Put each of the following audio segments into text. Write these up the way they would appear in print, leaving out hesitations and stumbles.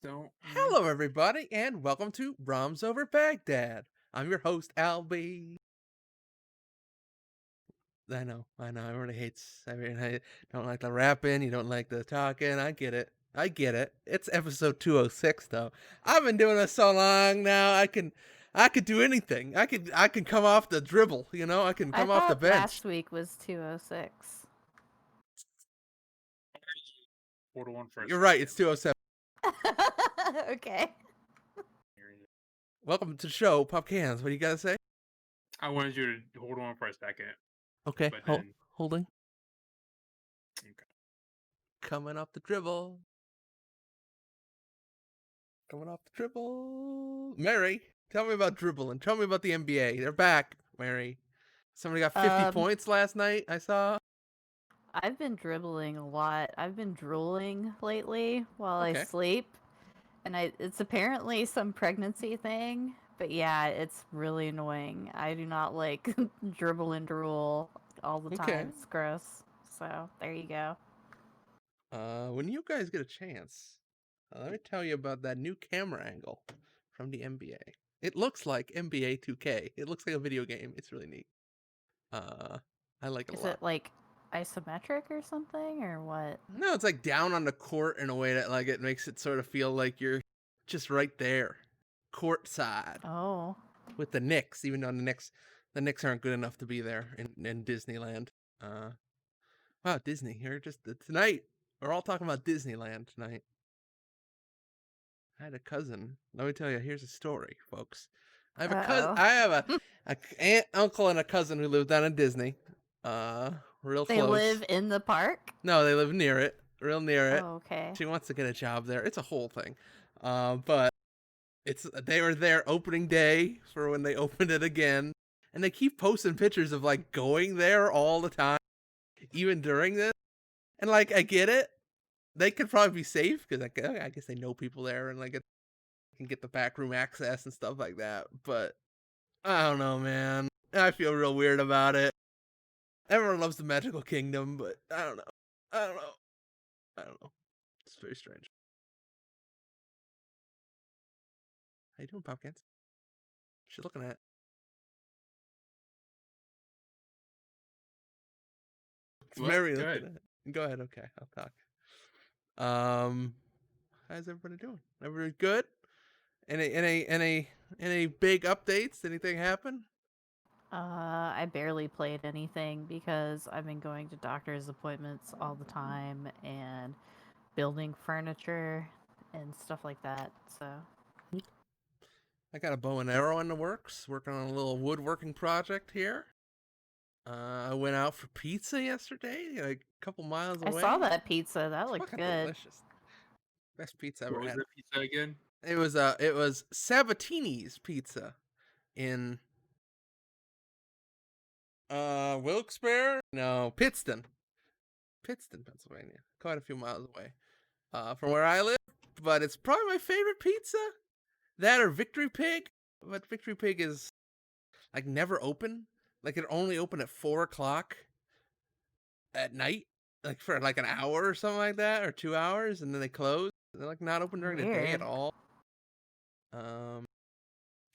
Don't. Hello, everybody, and welcome to Brahms Over Baghdad. I'm your host, Albie. I know. Everybody hates. I don't like the rapping. You don't like the talking. I get it. I get it. It's episode 206, though. I've been doing this so long now. I could do anything. I can come off the dribble. I can I come off the thought bench. last week was 206. Hold on for a You're right. It's second. 207. Okay. Welcome to the show, Pop Cans. What do you gotta say? I wanted you to hold on for a second, Okay, but then holding. okay. Coming off the dribble. Coming off the dribble. Mary, tell me about dribbling. Tell me about the NBA. They're back, Mary. Somebody got 50 points last night, I saw. I've been dribbling a lot. I've been drooling lately while I Okay. sleep. And it's apparently some pregnancy thing. But yeah, it's really annoying. I do not like dribble and drool all the time. Okay. It's gross. So there you go. When you guys get a chance, let me tell you about that new camera angle from the NBA. It looks like NBA 2K. It looks like a video game. It's really neat. I like it a Is lot. it like isometric or something or what? No, it's like down on the court in a way that like it makes it sort of feel like you're just right there, court side. Oh. With the Knicks, even though the Knicks aren't good enough to be there in Disneyland. Wow, Disney here just tonight. We're all talking about Disneyland tonight. I had a cousin. Let me tell you. Here's a story, folks. I have a cousin. I have a aunt, uncle, and a cousin who live down in Disney. Real They close. live in the park? No, they live near it. Real near it. Oh, okay. She wants to get a job there. It's a whole thing. But they were there opening day for when they opened it again, and they keep posting pictures of like going there all the time, even during this. And like, I get it; they could probably be safe because I guess they know people there and like can get the backroom access and stuff like that. But I don't know, man. I feel real weird about it. Everyone loves the Magical Kingdom, but I don't know. I don't know. I don't know. It's very strange. How you doing, Popkins? What you looking at? It's What? Mary Go looking ahead. at it. Go ahead. Okay, I'll talk. How's everybody doing? Everybody good? Any big updates? Anything happen? I barely played anything because I've been going to doctor's appointments all the time and building furniture and stuff like that. So I got a bow and arrow in the works, working on a little woodworking project here. I went out for pizza yesterday, like a couple miles away. I saw that pizza. That looked Fucking good. delicious. Best pizza I ever What was had. the pizza again? It was Sabatini's pizza in Wilkes-Barre? No, Pittston, Pennsylvania. Quite a few miles away from where I live, but it's probably my favorite pizza. That or Victory Pig, but Victory Pig is like never open. Like it only open at 4:00 at night, like for like an hour or something like that, or 2 hours, and then they close. They're like not open during the day at Weird. all.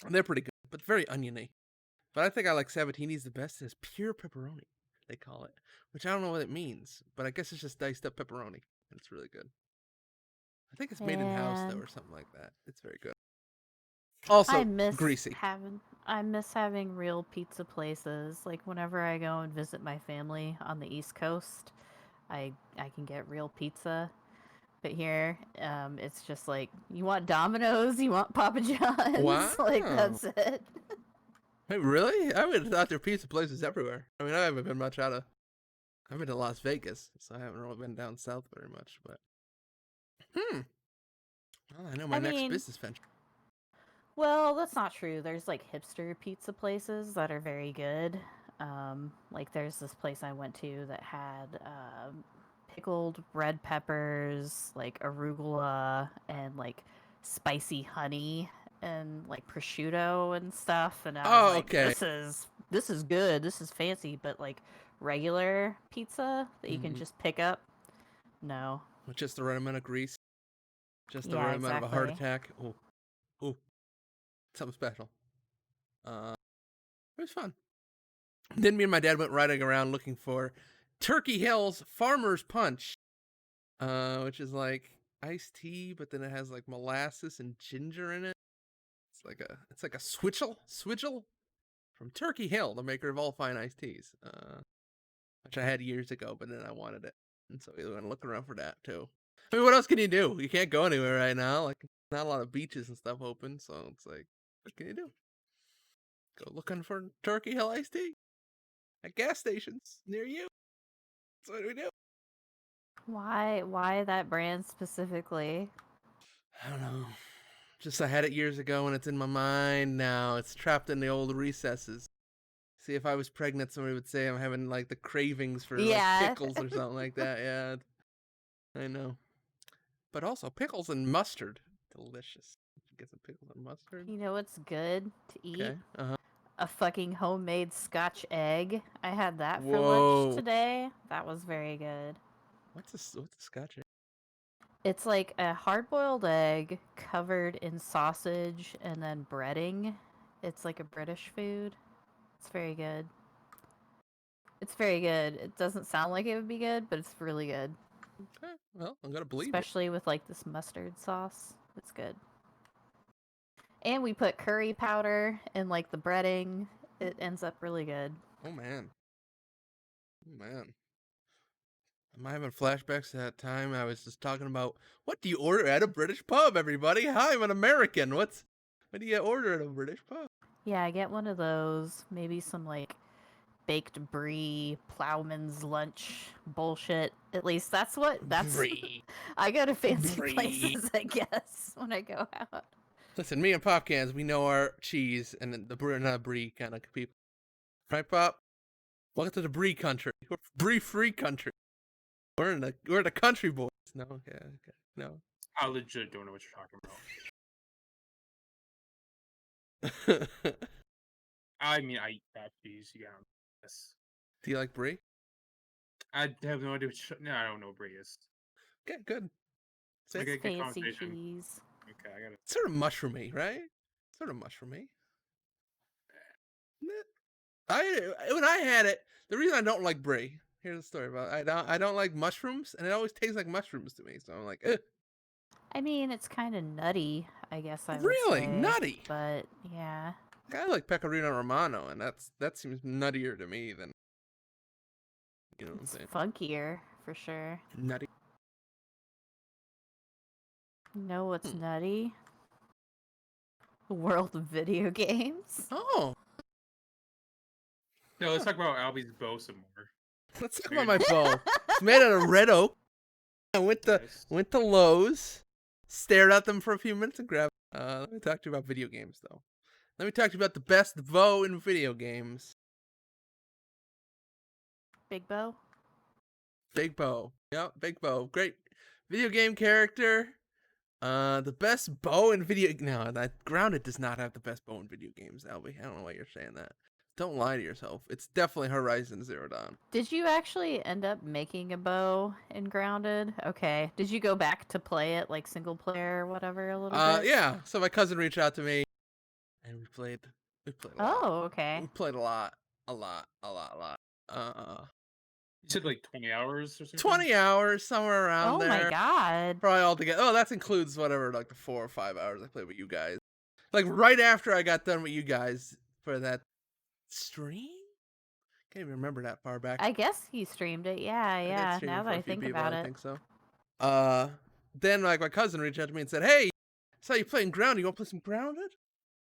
They're pretty good, but very oniony. But I think I like Sabatini's the best. It's pure pepperoni, they call it, which I don't know what it means, but I guess it's just diced up pepperoni, and it's really good. I think it's made in house though, And or something like that. It's very good. Also I miss greasy. having real pizza places. Like whenever I go and visit my family on the East Coast, I can get real pizza. But here, it's just like you want Domino's, you want Papa John's, Wow. like that's it. Hey, really? I would have thought there were pizza places everywhere. I mean, I haven't been much out of. I've been to Las Vegas, so I haven't really been down south very much. But well, I know my next business venture. Well, that's not true. There's like hipster pizza places that are very good. Like there's this place I went to that had pickled red peppers, like arugula, and like spicy honey and like prosciutto and stuff. And I was like, okay. this is good. This is fancy, but like regular pizza that you can just pick up, no. With just the right amount of grease. Just the Yeah, right amount of a heart exactly. attack. Ooh, ooh, something special. It was fun. Then me and my dad went riding around looking for Turkey Hill's Farmer's Punch, which is like iced tea, but then it has like molasses and ginger in it. It's like a switchel from Turkey Hill, the maker of all fine iced teas, which I had years ago, but then I wanted it, and so we went looking around for that too. I mean, what else can you do? You can't go anywhere right now. Like, not a lot of beaches and stuff open, so it's like, what can you do? Go looking for Turkey Hill iced tea at gas stations near you. That's what we do. Why that brand specifically? I don't know. Just I had it years ago and it's in my mind now. It's trapped in the old recesses. See, if I was pregnant, somebody would say I'm having like the cravings for like Yeah. pickles or something like that. Yeah, I know. But also pickles and mustard. Delicious. Get some pickles and mustard. You know what's good to eat? Okay. Uh-huh. A fucking homemade Scotch egg. I had that for lunch Whoa. today. That was very good. What's a Scotch egg? It's like a hard-boiled egg covered in sausage and then breading. It's like a British food. It's very good. It's very good. It doesn't sound like it would be good, but it's really good. Okay. Well, I'm gonna believe it. Especially with like this mustard sauce. It's good. And we put curry powder in like the breading. It ends up really good. Oh man. Oh man. Am I having flashbacks to that time I was just talking about what do you order at a British pub, everybody? Hi, I'm an American. What do you order at a British pub? Yeah, I get one of those. Maybe some like baked brie, plowman's lunch bullshit. At least that's Brie. I go to fancy Brie. places, I guess, when I go out. Listen, me and Pop Cans, we know our cheese and the not brie kind of people. Right, Pop? Welcome to the brie country. We're brie free country. We're the country boys. No, okay. No. I legit don't know what you're talking about. I mean, I eat that cheese. Yeah. Yes. Do you like brie? I have no idea what no, I don't know what brie is. Okay, good. I It's get good fancy conversation. cheese. Okay, I got it. Sort of mushroomy, right? Sort of mushroomy. When I had it, the reason I don't like brie. Here's the story about it. I don't like mushrooms, and it always tastes like mushrooms to me. So I'm like, ugh. I mean, it's kind of nutty, I guess I would Really say. nutty. But yeah. I like pecorino romano, and that seems nuttier to me than you know what I'm It's saying. funkier, for sure. Nutty. You know what's nutty? The world of video games. Oh, No, let's talk about Albie's bow some more. let's talk about my bow. It's made out of red oak. I went to Lowe's, stared at them for a few minutes, and grabbed. Let me talk to you about video games, though. Let me talk to you about the best bow in video games. Big bow? Big bow. Yep, big bow. Great video game character. The best bow in video. No, that Grounded does not have the best bow in video games, Albie. I don't know why you're saying that. Don't lie to yourself. It's definitely Horizon Zero Dawn. Did you actually end up making a bow in Grounded? Okay. Did you go back to play it like single player or whatever a little bit? Yeah. So my cousin reached out to me, and we played. A lot. Oh, okay. We played a lot. You said like 20 hours or something? 20 hours, somewhere around Oh there. my god. Probably all together. Oh, that includes whatever, like the 4 or 5 hours I played with you guys. Like right after I got done with you guys for that stream? Can't even remember that far back. I guess he streamed it. Yeah, I did yeah. stream it Now for that a I few think people, about I it. think so. Then like my cousin reached out to me and said, "Hey, I saw you playing Grounded. You want to play some Grounded?"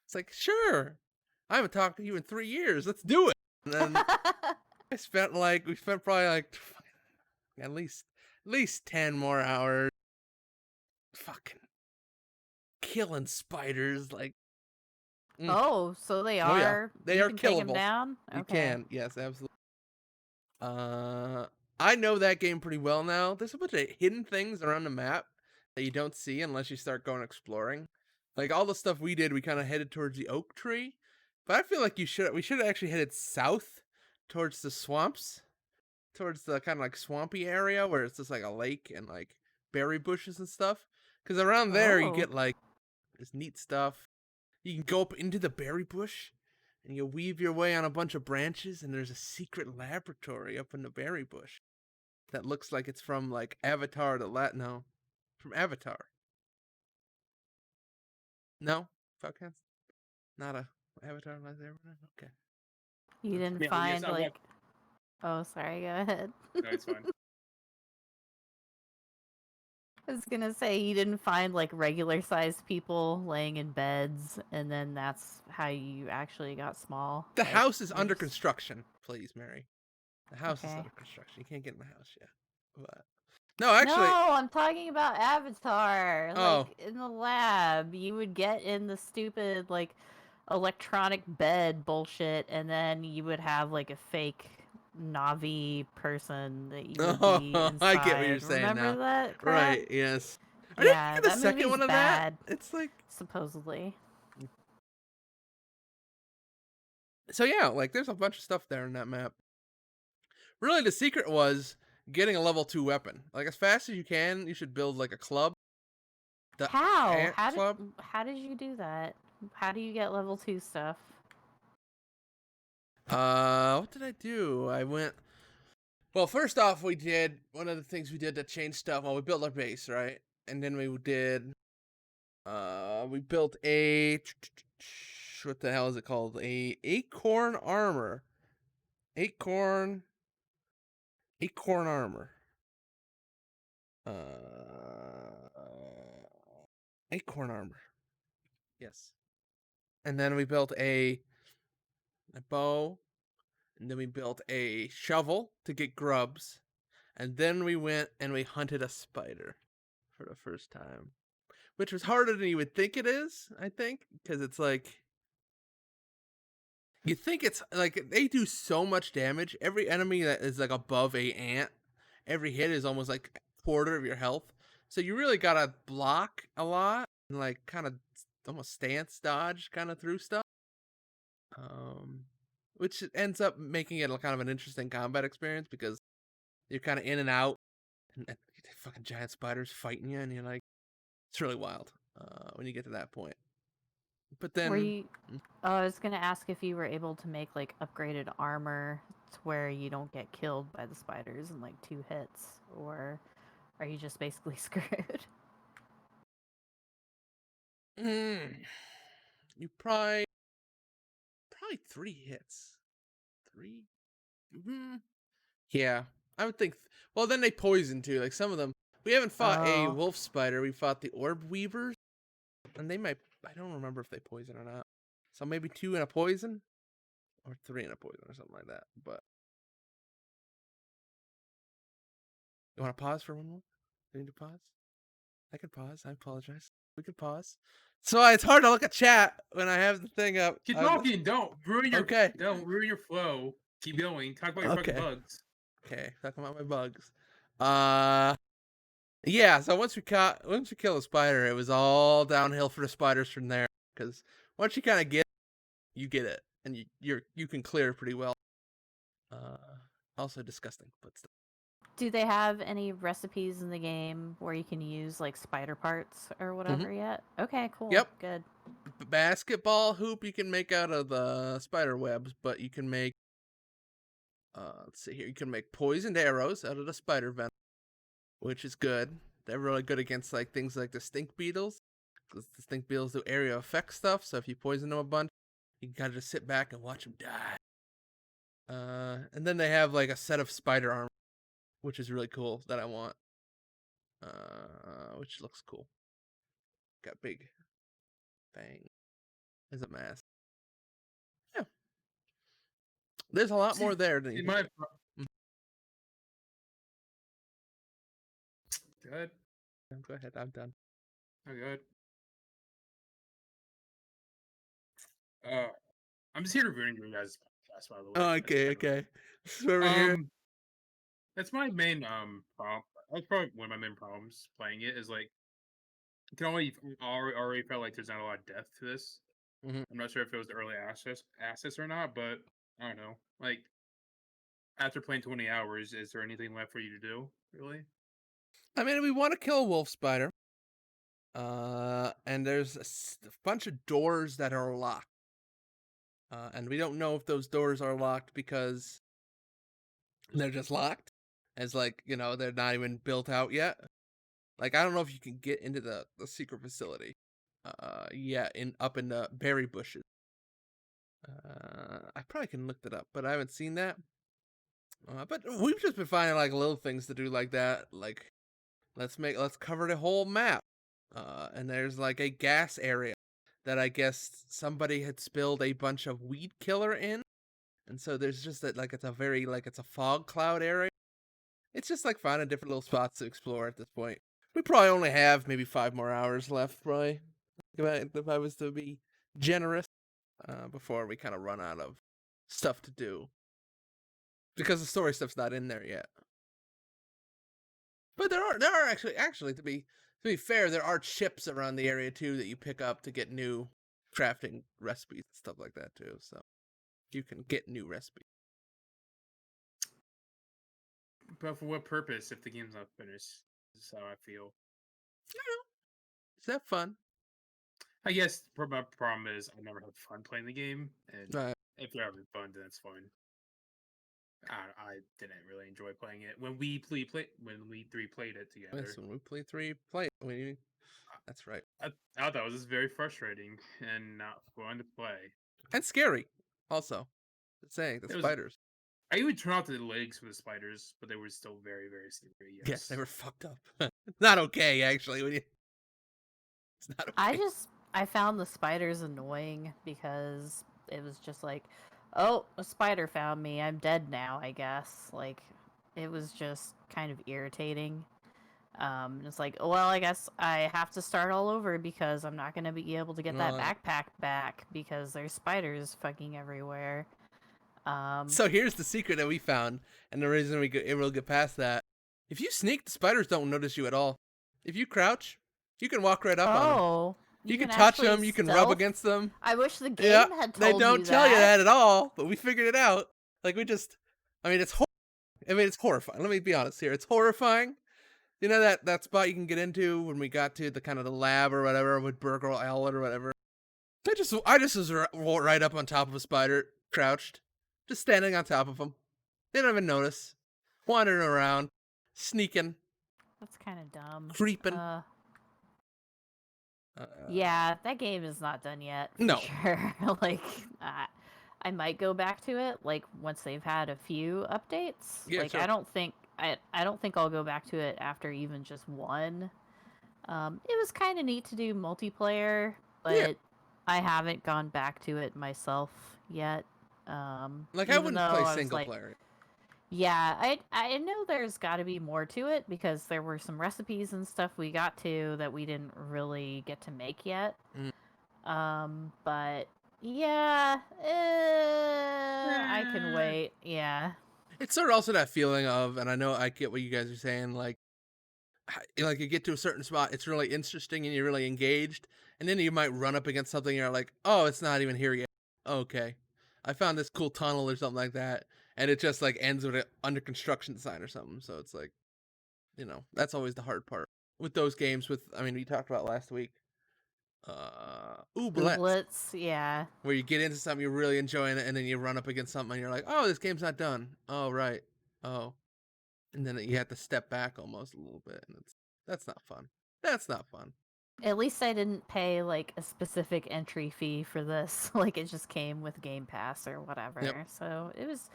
It's like, sure. I haven't talked to you in 3 years. Let's do it. And then we spent probably like at least 10 more hours fucking killing spiders like Oh, so they Oh, yeah. are. They you are can take 'em killable. down? You Okay. can. Yes, absolutely. I know that game pretty well now. There's a bunch of hidden things around the map that you don't see unless you start going exploring. Like all the stuff we did, we kind of headed towards the oak tree. But I feel like we should have actually headed south towards the swamps, towards the kind of like swampy area where it's just like a lake and like berry bushes and stuff. Because around there you Oh. get like this neat stuff. You can go up into the berry bush, and you weave your way on a bunch of branches, and there's a secret laboratory up in the berry bush that looks like it's from like Avatar to no, from Avatar. No, podcast, not a Avatar like Avatar. Okay. You didn't Yeah, yes, find I went. like. Oh, sorry. Go ahead. No, it's fine. I was gonna say you didn't find like regular sized people laying in beds, and then that's how you actually got small. The Like house is under there's construction, please, Mary. The house is okay. under construction. You can't get in the house yet. But no, actually, No, I'm talking about Avatar. oh, Like in the lab, you would get in the stupid like electronic bed bullshit, and then you would have like a fake Navi person that you would be oh, I get what you're inside. saying Remember now. that crap? Right? Yes. Are they Yeah, making a that second movie's one of that? bad, It's like supposedly. so. Yeah, like there's a bunch of stuff there in that map. Really, the secret was getting a level 2 weapon. Like as fast as you can, you should build like a club. The How? ant club. How did you do that? How do you get level 2 stuff? What did I do? I went. Well, first off, we did one of the things we did to change stuff. Well, we built our base, right? And then we did. We built a. What the hell is it called? A acorn armor. Acorn. Acorn armor. Acorn armor. Yes. And then we built a bow, and then we built a shovel to get grubs, and then we went and we hunted a spider for the first time, which was harder than you would think it is. I think because it's like you think it's like they do so much damage. Every enemy that is like above a ant, every hit is almost like a quarter of your health. So you really gotta block a lot and like kind of almost stance dodge kind of through stuff. Um, which ends up making it a kind of an interesting combat experience because you're kind of in and out, and fucking giant spiders fighting you, and you're like, it's really wild when you get to that point. But Were then, you Oh, I was gonna ask if you were able to make like upgraded armor to where you don't get killed by the spiders in like 2 hits, or are you just basically screwed? mm, you probably 3 hits, 3. Mm-hmm. Yeah, I would think. Well, then they poison too. Like some of them, we haven't fought a Oh, wolf spider. We fought the orb weavers, and they might. I don't remember if they poison or not. So maybe 2 in a poison, or 3 in a poison, or something like that. But you want to pause for one more? Do you need to pause? I can pause. I apologize. We can pause. So it's hard to look at chat when I have the thing up. Keep talking. Okay. Don't ruin your flow. Keep going. Talk about your fucking Okay. bugs. Okay. Talking about my bugs. Yeah. So once we kill a spider, it was all downhill for the spiders from there. Because once you kind of get, you get it, and you can clear pretty well. Also disgusting, but still. do they have any recipes in the game where you can use like spider parts or whatever yet? Okay, cool, Yep. good. Basketball hoop you can make out of the spider webs, but you can make let's see here, you can make poisoned arrows out of the spider venom, which is good. They're really good against like things like the stink beetles, because the stink beetles do area effect stuff. So if you poison them a bunch, you can kind of just sit back and watch them die. And then they have like a set of spider armor, which is really cool that I want. Which looks cool. Got big fang as a mask. Yeah, there's a lot more there than you See can my think. good. Go ahead, I'm done. Oh, good. I'm just here to ruin your guys' podcast, by the way. Oh, That's okay, kind of- okay. So over here. That's my main problem. That's probably one of my main problems playing it is like you can already felt like there's not a lot of depth to this. Mhm. I'm not sure if it was the early access or not, but I don't know. Like after playing 20 hours, is there anything left for you to do? Really? I mean, we want to kill a wolf spider. And there's a bunch of doors that are locked. And we don't know if those doors are locked because they're just locked, as like they're not even built out yet. Like I don't know if you can get into the secret facility. Yeah, in up in the berry bushes. I probably can look that up, but I haven't seen that. But we've just been finding like little things to do like that. Like let's cover the whole map. And there's like a gas area that I guess somebody had spilled a bunch of weed killer in, and so there's just that like it's a fog cloud area. It's just like finding different little spots to explore at this point. We probably only have maybe 5 more hours left, probably, if I was to be generous, before we kind of run out of stuff to do because the story stuff's not in there yet. But there are actually to be fair, there are chips around the area too that you pick up to get new crafting recipes and stuff like that too. So you can get new recipes. But for what purpose if the game's not finished? This is how I feel. Is that fun? I guess my problem is I never had fun playing the game, and Right. if you're having fun, then it's fine. I didn't really enjoy playing it when when we three played it together. Yes, when we play 3, that's right. I thought that was just very frustrating and not fun to play. And scary, also. Just saying, the It was. spiders. I even turned off the legs for the spiders, but they were still very, very scary. Yes, Yes, they were fucked up. Not okay, actually. It's not okay. I found the spiders annoying because it was just like, oh, a spider found me. I'm dead now, I guess. Like, it was just kind of irritating. It's like, well, I guess I have to start all over because I'm not going to be able to get that backpack back because there's spiders fucking everywhere. So here's the secret that we found, and the reason we'll get past that. If you sneak, the spiders don't notice you at all. If you crouch, you can walk right up on them. Oh, You can touch them, you can rub stealth? against them. I wish the game Yeah, had they told don't you tell you that. that at all, but we figured it out. Like it's horrifying. Let me be honest here. It's horrifying. You know that spot you can get into when we got to the kind of the lab or whatever with Burger Ellen or whatever. I just was right up on top of a spider, crouched, just standing on top of him. They don't even notice. Wandering around, sneaking, That's kind of dumb. creeping. Yeah, that game is not done yet. For No. sure. Like, I might go back to it. Like once they've had a few updates. Yeah, like sure. I don't think I'll go back to it after even just one. It was kind of neat to do multiplayer, but Yeah. I haven't gone back to it myself yet. Like I even wouldn't though play I was single like, player. yeah, I know there's got to be more to it because there were some recipes and stuff we got to that we didn't really get to make yet. But yeah, I can wait. Yeah. It's sort of also that feeling of, and I know I get what you guys are saying, like you get to a certain spot, it's really interesting and you're really engaged, and then you might run up against something and you're like, oh, it's not even here yet. Okay. I found this cool tunnel or something like that, and it just like ends with an under construction sign or something. So it's like, that's always the hard part with those games. We talked about last week, Ooblets, Ooblets, yeah. where you get into something you're really enjoying it, and then you run up against something and you're like, oh, this game's not done. Oh, right. Oh, and then you have to step back almost a little bit, and that's not fun. That's not fun. At least I didn't pay like a specific entry fee for this. Like it just came with Game Pass or whatever. Yep. So it was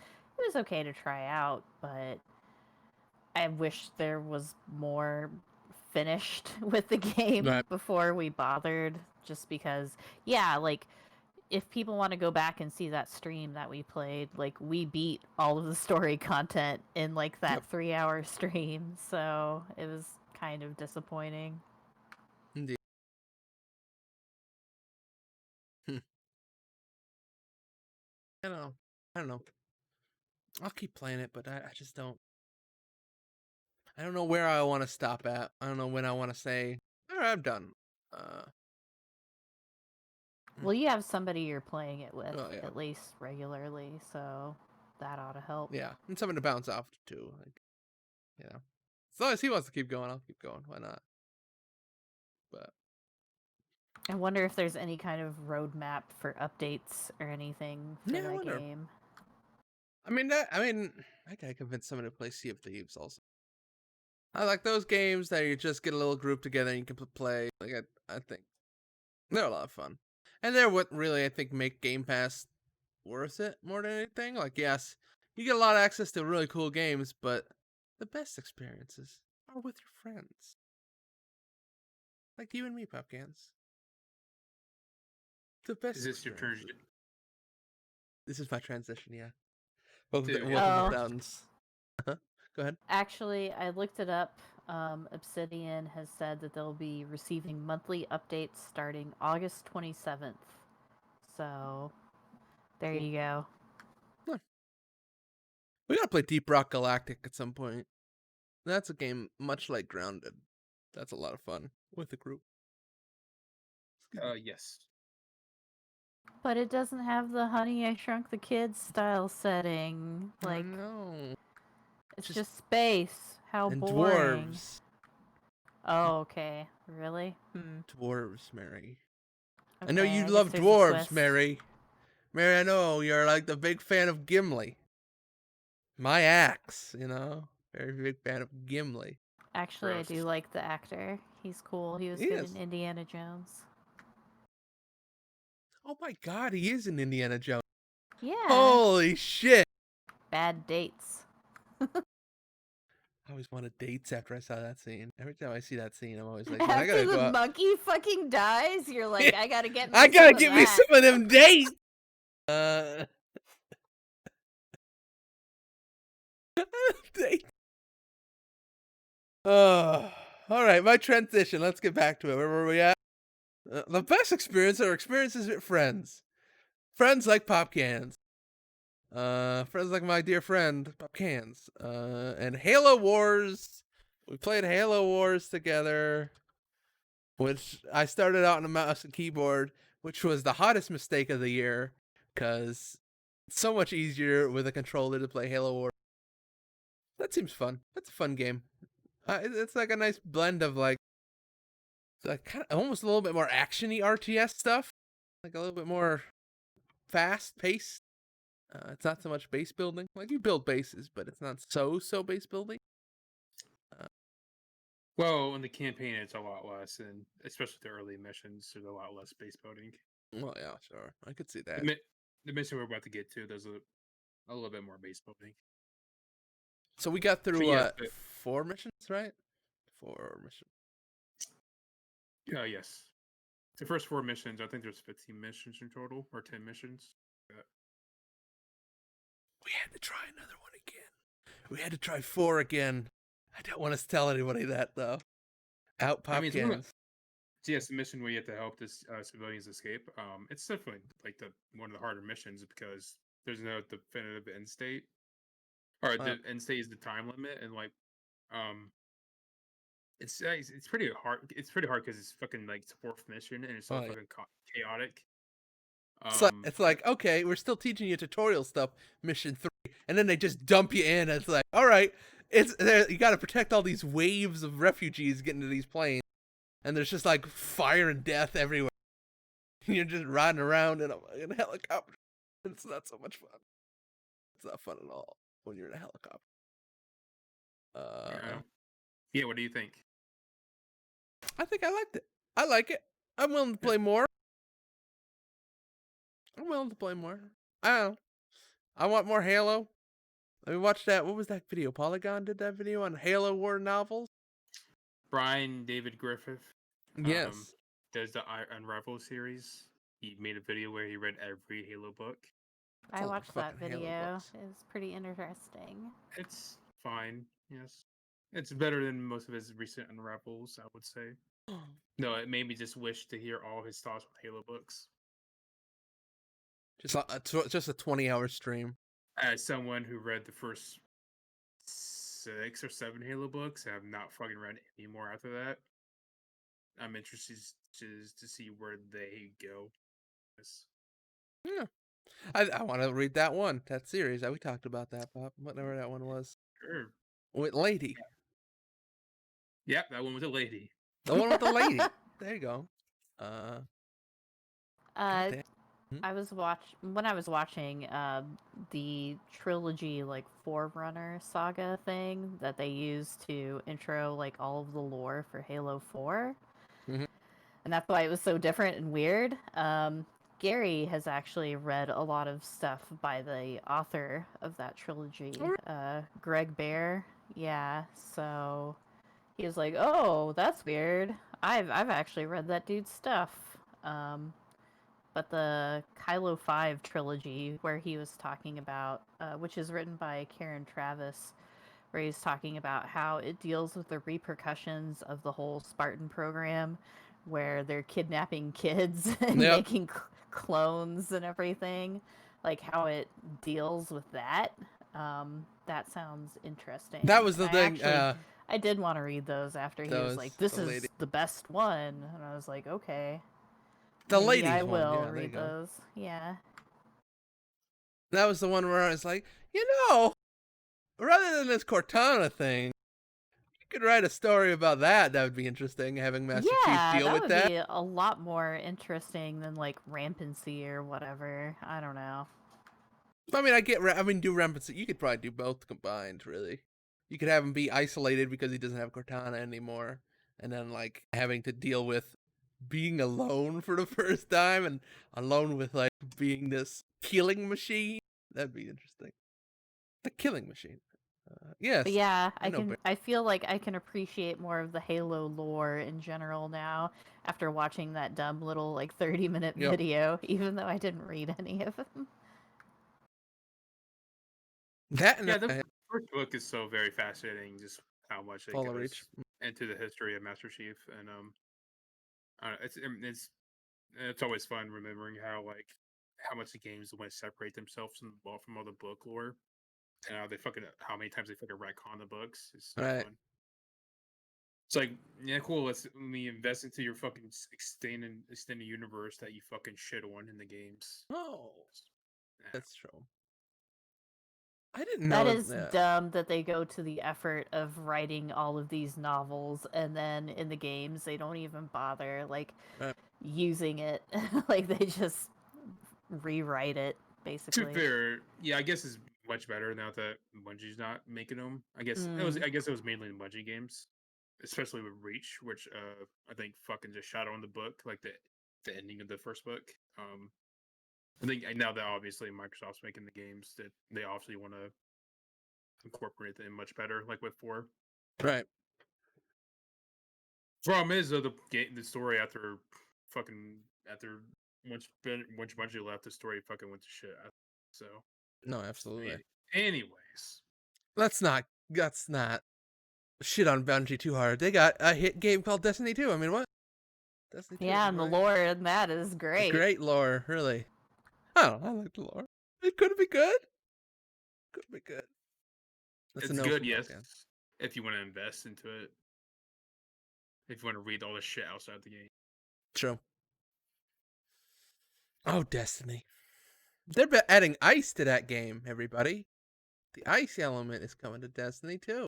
okay to try out, but I wish there was more finished with the game Right. before we bothered. Just because, yeah, like if people want to go back and see that stream that we played, like we beat all of the story content in like that 3-hour stream. So it was kind of disappointing. Indeed. I don't know. I'll keep playing it, but I just don't. I don't know where I want to stop at. I don't know when I want to say, all right, I'm done. Well, you have somebody you're playing it with yeah. at least regularly, so that ought to help. Yeah, and something to bounce off too. Like, as long as he wants to keep going, I'll keep going. Why not? But I wonder if there's any kind of roadmap for updates or anything for Yeah, I that wonder. game. I gotta convince someone to play Sea of Thieves also. I like those games that you just get a little group together and you can play. Like I think they're a lot of fun, and they're what really I think make Game Pass worth it more than anything. Like, yes, you get a lot of access to really cool games, but the best experiences are with your friends, like you and me, Popcans. The Is best this your turn? experiences. This is my transition, yeah. Welcome To to, hit welcome to Oh. yours? Downs. Go ahead. Actually, I looked it up. Obsidian has said that they'll be receiving monthly updates starting August 27th. So, there Cool. you go. Huh. We gotta play Deep Rock Galactic at some point. That's a game much like Grounded. That's a lot of fun with the group. Yes. But it doesn't have the Honey I Shrunk the Kids style setting. I Like, know. it's Just just space. How and boring. dwarves. Oh, okay. Really? Dwarves, Mary. Okay, I know you I guess love there's a dwarves, twist. Mary. Mary, I know you're like the big fan of Gimli. My axe, very big fan of Gimli. Actually, I do Gross. like the actor. He's cool. He was He good is. in Indiana Jones. Oh my God, he is in Indiana Jones. Yeah. Holy shit! Bad dates. I always wanted dates after I saw that scene. Every time I see that scene, I'm always like, man, I After gotta the go out. monkey fucking dies, you're like, I gotta get me I some gotta of get me that. some of them dates. Dates. All right, my transition. Let's get back to it. Where were we at? The best experience are experiences with friends. Friends like pop cans. Friends like my dear friend Pop Cans. And Halo Wars. We played Halo Wars together, which I started out on a mouse and keyboard, which was the hottest mistake of the year, because it's so much easier with a controller to play Halo Wars. That seems fun. That's a fun game. It's like a nice blend of like kind of almost a little bit more actiony RTS stuff, like a little bit more fast paced. It's not so much base building. Like you build bases, but it's not so base building. Well, in the campaign, it's a lot less, and especially the early missions, there's a lot less base building. Well, yeah, sure, I could see The, that. the mission we're about to get to, there's a little bit more base building. So we got through yes, but 4 missions, right? 4 missions. yes. The first 4 missions, I think there's 15 missions in total, or 10 missions. We had to try another one again. We had to try 4 again. I don't want to tell anybody that though. Out I mean, Popkins. so yes, the mission where you have to help this civilians escape. It's definitely like one of the harder missions because there's no definitive end state, or the end state is the time limit, and like, it's pretty hard. It's pretty hard because it's fucking like 4th mission and it's so fucking chaotic. It's like, okay, we're still teaching you tutorial stuff, mission 3, and then they just dump you in. And it's like, all right, it's there. You got to protect all these waves of refugees getting to these planes, and there's just like fire and death everywhere. You're just riding around in a helicopter. It's not so much fun. It's not fun at all when you're in a helicopter. Yeah. What do you think? I think I liked it. I like it. I'm willing to play more. I don't know. I want more Halo. Let me watch that. What was that video? Polygon did that video on Halo War novels? Brian David Griffith. Yes. Does the Unravel series. He made a video where he read every Halo book. I watched that video. It's pretty interesting. It's fine. Yes. It's better than most of his recent Unravels, I would say. No, it made me just wish to hear all his thoughts on Halo books. Just a 20-hour stream. As someone who read the first 6 or 7 Halo books, I have not fucking read any more after that. I'm interested to see where they go. Yes. Yeah. I want to read that series. We talked about that, Pop. Whatever that one was. Sure. With Lady. Yeah, that one was a lady. The one with the lady. There you go. Uh, damn. I was when I was watching the trilogy like Forerunner saga thing that they used to intro like all of the lore for Halo 4. Mhm. And that's why it was so different and weird. Gary has actually read a lot of stuff by the author of that trilogy, Greg Bear. Yeah, so he was like, "Oh, that's weird. I've actually read that dude's stuff." But the Kylo 5 trilogy, where he was talking about, which is written by Karen Travis, where he's talking about how it deals with the repercussions of the whole Spartan program, where they're kidnapping kids and Yep. making clones and everything, like how it deals with that. That sounds interesting. That was And the thing. I did want to read those after he was like, "This is the best one," and I was like, "Okay, the maybe ladies I one. will Yeah, there you read go. those." Yeah. That was the one where I was like, rather than this Cortana thing, you could write a story about that. That would be interesting. Having Master Chief Yeah, deal that with would that. be a lot more interesting than like rampancy or whatever. I don't know. I mean, do Rampant. You could probably do both combined, really. You could have him be isolated because he doesn't have Cortana anymore, and then like having to deal with being alone for the first time and alone with like being this killing machine. That'd be interesting. The killing machine. Yes, But yeah, I know. I feel like I can appreciate more of the Halo lore in general now after watching that dumb little like 30-minute Yep. video, even though I didn't read any of them. That and Yeah, the first book is so very fascinating, just how much it Fall of goes Reach. into the history of Master Chief, and it's always fun remembering how much the games want to separate themselves from all the book lore, and how many times they fucking retcon the books. It's so Right. fun. It's like, yeah, cool. Let me invest into your fucking extended universe that you fucking shit on in the games. Oh, Yeah. that's true. I didn't That know is that. dumb that they go to the effort of writing all of these novels and then in the games they don't even bother like Right. using it. Like they just rewrite it To basically. be fair, yeah, I guess it's much better now that Bungie's not making them. I guess it was mainly the Bungie games, especially with Reach, which I think fucking just shot on the book, like the ending of the first book. I think now that obviously Microsoft's making the games, that they obviously want to incorporate them much better, like with 4. Right. Problem is, though, the story after once Bungie left, the story fucking went to shit. So No, absolutely. anyways, Let's not shit on Bungie too hard. They got a hit game called Destiny 2. I mean, what? Destiny 2. Yeah, and the lore in that is great. Great lore, really. I like the lore. It could be good. Could be good. That's it's good, yes, if you want to invest into it. If you want to read all the shit outside the game. True. Oh, Destiny. They're adding ice to that game, everybody. The ice element is coming to Destiny 2.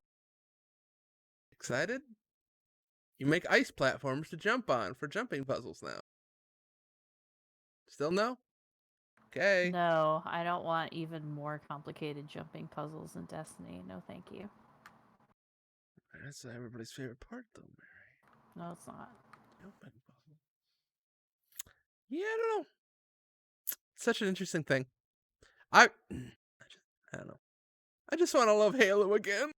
Excited? You make ice platforms to jump on for jumping puzzles now. Still no? Okay. No, I don't want even more complicated jumping puzzles in Destiny. No, thank you. That's everybody's favorite part, though, Mary. No, it's not. Jumping puzzle. Yeah, I don't know. Such an interesting thing. I don't know. I just want to love Halo again.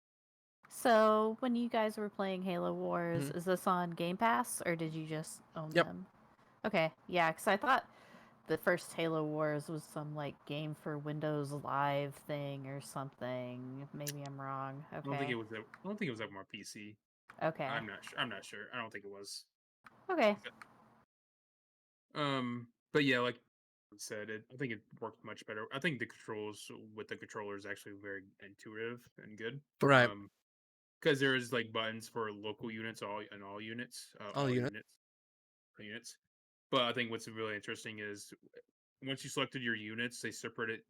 So, when you guys were playing Halo Wars, is this on Game Pass or did you just own them? Okay, yeah, because I thought the first Halo Wars was some like game for Windows Live thing or something. Maybe I'm wrong. Okay. I don't think it was ever on PC. Okay. I'm not sure. I don't think it was. Okay. But yeah, like I said, I think it worked much better. I think the controls with the controller is actually very intuitive and good. Right. Because there is like buttons for local units, all units, All units. units. But I think what's really interesting is once you selected your units, they separate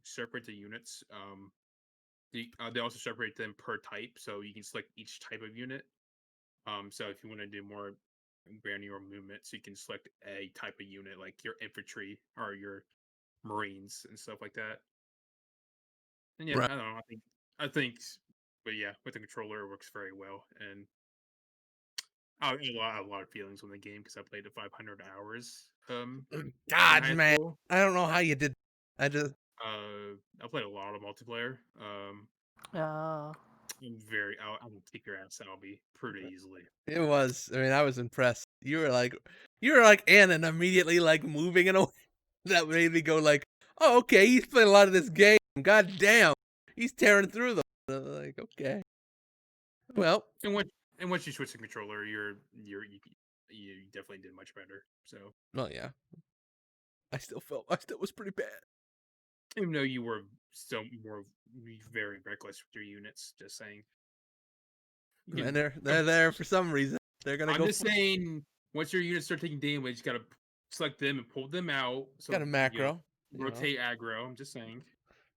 the units. They also separate them per type, so you can select each type of unit. So if you want to do more granular movement, so you can select a type of unit, like your infantry or your marines and stuff like that. And yeah, Right. I don't know. But yeah, with the controller, it works very well. And I have a lot of feelings on the game because I played it 500 hours. In God, high man, school. I don't know how you did. I just I played a lot of multiplayer. Oh. I will kick your ass, Albie, pretty easily. it was. I mean, I was impressed. You were like in and immediately like moving in a way that made me go like, oh, okay, he's playing a lot of this game. God damn, he's tearing through them. Like, okay, well, And once you switch the controller, you definitely did much better. So well, yeah. I still was pretty bad. even though you were still very reckless with your units, just saying. You And can. they're there for some reason. They're gonna I'm go. just saying, once your units start taking damage, you gotta select them and pull them out. So Got a macro. rotate aggro. I'm just saying.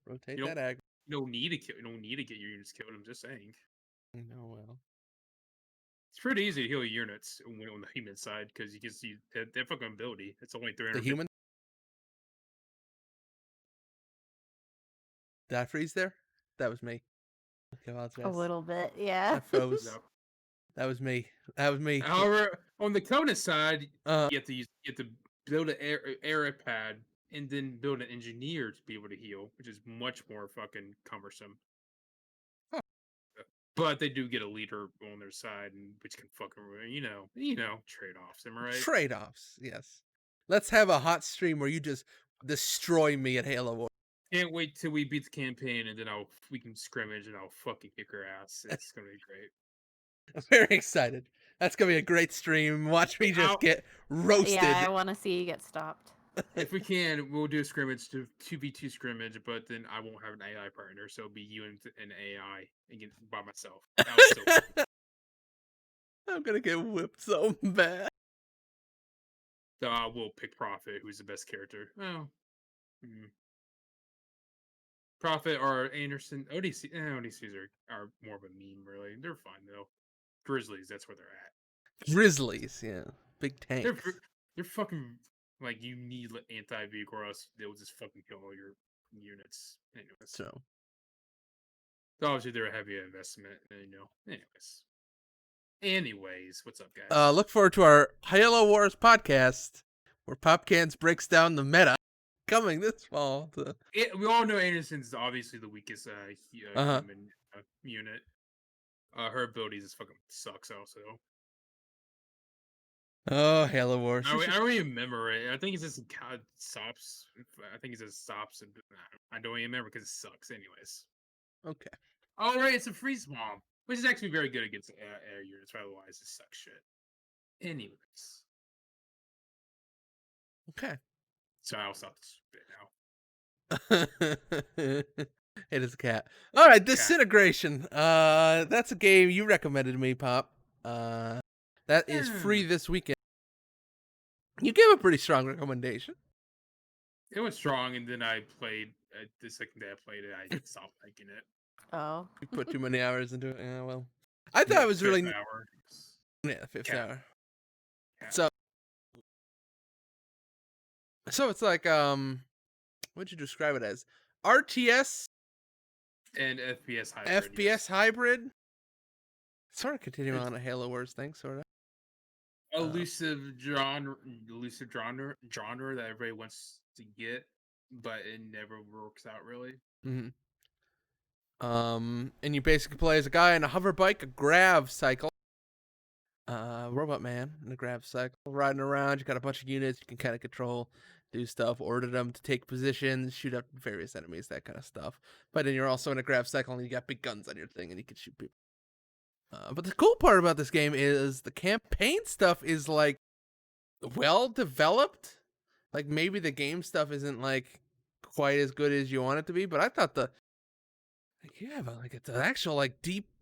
Rotate You don't that ag. you don't need to kill. You don't need to get your units killed. I'm just saying. No, well. It's pretty easy to heal your units on the human side because you can see their fucking ability. It's only The 300. human. Did I freeze there? That was me. Okay, well, A little bit, yeah. I froze. That was me. That was me. However, on the Conan side, Uh, you have to build an air pad and then build an engineer to be able to heal, which is much more fucking cumbersome. Huh. But they do get a leader on their side, and which can fucking trade offs. Am I right? Trade offs. Yes. Let's have a hot stream where you just destroy me at Halo War. Can't wait till we beat the campaign, and then we can scrimmage, and I'll fucking kick her ass. It's gonna be great. I'm very excited. That's gonna be a great stream. Watch me just get roasted. Yeah, I want to see you get stopped. If we can, we'll do a scrimmage to 2v2 scrimmage, but then I won't have an AI partner, so it'll be you and an AI against by myself. That was so cool. I'm gonna get whipped so bad. So I will pick Prophet, who's the best character. Oh. Prophet or Anderson. ODCs are more of a meme, really. They're fine, though. Grizzlies, that's where they're at. Grizzlies, yeah. Big tanks. They're fucking, like, you need anti-vehicle or else they'll just fucking kill all your units. Anyways. So obviously they're a heavy investment, Anyways, what's up, guys? look forward to our Halo Wars podcast, where Popcans breaks down the meta, coming this fall. We all know Anderson's obviously the weakest human unit. Her abilities just fucking sucks, also. Oh, Halo Wars. I don't even remember it. I think it's just stops. I think it just stops. And I don't even remember because it sucks, anyways. Okay. Oh, right, it's a freeze bomb, which is actually very good against air units. Otherwise, it sucks shit. Anyways. Okay. So I'll stop this bit now. It is a cat. All right, Disintegration. That's a game you recommended to me, Pop. That is free this weekend. You gave a pretty strong recommendation. It was strong, and then I played. The second day I played it, I stopped liking it. Oh. You put too many hours into it. Yeah, well, I thought it was really. Hour. Yeah, fifth hour. Yeah. So it's like what'd you describe it as? RTS and FPS hybrid. FPS hybrid. Sort of continuing on a Halo Wars thing, sort of. Elusive genre that everybody wants to get, but it never works out really. Mm-hmm. And you basically play as a guy in a hover bike, a grav cycle. Robot man in a grav cycle, riding around. You got a bunch of units you can kind of control, do stuff, order them to take positions, shoot up various enemies, that kind of stuff. But then you're also in a grav cycle and you got big guns on your thing and you can shoot people. But the cool part about this game is the campaign stuff is like well developed. Like maybe the game stuff isn't like quite as good as you want it to be, but I thought it's an actual like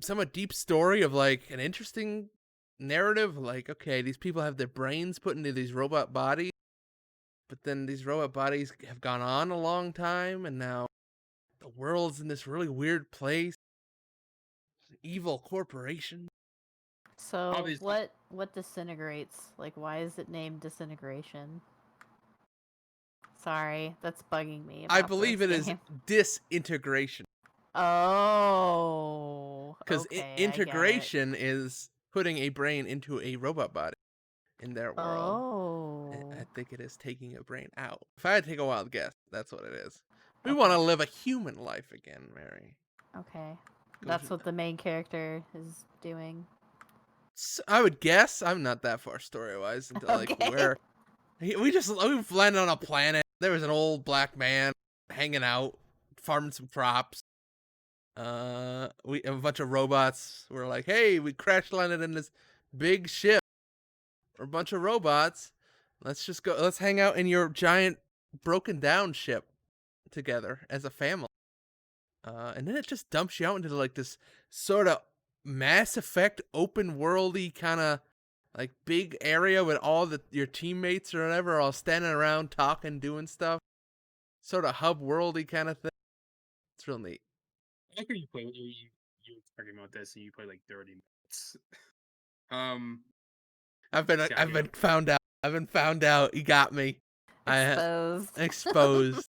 somewhat deep story of like an interesting narrative. Like, okay, these people have their brains put into these robot bodies, but then these robot bodies have gone on a long time, and now the world's in this really weird place. Evil corporation. So Obviously. what what disintegrates? Like, why is it named disintegration? Sorry, that's bugging me I about believe this it is game. disintegration. Oh, Because okay, I get it. integration is putting a brain into a robot body in their world. Oh, I think it is taking a brain out. If I had to take a wild guess, that's what it is. We want okay, to live a human life again, Mary. okay. Go That's to what the main character is doing. I would guess. I'm not that far story wise into like Okay. where we landed on a planet. There was an old black man hanging out, farming some crops. We a bunch of robots were like, "Hey, we crash landed in this big ship. We're a bunch of robots. Let's just go. Let's hang out in your giant broken down ship together as a family." And then it just dumps you out into like this sort of Mass Effect open worldy kind of like big area with all your teammates or whatever are all standing around talking, doing stuff. Sort of hub worldy kind of thing. It's real neat. I like how you were talking about this and you played like 30 minutes. Um, yeah, I've been found out. I've been found out. You got me. I Exposed. exposed.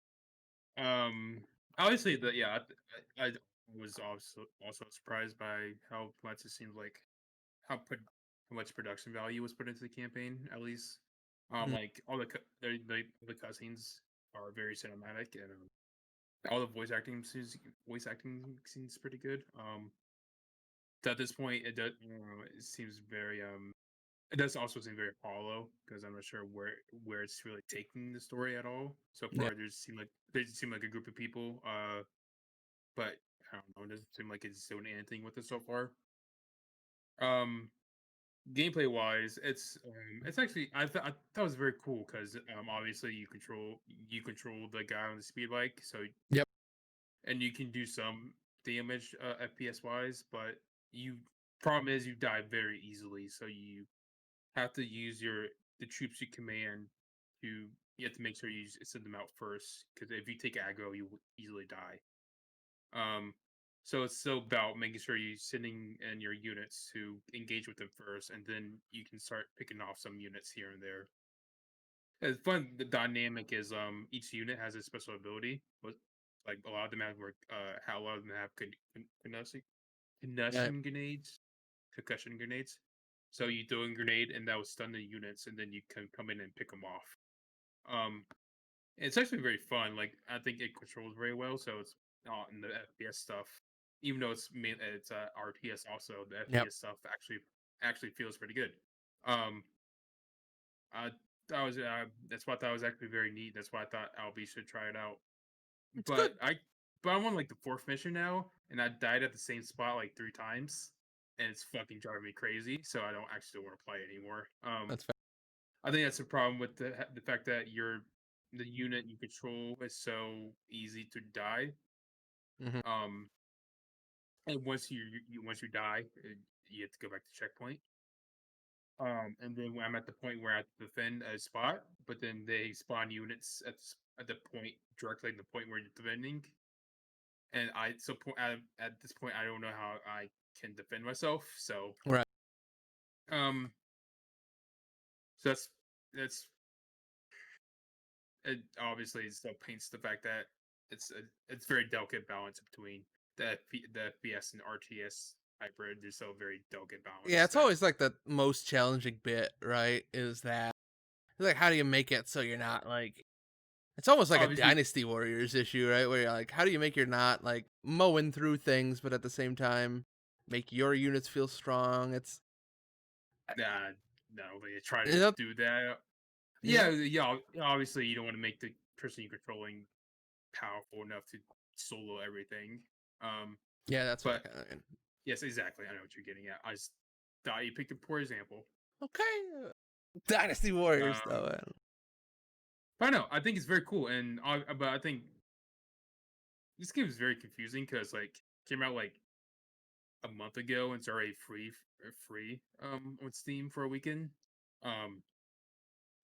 Obviously, I was also surprised by how much it seemed like how much production value was put into the campaign. At least, Mhm. like all the cutscenes are very cinematic, and all the voice acting seems pretty good. At this point, it seems very It does also seem very hollow because I'm not sure where it's really taking the story at all. So Yeah. far, they just seem like a group of people. But I don't know. It doesn't seem like it's doing anything with it so far. Um, Gameplay wise, it's actually I thought it was very cool because obviously you control the guy on the speed bike, so Yep. and you can do some damage FPS wise, but you problem is you die very easily, so you have to use the troops you command to you have to make sure you send them out first because if you take aggro, you will easily die. Um, so it's so about making sure you sending in your units to engage with them first, and then you can start picking off some units here and there. It's fun. The dynamic is each unit has a special ability, but like a lot of them have how a lot of them have Yeah. concussion grenades, concussion grenades. So you throw a grenade and that will stun the units, and then you can come in and pick them off. Um, it's actually very fun. Like I think it controls very well, so it's not in the FPS stuff. Even though it's RTS also, the Yep. FPS stuff actually feels pretty good. Um, I that's why I thought it was actually very neat. That's why I thought Albie should try it out. It's good. But I'm on like the fourth mission now, and I died at the same spot like 3 times, and it's fucking driving me crazy. So I don't actually want to play anymore. That's fair. I think that's the problem with the fact that the unit you control is so easy to die. Hmm. Um, and once you die, you have to go back to checkpoint. And then when I'm at the point where I have to defend a spot, but then they spawn units at the point directly at the point where you're defending, and at this point I don't know how I can defend myself. So Right. um, so that's it obviously still paints the fact that it's very delicate balance between the FPS and RTS hybrid. There's still a very delicate Yeah, balance it's that always like the most challenging bit, right? Is that like how do you make it so you're not like it's almost like a obviously Dynasty Warriors issue, right? Where you're like, how do you make you're not like mowing through things, but at the same time make your units feel strong? It's uh, no they try is to that do that. is Yeah, that yeah. Obviously, you don't want to make the person you're controlling powerful enough to solo everything. Um, yeah, that's what I but kind of mean. yes, exactly. I know what you're getting at. I just thought you picked a poor example. Okay, Dynasty Warriors though. Um, Man. but I know I think it's very cool, but I think this game is very confusing because like came out like a month ago and it's already free on Steam for a weekend. Um,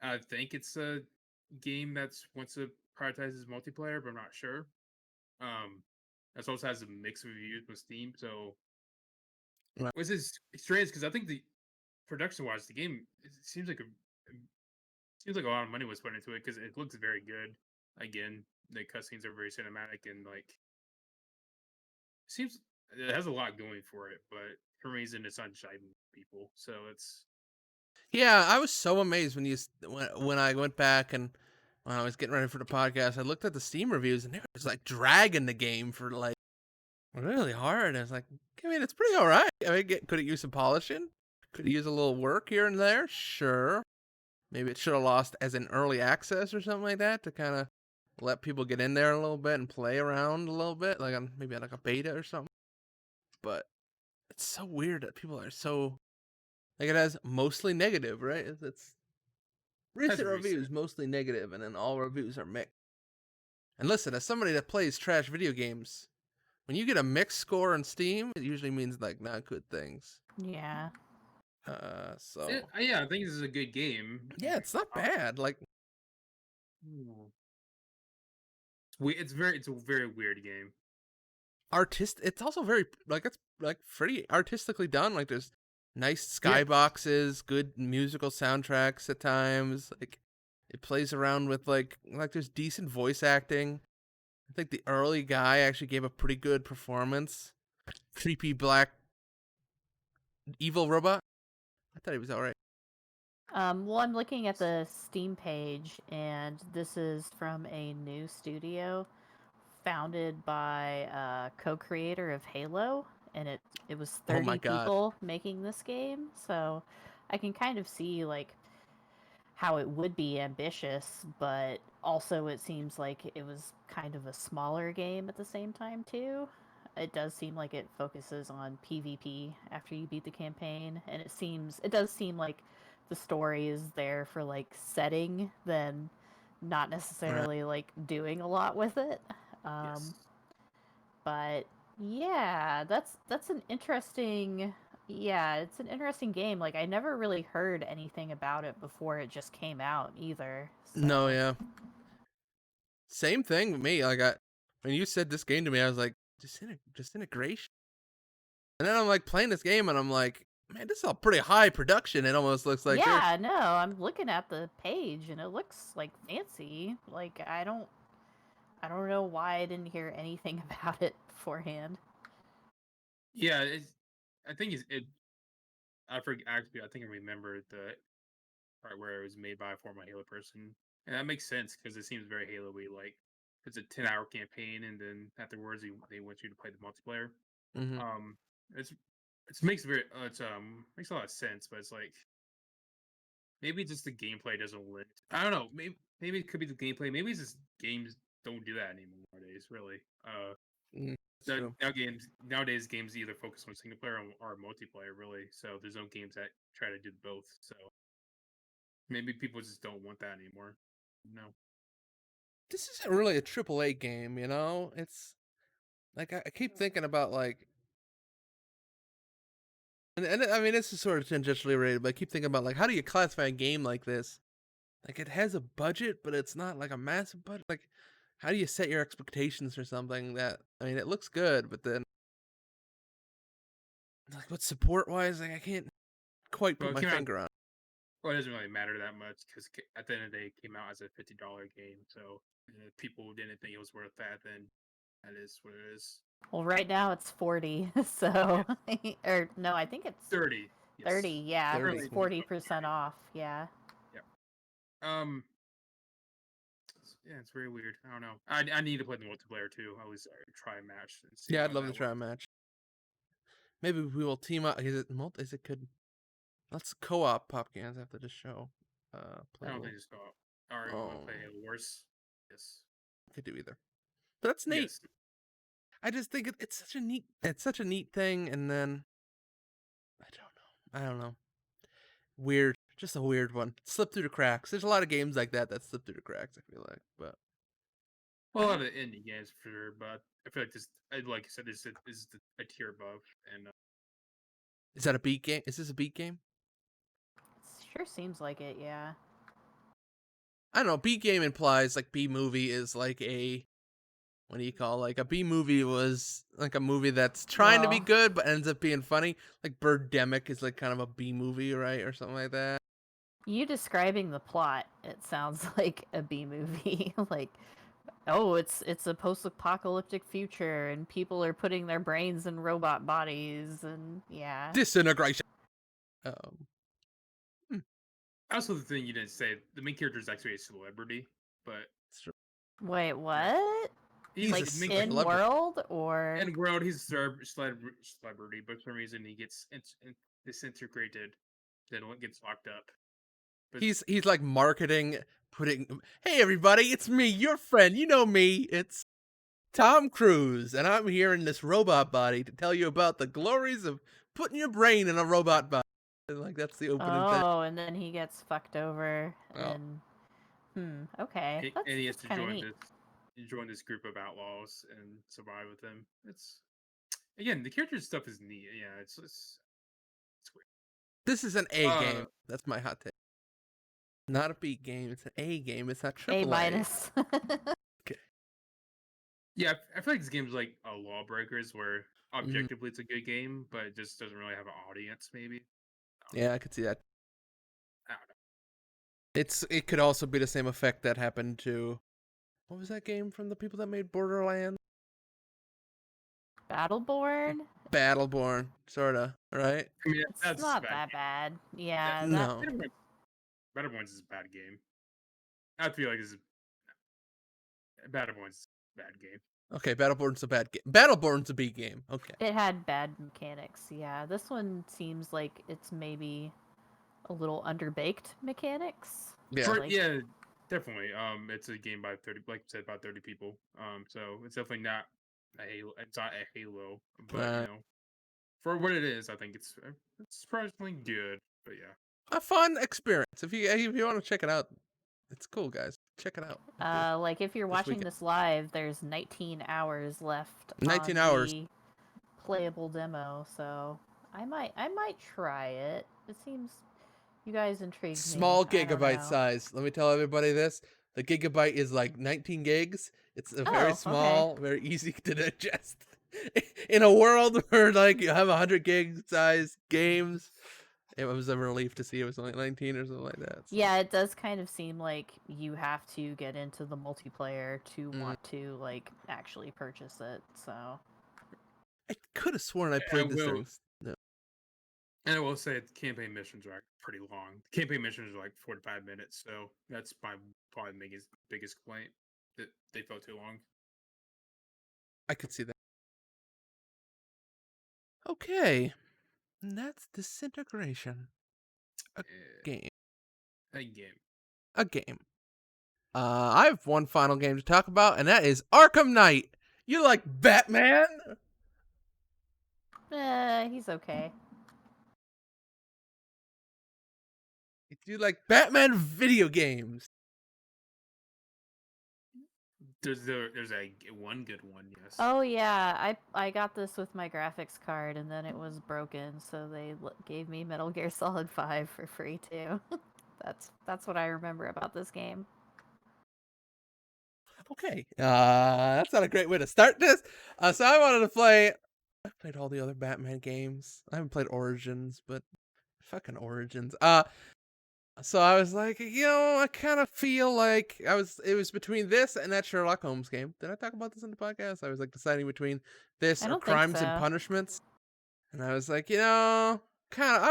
I think it's a game that's wants to prioritize multiplayer, but I'm not sure. Um, this also has a mix of reviews with Steam, so Right. which is strange because I think production wise, the game seems like a lot of money was put into it because it looks very good. Again, the cutscenes are very cinematic and like seems it has a lot going for it, but for some reason it's not jiving with people. So it's Yeah, I was so amazed when I went back and when I was getting ready for the podcast, I looked at the Steam reviews and they were just like dragging the game for like really hard. I was like, I mean, it's pretty all right. I mean, could it use some polishing? Could it use a little work here and there? Sure. Maybe it should have lost as an early access or something like that to kind of let people get in there a little bit and play around a little bit, like on maybe like a beta or something. But it's so weird that people are so like it has mostly negative, right? It's has recent recent. reviews mostly negative, and then all reviews are mixed. And listen, as somebody that plays trash video games, when you get a mixed score on Steam, it usually means like not good things. Yeah. So Yeah, I think this is a good game. yeah, it's not bad. Like Hmm. It's a very weird game. it's also very like it's like pretty artistically done. Like there's nice Yeah. skyboxes, good musical soundtracks at times. Like it plays around with like there's decent voice acting. I think the early guy actually gave a pretty good performance. Creepy black evil robot. I thought he was alright. Well, I'm looking at the Steam page, and this is from a new studio founded by a co-creator of Halo, and it was Oh my 30 god. people making this game, so I can kind of see like how it would be ambitious, but also it seems like it was kind of a smaller game at the same time too. It does seem like it focuses on PvP after you beat the campaign, and it does seem like the story is there for like setting than not Right. necessarily like doing a lot with it. Um, Yes. but yeah, that's an interesting it's an interesting game. Like I never really heard anything about it before it just came out either. No, So yeah. Same thing with me. Like when you said this game to me, I was like, disintegration. And then I'm like playing this game and I'm like, man, this is all pretty high production. It almost looks like there's yeah, no, I'm looking at the page and it looks like fancy. Like I don't know why I didn't hear anything about it beforehand. Yeah, I think it. I forget. Actually, I think I remember the part where it was made by a former Halo person, and that makes sense because it seems very Halo-y. Like it's a 10-hour campaign, and then afterwards they want you to play the multiplayer. Mhm. Um, it's it makes very makes a lot of sense, but it's like maybe just the gameplay doesn't lend. I don't know. Maybe it could be the gameplay. Maybe it's just games don't do that anymore nowadays. Really. It's true. Nowadays games either focus on single player or multiplayer. Really. So there's no games that try to do both. So maybe people just don't want that anymore. No. This isn't really a AAA game, you know? It's like I keep thinking about like and I mean this is sort of tangentially related, but I keep thinking about like how do you classify a game like this? Like it has a budget, but it's not like a massive budget. Like how do you set your expectations for something that I mean it looks good, but then like what support wise, like I can't quite Well, put it my came out. finger on. Well, it doesn't really matter that much because at the end of the day, it came out as a $50 game. So if people didn't think it was worth that, then that is what it is. Well, right now it's 40. So or no, I think it's 30. 30. Yes. Yeah, 30. it's 40% off. Yeah. Yeah. Yeah, it's very weird. I don't know. I need to play the multiplayer too. At least try a match and see Yeah, how I'd love to that try a works. match. Maybe we will team up. Is it could let's co-op pop cans after the show. I don't Playable. think it's go. Or you want to Oh, play Halo Wars? Yes. could do either. But that's neat. Yes. I just think it's such a neat thing, and then I don't know. Weird, just a weird one. Slip through the cracks. There's a lot of games like that slip through the cracks. I feel like, but Well, a I lot don't. of indie games for sure, but I feel like this, like you said, this is a tier above, and Is that a beat game? Is this a beat game? It sure seems like it, yeah. I don't know. Beat game implies like B movie is like a what do you call, like, a B movie was like a movie that's trying to be Well, good but ends up being funny. Like Birdemic is like kind of a B movie, right, or something like that. you describing the plot, it sounds like a B movie. Like, oh, it's a post-apocalyptic future, and people are putting their brains in robot bodies, and yeah. Disintegration. Hmm, Also, the thing you didn't say, the main character is actually a celebrity, but it's true. Wait, what? He's Like a the main in celebrity. world or? in world he's a celebrity, but for some reason he gets disintegrated, then gets locked up. But He's like marketing, putting, hey everybody, it's me, your friend. You know me. It's Tom Cruise, and I'm here in this robot body to tell you about the glories of putting your brain in a robot body. And like that's the opening thing. Oh, and then he gets fucked over, Oh. and okay, and he has that's to kind of neat. join this group of outlaws and survive with them. It's again the character stuff is neat. Yeah, it's weird. This is an A game. That's my hot take. Not a B game. It's an A game. It's not A triple A. minus. Okay. Yeah, I feel like this game's like a Lawbreakers, where objectively it's a good game, but it just doesn't really have an audience. Maybe. Yeah, I could see that. I don't know. It could also be the same effect that happened to, what was that game from the people that made Borderlands? Battleborn? Battleborn, sorta, right? I mean, It's that's not bad that game. bad. Yeah, that No. Battleborns is a bad game. I feel like Battleborn's a bad game. Okay, Battleborn's a bad game. Battleborn's a B game. Okay. it had bad mechanics. Yeah, this one seems like it's maybe a little underbaked mechanics. Yeah. Like- Yeah, definitely. It's a game by 30, like you said, about 30 people. So it's definitely not a Halo. It's not a Halo, but Right. you know, for what it is, I think it's surprisingly good. But yeah, A fun experience. If you want to check it out, it's cool, guys. Check it out. like if you're This watching weekend. this live, there's 19 hours left. 19 on hours. The playable demo, so I might try it. It seems you guys intrigued Small me. I don't gigabyte know. size. Let me tell everybody this. The gigabyte is like 19 gigs. It's a very Oh, small, okay. very easy to digest. In a world where like you have 100 gig size games, it was a relief to see it was only 19 or something like that. So. Yeah, it does kind of seem like you have to get into the multiplayer to want to like actually purchase it. So I could have sworn I played this thing. No. and I will say the campaign missions are pretty long. The campaign missions are like 45 minutes, so that's my probably biggest complaint, that they felt too long. I could see that. Okay. And that's Disintegration. A game. A game. A game. I have one final game to talk about, and that is Arkham Knight. You like Batman? he's okay. Do you like Batman video games? There's a one good one, yes. Oh yeah, I got this with my graphics card, and then it was broken, so they gave me Metal Gear Solid 5 for free too. that's what I remember about this game. Okay, that's not a great way to start this. So I wanted to play. I played all the other Batman games. I haven't played Origins, but fucking Origins. So I was like, I kind of feel like it was between this and that Sherlock Holmes game. Did I talk about this in the podcast? I was like deciding between this I or don't think Crimes and so. Punishments. And I was like, I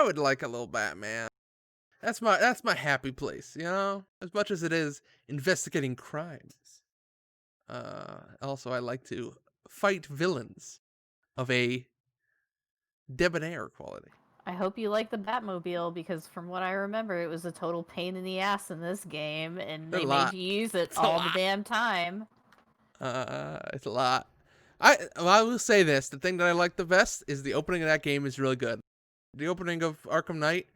would like a little Batman. That's my happy place, as much as it is investigating crimes. Also I like to fight villains of a debonair quality. I hope you like the Batmobile, because from what I remember, it was a total pain in the ass in this game, and they made you use it all the damn time. It's a lot. I will say this: the thing that I like the best is the opening of that game is really good. The opening of Arkham Knight,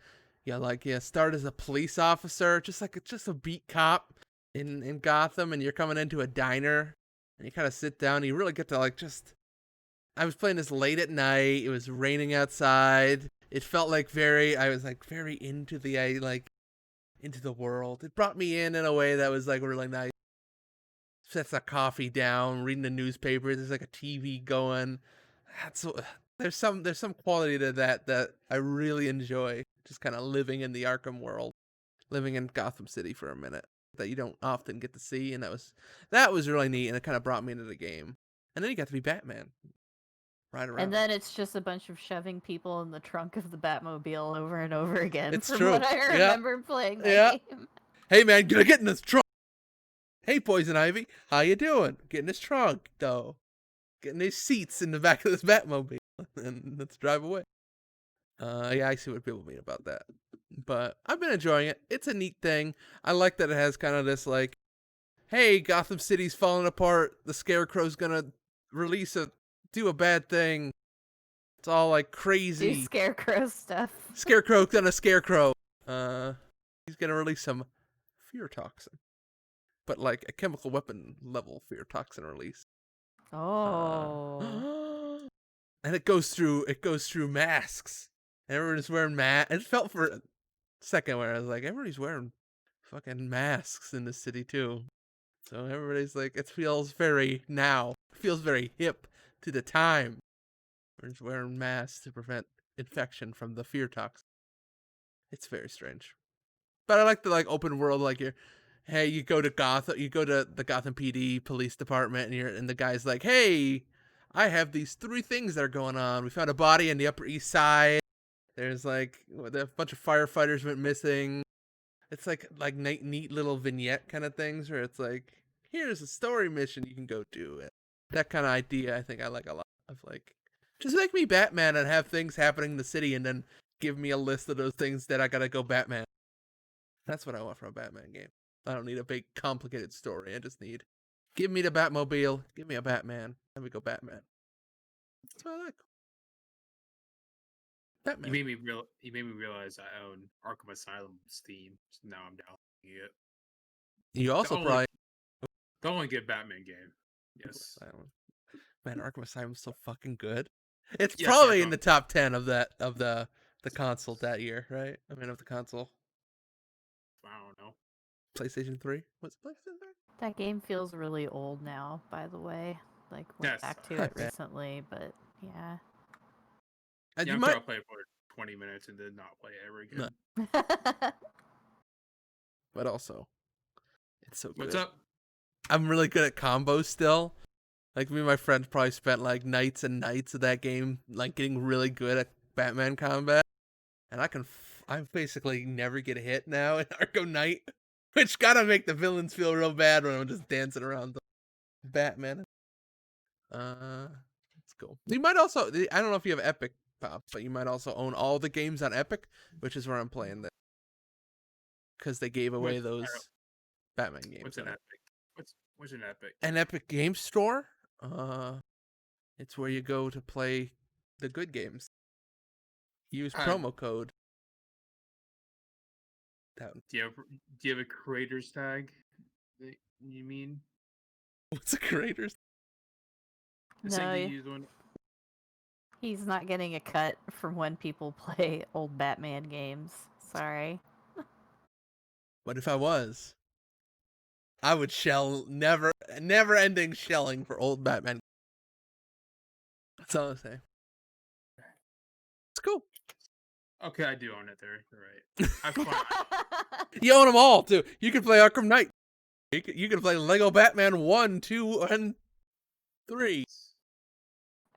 start as a police officer, just a beat cop in Gotham, and you're coming into a diner, and you kind of sit down. And you really get to I was playing this late at night. It was raining outside. It felt like I was very into into the world. It brought me in a way that was really nice. sets a coffee down, reading the newspaper. There's like a TV going. That's there's some quality to that I really enjoy. Just kind of living in the Arkham world, living in Gotham City for a minute that you don't often get to see, and that was really neat, and it kind of brought me into the game. And then you got to be Batman, ride around. And then it's just a bunch of shoving people in the trunk of the Batmobile over and over again. It's from true. what I remember playing that Yeah. game. Hey man, get in this trunk. Hey Poison Ivy, how you doing? Get in this trunk, though. Getting these seats in the back of this Batmobile, and let's drive away. Yeah, I see what people mean about that, but I've been enjoying it. It's a neat thing. I like that it has kind of this like, hey, Gotham City's falling apart. The Scarecrow's gonna do a bad thing. It's all like crazy. Do Scarecrow stuff. Scarecrow's gonna scarecrow. He's gonna release some fear toxin, but like a chemical weapon level fear toxin release. Oh. And it goes through masks. Everyone's wearing masks. It felt for a second where I was like, everybody's wearing fucking masks in the city too. So everybody's like, it feels very hip to the time. Everyone's wearing masks to prevent infection from the fear toxin. It's very strange. But I like the like open world, like you go to the Gotham PD police department, and the guy's like, hey, I have these 3 things that are going on. We found a body on the Upper East Side. There's like a bunch of firefighters went missing. It's like neat little vignette kind of things where it's like, here's a story mission you can go do. That kind of idea I think I like a lot. Of like, just make me Batman and have things happening in the city, and then give me a list of those things that I gotta go Batman. That's what I want from a Batman game. I don't need a big complicated story. I just need, give me the Batmobile, give me a Batman, and we go Batman. That's what I like. Batman. You made me realize I own Arkham Asylum's theme. So now I'm downloading it. You also The only good Batman game. Yes. Man, Arkham Asylum's so fucking good. It's Yes, probably Arkham. in the top 10 of the console that year, right? I mean, of the console. I don't know. PlayStation 3? What's PlayStation 3? That game feels really old now, by the way. Like, went Yes. back to it recently, but yeah. And Yeah, you I'm might sure I'll play it for 20 minutes and then not play it ever again. No. But also, it's so good. What's up? I'm really good at combos still. Like, me and my friends probably spent like nights and nights of that game, like getting really good at Batman combat. And I basically never get hit now in Arkham Knight, which gotta make the villains feel real bad when I'm just dancing around the Batman. That's cool. You might also, I don't know if you have Epic, Pop, but you might also own all the games on Epic, which is where I'm playing this. Because they gave away those Batman games. What's an Epic? What's an Epic? An Epic Game Store. It's where you go to play the good games. Use promo code. Do you have a creators tag? That you mean? What's a creators? No, he's not getting a cut from when people play old Batman games. Sorry. What if I was? I would shell never-ending shelling for old Batman. That's all I'm saying. It's cool. Okay, I do own it there. You're right. I've fun. You own them all, too. You can play Arkham Knight. You can play Lego Batman 1, 2, and 3.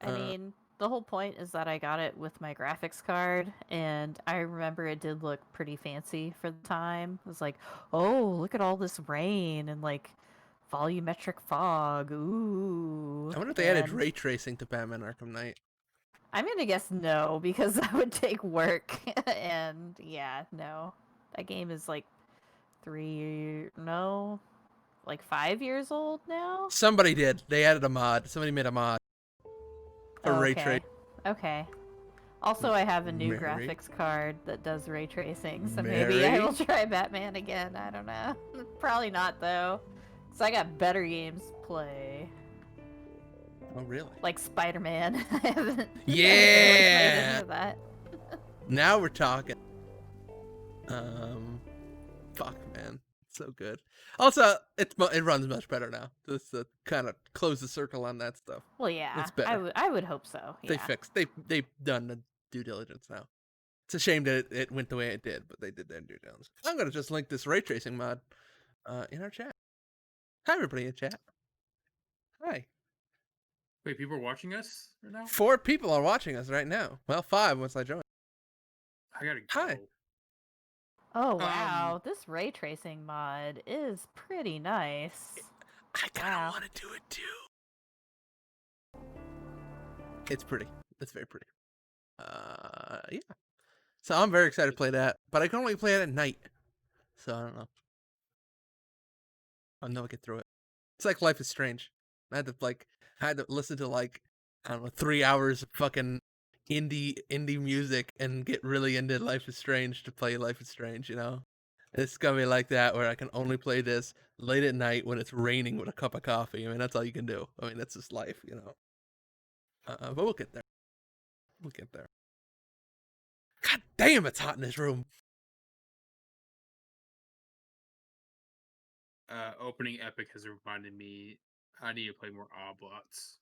I mean, the whole point is that I got it with my graphics card, and I remember it did look pretty fancy for the time. It was like, oh, look at all this rain and like volumetric fog. Ooh. I wonder if they added ray tracing to Batman Arkham Knight. I'm gonna guess no, because that would take work. And yeah, no. That game is like 5 years old now? Somebody did. They added a mod. Somebody made a mod. For ray tracing. Okay. Also, I have a new graphics card that does ray tracing, so maybe I will try Batman again. I don't know. Probably not, though. Because I got better games to play. Oh, really? Like Spider-Man. I haven't Yeah! played any of that. Now we're talking. Fuck, man. So good. Also, it runs much better now. Just to kind of close the circle on that stuff. Well, yeah, It's better. I would hope so. They Yeah. fixed. They've done the due diligence now. It's a shame that it went the way it did, but they did their due diligence. I'm gonna just link this ray tracing mod in our chat. Hi, everybody in chat. Hi. Wait, people are watching us right now? 4 people are watching us right now. Well, 5 once I join. I gotta go. Hi. Oh wow, this ray tracing mod is pretty nice. I kind of Wow. want to do it too. It's pretty. It's very pretty. Yeah. So I'm very excited to play that, but I can only play it at night. So I don't know. I'll never get through it. It's like Life is Strange. I had to listen to I don't know, 3 hours of fucking indie music and get really into Life is Strange to play Life is Strange, you know? It's gonna be like that where I can only play this late at night when it's raining with a cup of coffee. I mean, that's all you can do. I mean, that's just life, you know? But we'll get there. We'll get there. God damn, it's hot in this room. Opening Epic has reminded me I need to play more Oblots.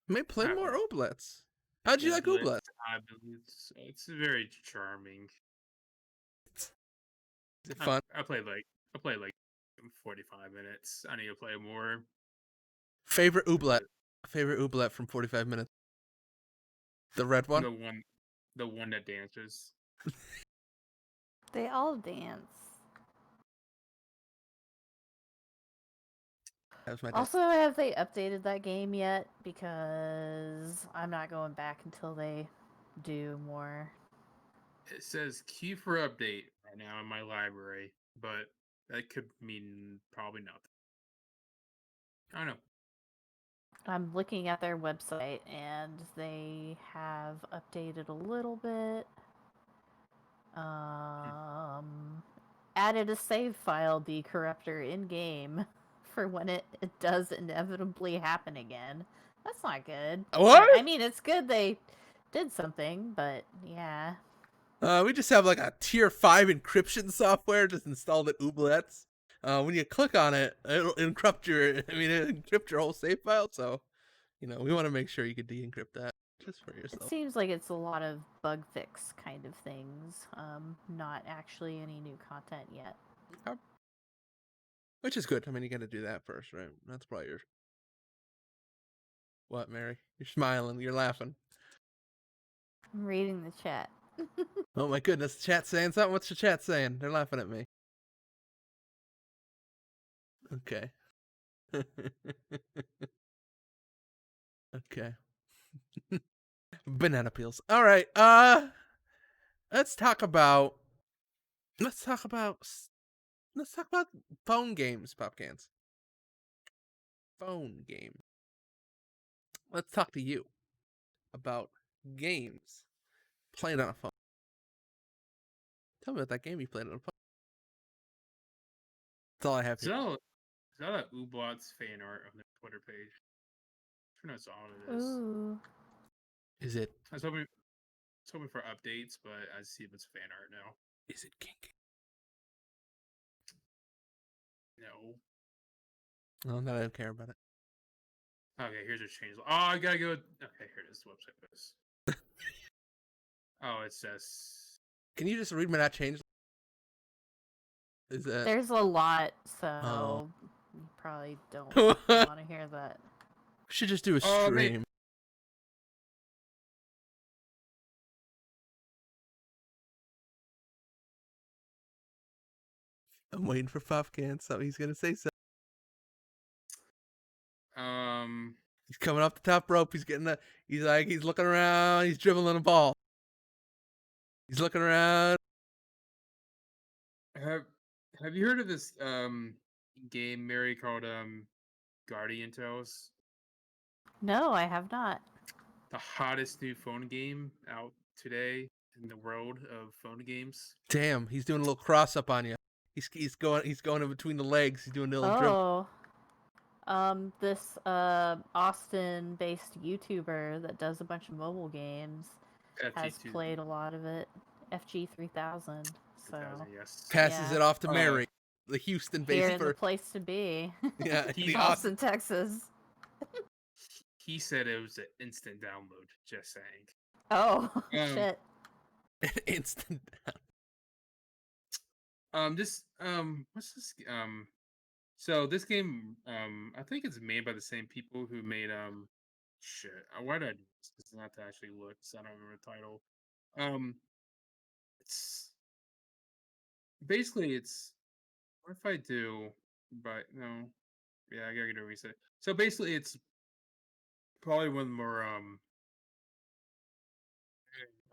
Maybe play more Oblets. How'd you like Oblets? I believe it's very charming. Is it fun? I played like 45 minutes. I need to play more. Favorite Ooblet? Favorite Ooblet from 45 minutes? The red one? The one that dances. They all dance. That was my Also, have they updated that game yet? Because I'm not going back until they do more. It says queue for update right now in my library, but that could mean probably nothing. I don't know. I'm looking at their website and they have updated a little bit. Added a save file decorruptor in game for when it does inevitably happen again. That's not good. What? I mean, it's good they did something, but yeah. We just have like a tier 5 encryption software just installed at Ooblets. When you click on it, it'll encrypt your whole save file. So, you know, we want to make sure you can de-encrypt that just for yourself. It seems like it's a lot of bug fix kind of things. Not actually any new content yet. Which is good. I mean, you got to do that first, right? That's probably your... What, Mary? You're smiling. You're laughing. I'm reading the chat. Oh my goodness, the chat's saying something? What's the chat saying? They're laughing at me. Okay. Okay. Banana peels. All right. Let's talk about phone games, Popcans. Phone game. Let's talk to you about games played on a phone. Tell me about that game you played on a phone. That's all I have here. Is that Ooblots fan art on the Twitter page? I'm sure that's all it is. Ooh. Is it? I was hoping for updates, but I see if it's fan art now. Is it kinky? No. No, I don't care about it. Okay, here's a change. Oh, I gotta go. Okay, here it is. The website is. Oh, it says. Can you just read me that change? Is that? There's a lot, so you probably don't want to hear that. We should just do a stream. I'm waiting for Popcan. Something he's gonna say something. He's coming off the top rope. He's looking around. He's dribbling a ball. He's looking around. Have you heard of this game, Mary, called Guardian Tales? No, I have not. The hottest new phone game out today in the world of phone games. Damn, he's doing a little cross up on you. He's going in between the legs. He's doing a little dribble. This Austin-based YouTuber that does a bunch of mobile games has played a lot of it. FG3000. So yes. Passes it off to Mary. the Houston Here base in the for place to be. yeah He- the Austin, Texas. He said it was an instant download. Just saying. Oh, Um, shit. instant. what's this? So this game, I think it's made by the same people who made shit. Why did I do this? It's not to actually look, so I don't remember the title. It's basically it's. What if I do? But no, yeah, I gotta get a reset. So basically, it's probably one of the more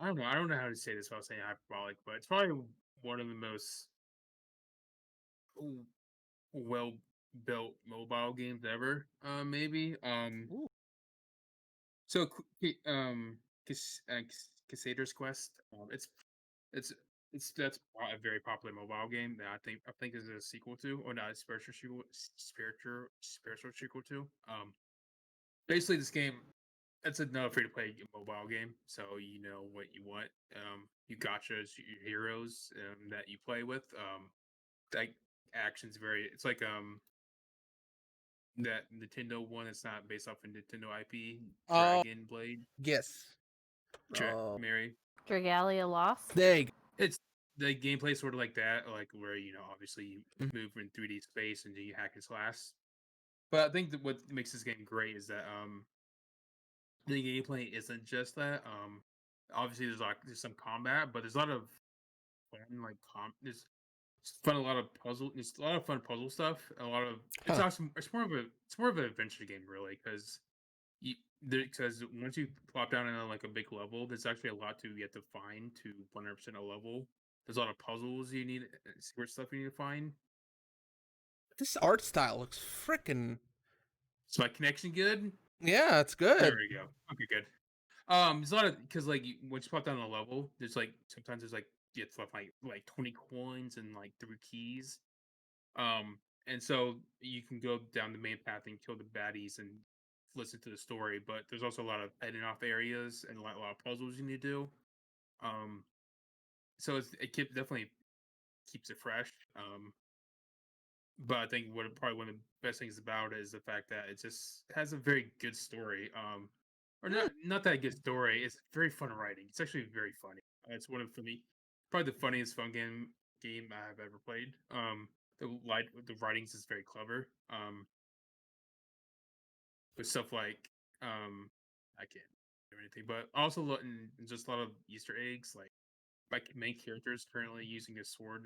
I don't know. I don't know how to say this without saying hyperbolic, but it's probably one of the most well built mobile games ever. Maybe. Ooh. So Crusader's Quest. It's that's a very popular mobile game that I think is a sequel to, or not a spiritual sequel to. Basically this game. It's another free to play mobile game, so you know what you want. You gotchas your heroes that you play with. Like action's very. It's like that Nintendo one. It's not based off a Nintendo IP. Oh Dragon Blade. yes. Oh, Mary. Dragalia Lost? there you go. It's the gameplay sort of like that, like where obviously you Mhm. move in 3D space and you hack and slash. But I think that what makes this game great is that the gameplay isn't just that. Obviously there's some combat, but there's a lot of fun there's a lot of puzzle. There's a lot of fun puzzle stuff. A lot of it's Huh. awesome. It's more of an adventure game really because once you plop down in like a big level, there's actually a lot to get to find to 100% a level. There's a lot of puzzles you need, secret stuff you need to find. This art style looks freaking. Is my connection good? Yeah, it's There good. we go. Okay, good. There's a lot of because once you pop down a level, there's sometimes there's you have to find like 20 coins and like 3 keys. And so you can go down the main path and kill the baddies and listen to the story, but there's also a lot of heading off areas and a lot of puzzles you need to do. Um, so definitely keeps it fresh. But I think probably one of the best things about it is the fact that it just has a very good story. Or Hmm. not that good story. It's very fun writing. It's actually very funny. It's one of for me probably the funniest fun game I've ever played. The writings is very clever. With stuff like I can't do anything, but also just a lot of Easter eggs. Like my main character is currently using a sword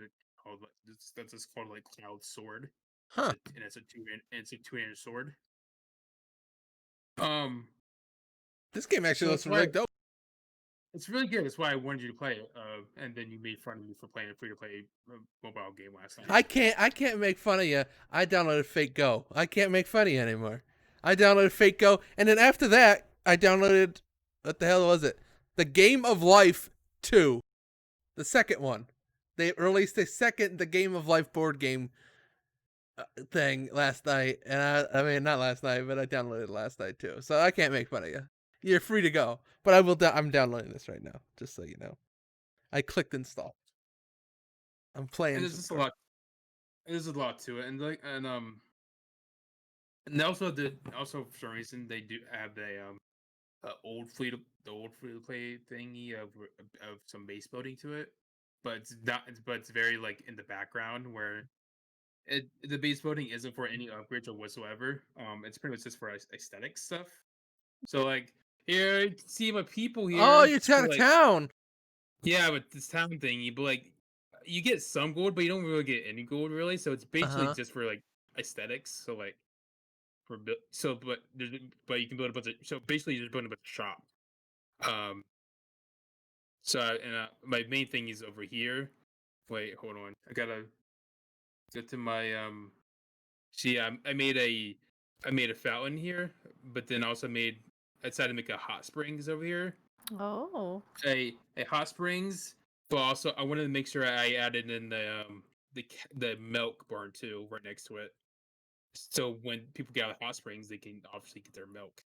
that's just called like Cloud Sword. Huh. It's a two-handed sword. Um, This game actually so looks it's why really dope. it's really good. That's why I wanted you to play it. And then you made fun of me for playing a free-to-play mobile game last night. I can't make fun of you. I downloaded Fake Go. I can't make fun of you anymore. I downloaded Fake Go, and then after that, I downloaded what the hell was it? The Game of Life 2, the second one. They released the Game of Life board game thing last night, and I mean not last night, but I downloaded it last night too. So I can't make fun of you. You're free to go, but I will. I'm downloading this right now, just so you know. I clicked install. I'm playing. And there's just a lot. There's a lot to it, and also for some reason they do have the old free to play thingy of some base building to it, but it's not. But it's very like in the background where the base building isn't for any upgrades or whatsoever. It's pretty much just for aesthetic stuff. So like here, you can see my people Oh, here. you're It's for, out of town. yeah, but this town thingy, but like you get some gold, but you don't really get any gold really. So it's basically Uh-huh. just for like aesthetics. So like but you can build a bunch of so basically you're just building a bunch of shop. Um, my main thing is over here. Wait, hold on. I gotta get to my See, I made a fountain here, but then also I decided to make a hot springs over here. Oh. A hot springs, but also I wanted to make sure I added in the milk barn too, right next to it. So when people get out of hot springs, they can obviously get their milk.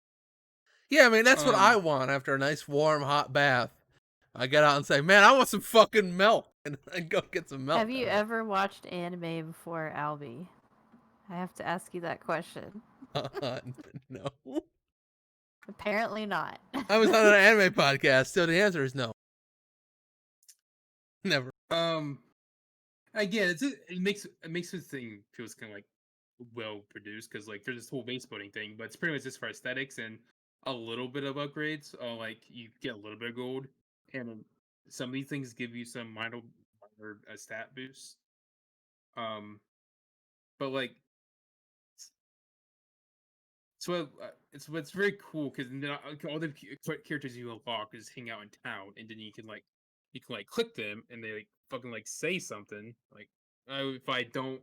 Yeah, I mean that's what I Um, want after a nice warm hot bath. I get out and say, man, I want some fucking milk. and go get some milk. Have you ever watched anime before, Albie? I have to ask you that question. No. Apparently not. I was on an anime podcast, so the answer is no. Never. Again, it makes the thing feels kind of like well produced because like there's this whole base building thing, but it's pretty much just for aesthetics and a little bit of upgrades. Like you get a little bit of gold, and some of these things give you some minor stat boosts. But like so it's very cool because all the characters you unlock is hang out in town, and then you can click them, and they like fucking like say something like if I don't.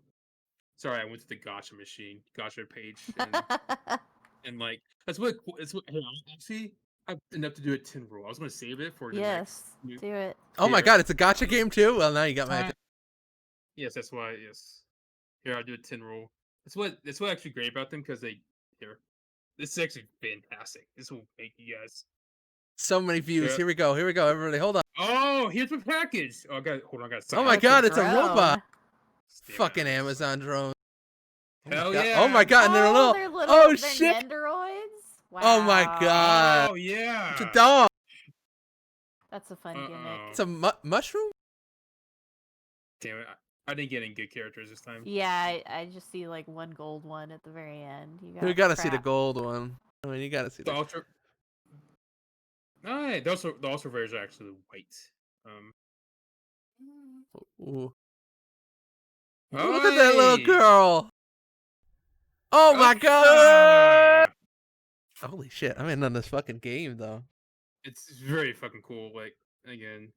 Sorry, I went to the gotcha page, and like that's what it's what. Hey, actually, I enough to do a 10 rule. I was gonna save it for the Yes, next. do it. Oh my Here. god, it's a gotcha game too? Well, now you got my. Yes, that's why. Yes, here I'll do a 10 rule. That's what actually great about them because they here. This is actually fantastic. This will make you guys. So many views. Yeah. Here we go. Everybody, hold on. Oh, here's my package. Oh, hold on, I got. Oh my god, it's a robot. Damn Fucking it. Amazon drone. Hell God. yeah! Oh my god, and they're little. They're Oh they're shit! Nendoroids? Wow. Oh my god. Oh yeah! It's a dog. That's a fun gimmick. It's a mushroom. Damn it! I didn't get any good characters this time. Yeah, I just see like one gold one at the very end. We gotta see the gold one. I mean, you gotta see The the ultra. No, the ultra rares are actually white. Ooh. Look at that little girl. Oh my god! Holy shit! I'm in on this fucking game though. It's very fucking cool. Like again.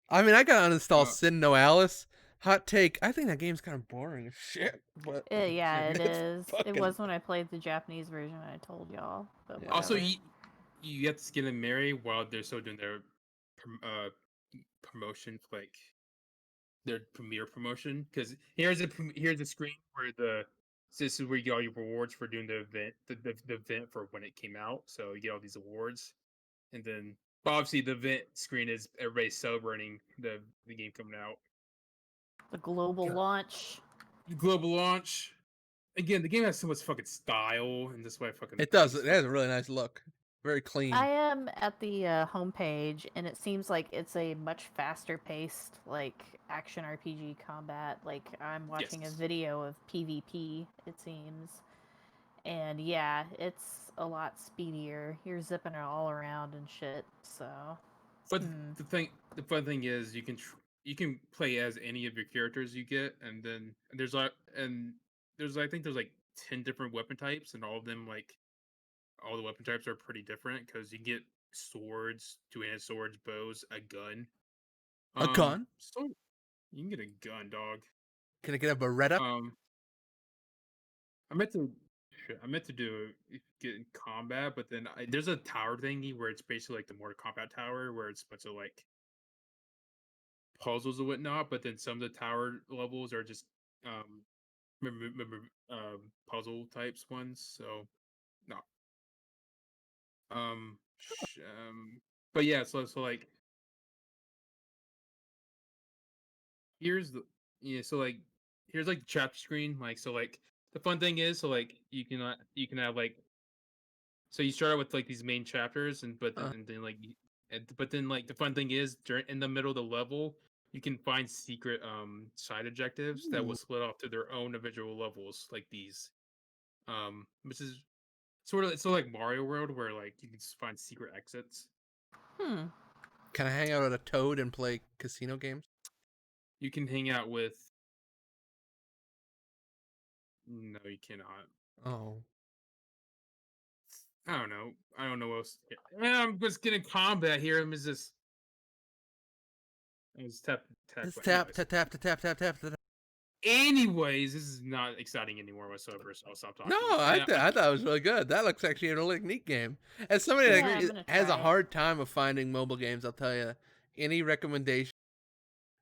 I mean, I gotta uninstall Sin No Alice. Hot take. I think that game's kind of boring as shit. But Yeah, it is. fucking... It was when I played the Japanese version. I told y'all. But also, you have to get them married while they're still doing their promotion, like their premiere promotion. Because here's a screen where this is where you get all your rewards for doing the event, the event for when it came out. So you get all these awards, and then obviously the event screen is everybody celebrating the game coming out. The global launch. Global launch. Again, the game has so much fucking style, and that's why it does. It has a really nice look. Very clean. I am at the homepage, and it seems like it's a much faster paced, like action RPG combat. Like I'm watching a video of PvP. It seems, and yeah, it's a lot speedier. You're zipping it all around and shit. So, but the fun thing is you can play as any of your characters you get, and then there's I think there's like 10 different weapon types, and all of them all the weapon types are pretty different because you can get swords, two-handed swords, bows, a gun. A gun? So you can get a gun, dog. Can I get a Beretta? I meant to get in combat, but then there's a tower thingy where it's basically like the Mortal Kombat tower, where it's a bunch of like puzzles and whatnot. But then some of the tower levels are just puzzle types ones. So no. But yeah, so like here's here's like the chapter screen, like so like the fun thing is so like you can have like so you start out with like these main chapters but then like the fun thing is in the middle of the level you can find secret side objectives that will split off to their own individual levels like these which is sort of like Mario World where like you can just find secret exits. Can I hang out with a Toad and play casino games? You can hang out with. No, you cannot. Oh. I don't know. What else. Yeah, I'm just getting combat here. I'm just. Let's tap. Tap. Anyways, this is not exciting anymore whatsoever, so I'll stop talking. No, I thought it was really good. That looks actually a really neat game. As somebody that has a hard time of finding mobile games, I'll tell you, any recommendation.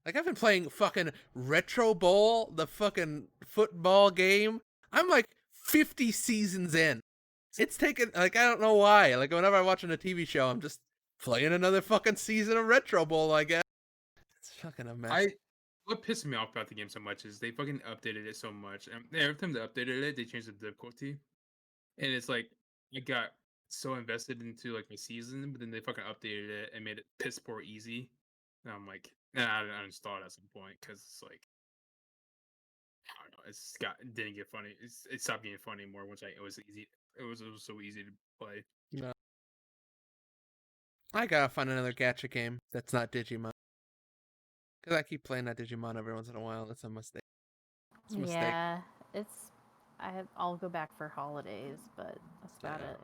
Like, I've been playing fucking Retro Bowl, the fucking football game. I'm like 50 seasons in. It's taken, like, I don't know why. Like, whenever I'm watching a TV show, I'm just playing another fucking season of Retro Bowl, I guess. Fucking a mess. What pissed me off about the game so much is they fucking updated it so much, and every time they updated it, they changed the difficulty, and it's like I got so invested into like my season, but then they fucking updated it and made it piss poor easy, and I'm like, nah, I uninstalled it at some point because it's like I don't know, it didn't get funny. It stopped getting funny more once it was easy. It was so easy to play. No. I gotta find another gacha game that's not Digimon. Because I keep playing that Digimon every once in a while. That's a mistake. It's a mistake. Yeah, I'll go back for holidays, but that's about Yeah. it.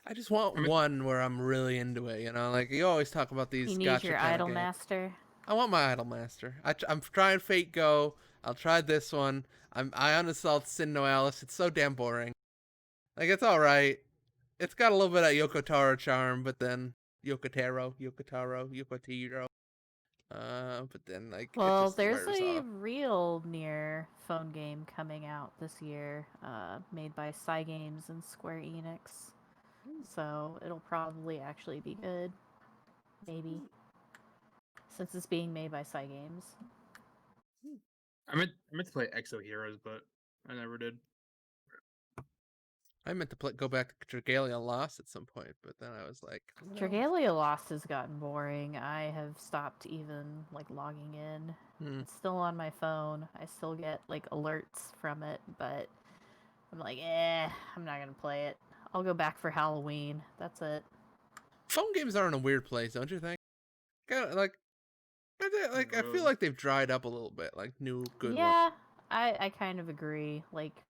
I just want one where I'm really into it, you know? Like, you always talk about these You gacha need your kind idol of games. master. I want my idol master. I'm trying Fate Go. I'll try this one. I uninstalled Sin Noalis. It's so damn boring. Like, it's alright. It's got a little bit of Yokotaro charm, but then Yokotaro. But then like Well, it just there's wears a off. real near phone game coming out this year, made by Cygames and Square Enix. So it'll probably actually be good. Maybe. Since it's being made by Cygames. I meant to play Exo Heroes, but I never did. I meant to go back to Dragalia Lost at some point, but then I was like, no. Dragalia Lost has gotten boring. I have stopped even like logging in. It's still on my phone. I still get like alerts from it, but I'm like, I'm not gonna play it. I'll go back for Halloween. That's it. Phone games are in a weird place, don't you think? Like I feel Really? like they've dried up a little bit. Like new good ones. Yeah, I kind of agree. Like,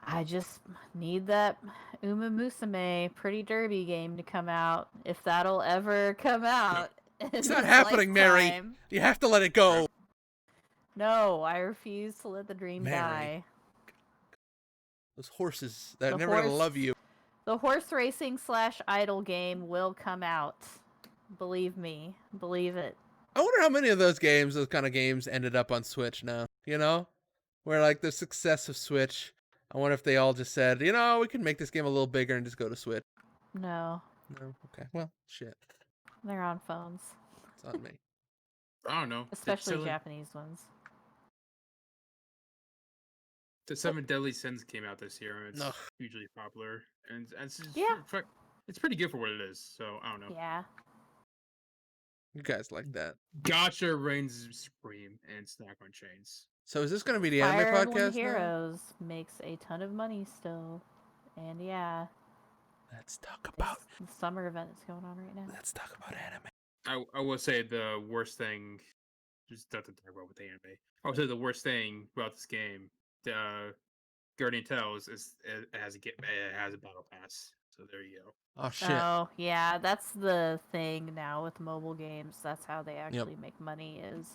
I just need that Uma Musume Pretty Derby game to come out. If that'll ever come out. It's not happening, Mary. You have to let it go. No, I refuse to let the dream Mary. die. Those horses, they're never gonna love you. The horse racing / idol game will come out. Believe me. Believe it. I wonder how many of those kind of games, ended up on Switch now. You know? Where like the success of Switch, I wonder if they all just said, you know, we can make this game a little bigger and just go to Switch. No. No? Okay. Well, shit. They're on phones. It's on me. I don't know. Especially Japanese ones. The 7 Deadly Sins came out this year, and it's hugely popular. And it's pretty good for what it is, so I don't know. Yeah. You guys like that. Gacha reigns supreme, and Snack on Chains. So is this going to be the Fire anime podcast Emblem Heroes makes a ton of money still. And yeah. Let's talk about... The summer event is going on right now. Let's talk about anime. I will say the worst thing... Just not to talk about with the anime. I would say the worst thing about this game... Guardian Tales it has a battle pass. So there you go. Oh shit. Oh yeah, that's the thing now with mobile games. That's how they actually make money is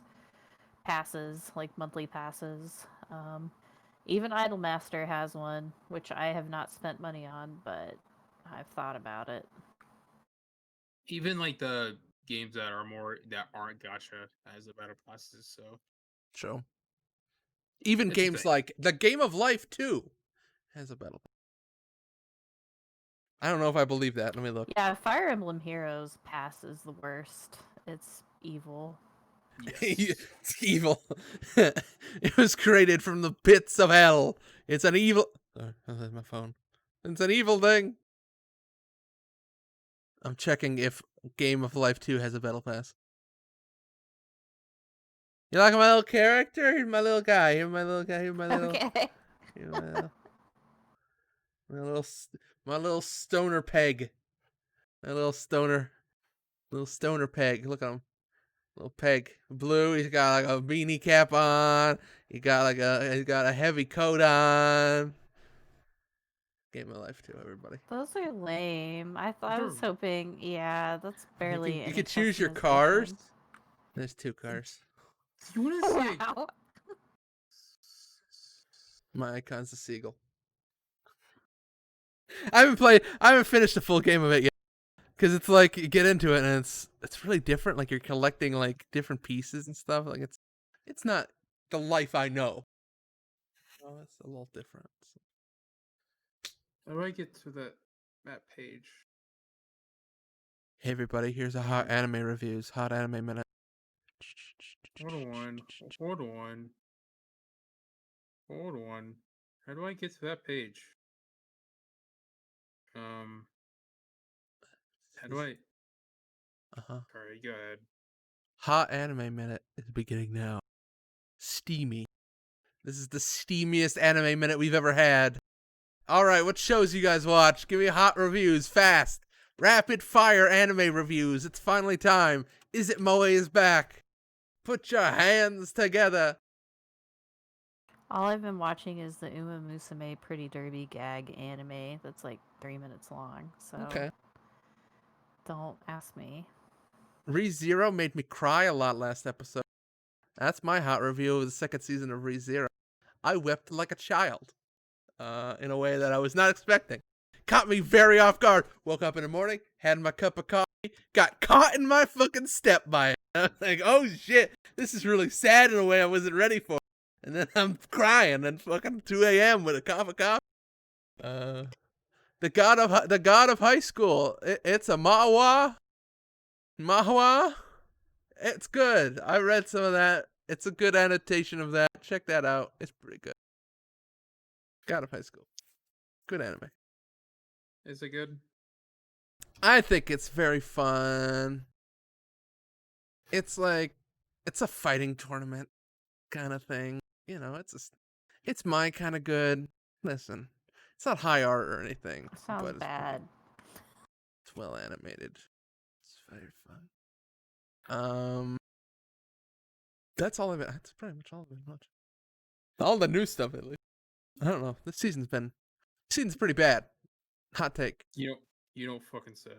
passes, like monthly passes. Even Idolmaster has one, which I have not spent money on, but I've thought about it. Even like the games that aren't gacha has a battle passes, so True. Even games like the Game of Life 2 has a battle pass. I don't know if I believe that. Let me look. Yeah, Fire Emblem Heroes pass is the worst. It's evil. Yes. It's evil. It was created from the pits of hell. It's an evil... Sorry, that's my phone. It's an evil thing. I'm checking if Game of Life 2 has a battle pass. You like my little character? Here's my little guy. Here's my little guy. Here's my little... Okay. Here's my little stoner peg. My little stoner peg. Look at him. Little peg. Blue. He's got like a beanie cap on. He's got a heavy coat on. Game of Life 2, everybody. Those are lame. I was hoping, yeah, that's barely. You can choose your cars. There's 2 cars. You want to see? Wow. My icon's a seagull. I haven't finished the full game of it yet. Because it's like, you get into it and it's really different. Like, you're collecting like different pieces and stuff. Like, it's not the life I know. Oh, it's a little different. How do I get to that page? Hey everybody, here's a hot anime reviews, hot anime minute. Hold on. Hold on. Hold on. How do I get to that page? How do I? Uh-huh. Alright, go ahead. Hot anime minute is beginning now. Steamy. This is the steamiest anime minute we've ever had. Alright, what shows you guys watch? Give me hot reviews, fast. Rapid fire anime reviews. It's finally time. Is It Moe is back. Put your hands together. All I've been watching is the Uma Musume Pretty Derby gag anime that's like 3 minutes long. So Okay. don't ask me. ReZero made me cry a lot last episode. That's my hot review of the second season of ReZero. I wept like a child. In a way that I was not expecting. Caught me very off guard. Woke up in the morning, had my cup of coffee, got caught in my fucking step by it. I was like, oh shit, this is really sad in a way I wasn't ready for. And then I'm crying at fucking 2 a.m. with a cup of coffee. The god of high school. It's a mahwa. It's good. I read some of that. It's a good annotation of that. Check that out. It's pretty good. God of high school. Good anime. Is it good? I think it's very fun. It's like, it's a fighting tournament kind of thing. You know, it's my kind of good. Listen, it's not high art or anything. Sounds but bad. It's well animated. It's very fun. That's all that's pretty much all I've been watching. All the new stuff, at least. I don't know. This season's pretty bad. Hot take. You don't fucking say.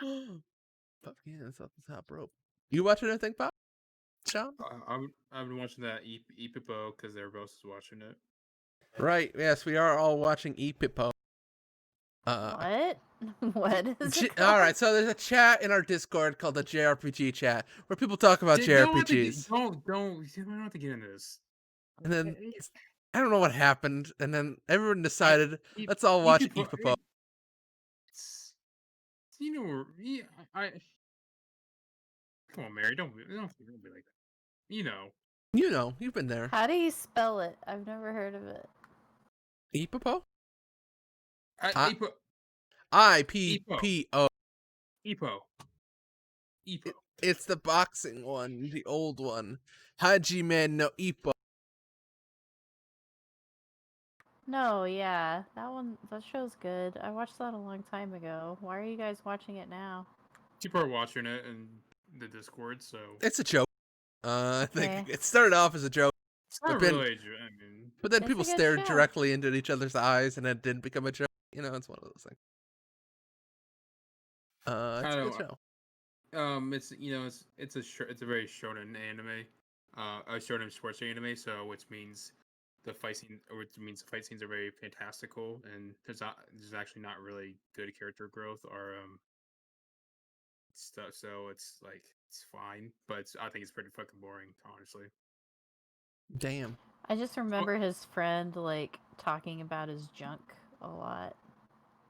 But yeah, it's off the top rope. You watching anything, Pop? Sean? I've been watching that Epipo because everybody else is watching it. Right. Yes, we are all watching Epipo. What? What is it All right. called? So there's a chat in our Discord called the JRPG chat where people talk about JRPGs. You don't have to get into this. And then I don't know what happened, and then everyone decided let's all watch Epipo. You know, I come on, Mary, don't be like that. You know, You've been there. How do you spell it? I've never heard of it. Epipo? Epo. IPPO. Epo. It's the boxing one, the old one. Hajime no Ippo. No, yeah, that show's good. I watched that a long time ago. Why are you guys watching it now? People are watching it in the Discord, so It's a joke. I think Okay. it started off as a joke. it's not then- really. I mean, But then It's people a good stared show. directly into each other's eyes, and it didn't become a joke. You know, it's one of those things. It's a good show. it's a very shonen anime, a shonen sports anime. So which means the fight scenes are very fantastical, and there's actually not really good character growth or stuff. So it's like it's fine, but I think it's pretty fucking boring, honestly. Damn. I just remember his friend like talking about his junk a lot.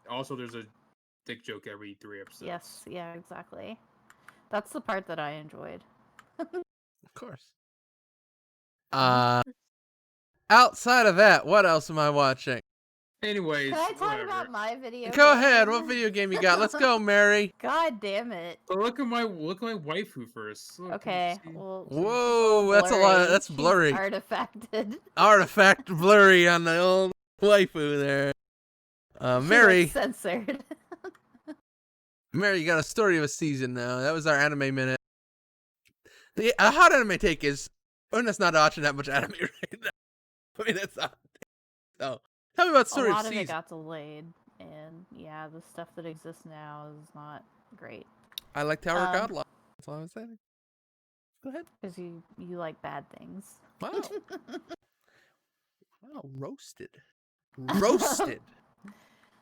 Also, there's a dick joke every 3 episodes. Yes, yeah, exactly. That's the part that I enjoyed. Of course. Outside of that, what else am I watching? Anyways, Can I talk whatever. about my video? Go game? ahead. What video game you got? Let's go, Mary. God damn it. But look at my waifu first. Look, Okay, see? well. Whoa, that's a lot. That's She's blurry. Artifacted. Artifact blurry on the old waifu there. She Mary. looks censored. Mary, you got a story of a season now. That was our anime minute. The hot anime take is Una's not watching that much anime right now. I mean, that's not. So, tell me about A story of lot of it season. got delayed, and yeah, the stuff that exists now is not great. I like Tower of Godlock. That's all I'm saying. Go ahead. Because you like bad things. Wow. Wow, roasted. Roasted.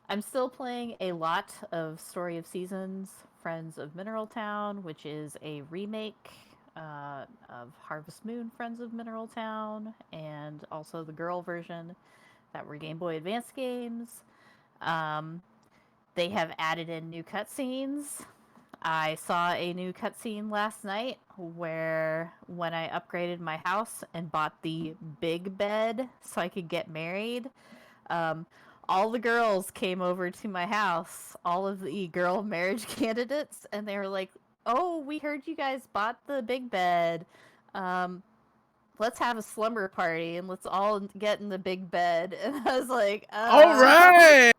I'm still playing a lot of Story of Seasons, Friends of Mineral Town, which is a remake of Harvest Moon, Friends of Mineral Town, and also the girl version that were Game Boy Advance games. They have added in new cutscenes. I saw a new cutscene last night where when I upgraded my house and bought the big bed so I could get married, um, all the girls came over to my house, all of the girl marriage candidates, and they were like, "Oh, we heard you guys bought the big bed. Um, let's have a slumber party and let's all get in the big bed." And I was like, All right.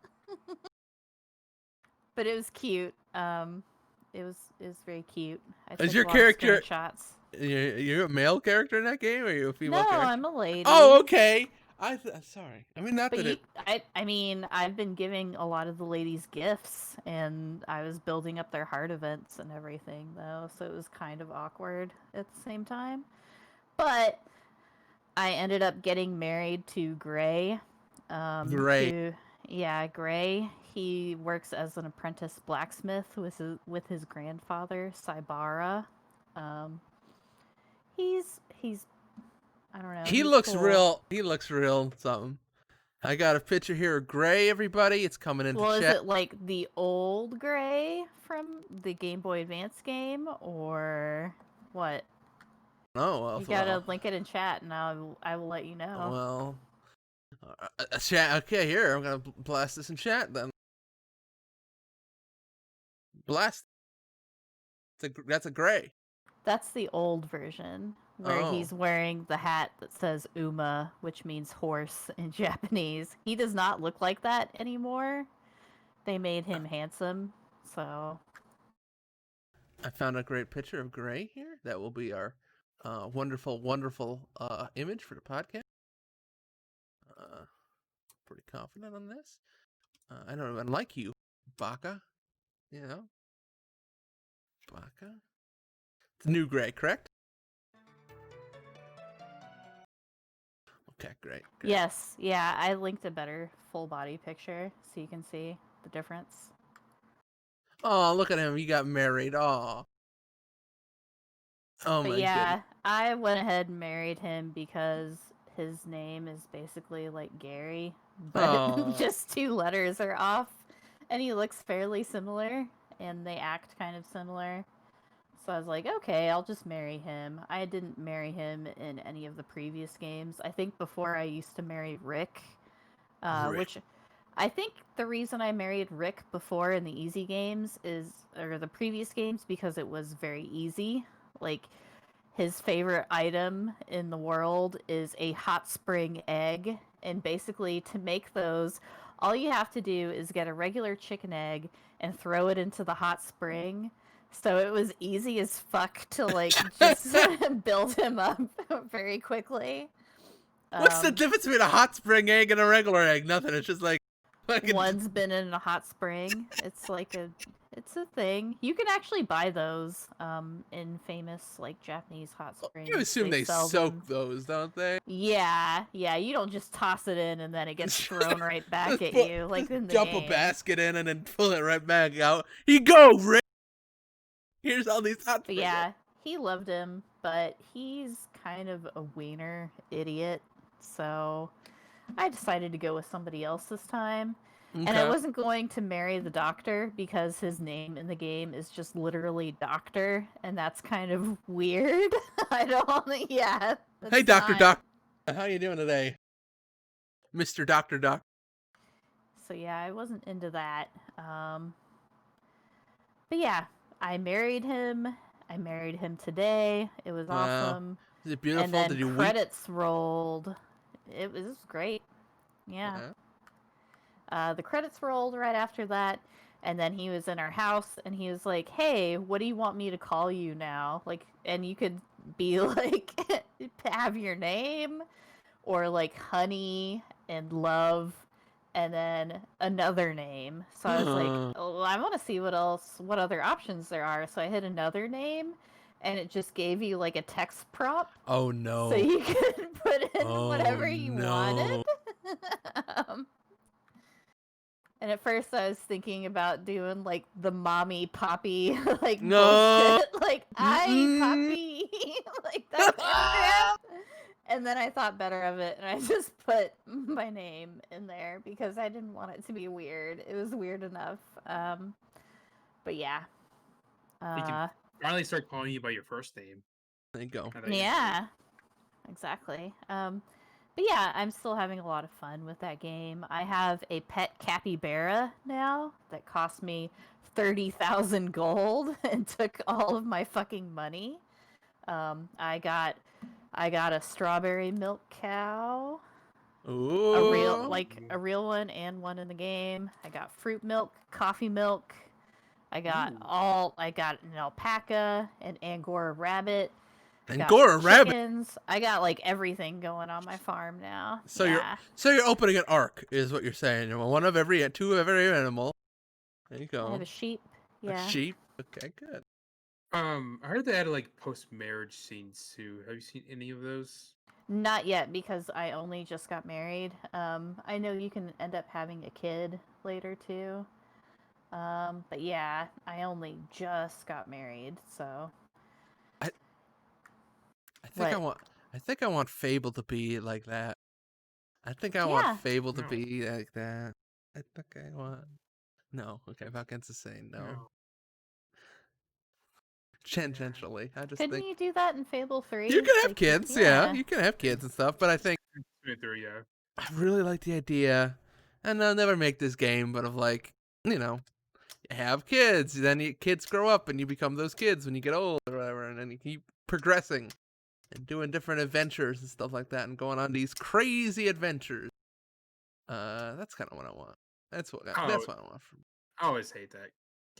But it was cute. It was very cute. I Is took your a lot of character? screenshots. You're a male character in that game, or are you a female No, character? I'm a lady. Oh, okay. Sorry. I mean, not But that you, it. I mean, I've been giving a lot of the ladies gifts, and I was building up their heart events and everything, though, so it was kind of awkward at the same time. But I ended up getting married to Gray. Gray. Gray. He works as an apprentice blacksmith with his grandfather, Saibara. Um, he's I don't know. He He's looks cool. real. He looks real something. I got a picture here of Gray. Everybody, it's coming into Well, chat. is it like the old Gray from the Game Boy Advance game, or what? Oh well. You gotta link it in chat, and I will let you know. Well, chat. Okay, here I'm gonna blast this in chat then. Blast. That's a Gray. That's the old version where he's wearing the hat that says Uma, which means horse in Japanese. He does not look like that anymore. They made him handsome, so. I found a great picture of Gray here. That will be our wonderful, wonderful image for the podcast. Pretty confident on this. I don't even like you, Baka. You know, Baka. It's new Gray, correct? Okay, great. Yes, yeah, I linked a better full body picture so you can see the difference. Oh, look at him. He got married. Oh But my yeah, goodness. I went ahead and married him because his name is basically like Gary, but just 2 letters are off, and he looks fairly similar, and they act kind of similar. So I was like, okay, I'll just marry him. I didn't marry him in any of the previous games. I think before I used to marry Rick. Which I think the reason I married Rick before in the easy games or the previous games, because it was very easy. Like, his favorite item in the world is a hot spring egg, and basically to make those, all you have to do is get a regular chicken egg and throw it into the hot spring. So it was easy as fuck to like just build him up very quickly. What's the difference between a hot spring egg and a regular egg? Nothing. It's just like one's been in a hot spring. It's a thing. You can actually buy those in famous like Japanese hot springs. You assume they soak them. those, don't they? Yeah. You don't just toss it in and then it gets thrown right back at you like in the dump game. a basket in and then pull it right back out. You go, Rick. Here's all these hot springs. Yeah, he loved him, but he's kind of a wiener idiot. So I decided to go with somebody else this time. Okay. And I wasn't going to marry the doctor because his name in the game is just literally Doctor, and that's kind of weird. I don't. Yeah. Hey, Doctor Doc. How you doing today, Mr. Doctor Doc? So yeah, I wasn't into that. But yeah, I married him. I married him today. It was awesome. Is it beautiful? And then Did you credits rolled. It was great. Yeah. The credits rolled right after that, and then he was in our house, and he was like, "Hey, what do you want me to call you now?" Like, and you could be like, have your name, or like Honey and Love, and then another name. So I was like, oh, I want to see what other options there are. So I hit another name, and it just gave you like a text prompt. Oh no! So you could put in whatever you wanted. And at first I was thinking about doing like the mommy poppy like bullshit, like I poppy, like that kind of crap. And then I thought better of it, and I just put my name in there because I didn't want it to be weird. It was weird enough. But yeah, He can finally start calling you by your first name. There you go. Yeah, exactly. But yeah, I'm still having a lot of fun with that game. I have a pet capybara now that cost me 30,000 gold and took all of my fucking money. I got a strawberry milk cow, Ooh. a real one and one in the game. I got fruit milk, coffee milk. I got an alpaca, an Angora rabbit. Angora rabbit. Chickens. I got like everything going on my farm now. So yeah. you're opening an arc, is what you're saying. Two of every animal. There you go. I have a sheep. Yeah. A sheep. Okay, good. I heard they added like post-marriage scenes too. Have you seen any of those? Not yet because I only just got married. I know you can end up having a kid later too. But yeah, I only just got married, so. I think I want Fable to be like that. I think I want Fable to be like that. I think I want. No, okay. Valken's is saying no. Tangentially, I just Couldn't think you do that in Fable 3? you can have kids. Yeah, you can have kids and stuff. But I think Yeah. I really like the idea, and I'll never make this game, but of like, have kids. Then kids grow up, and you become those kids when you get old or whatever, and then you keep progressing and doing different adventures and stuff like that, and going on these crazy adventures. That's kind of what I want. That's what I want from. I always hate that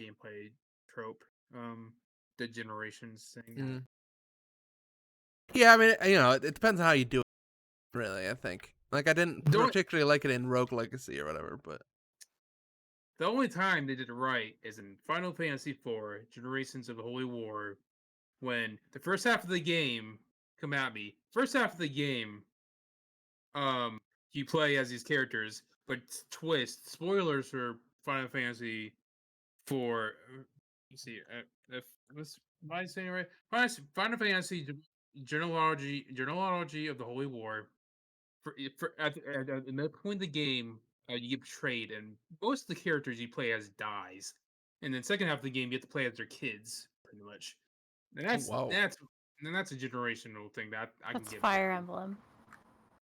gameplay trope. The generations thing. Mm. Yeah, I mean, it depends on how you do it. Really, I think. Like, I didn't particularly like it in Rogue Legacy or whatever, but the only time they did it right is in Final Fantasy IV: Generations of the Holy War, when the first half of the game, come at me. First half of the game, you play as these characters, but twist. Spoilers for Final Fantasy IV. You see, what's am I saying right? Final Fantasy genealogy of the Holy War. At the point of the game, you get betrayed, and most of the characters you play as dies. And then second half of the game, you have to play as their kids, pretty much. And that's a generational thing that I can get. Fire Emblem.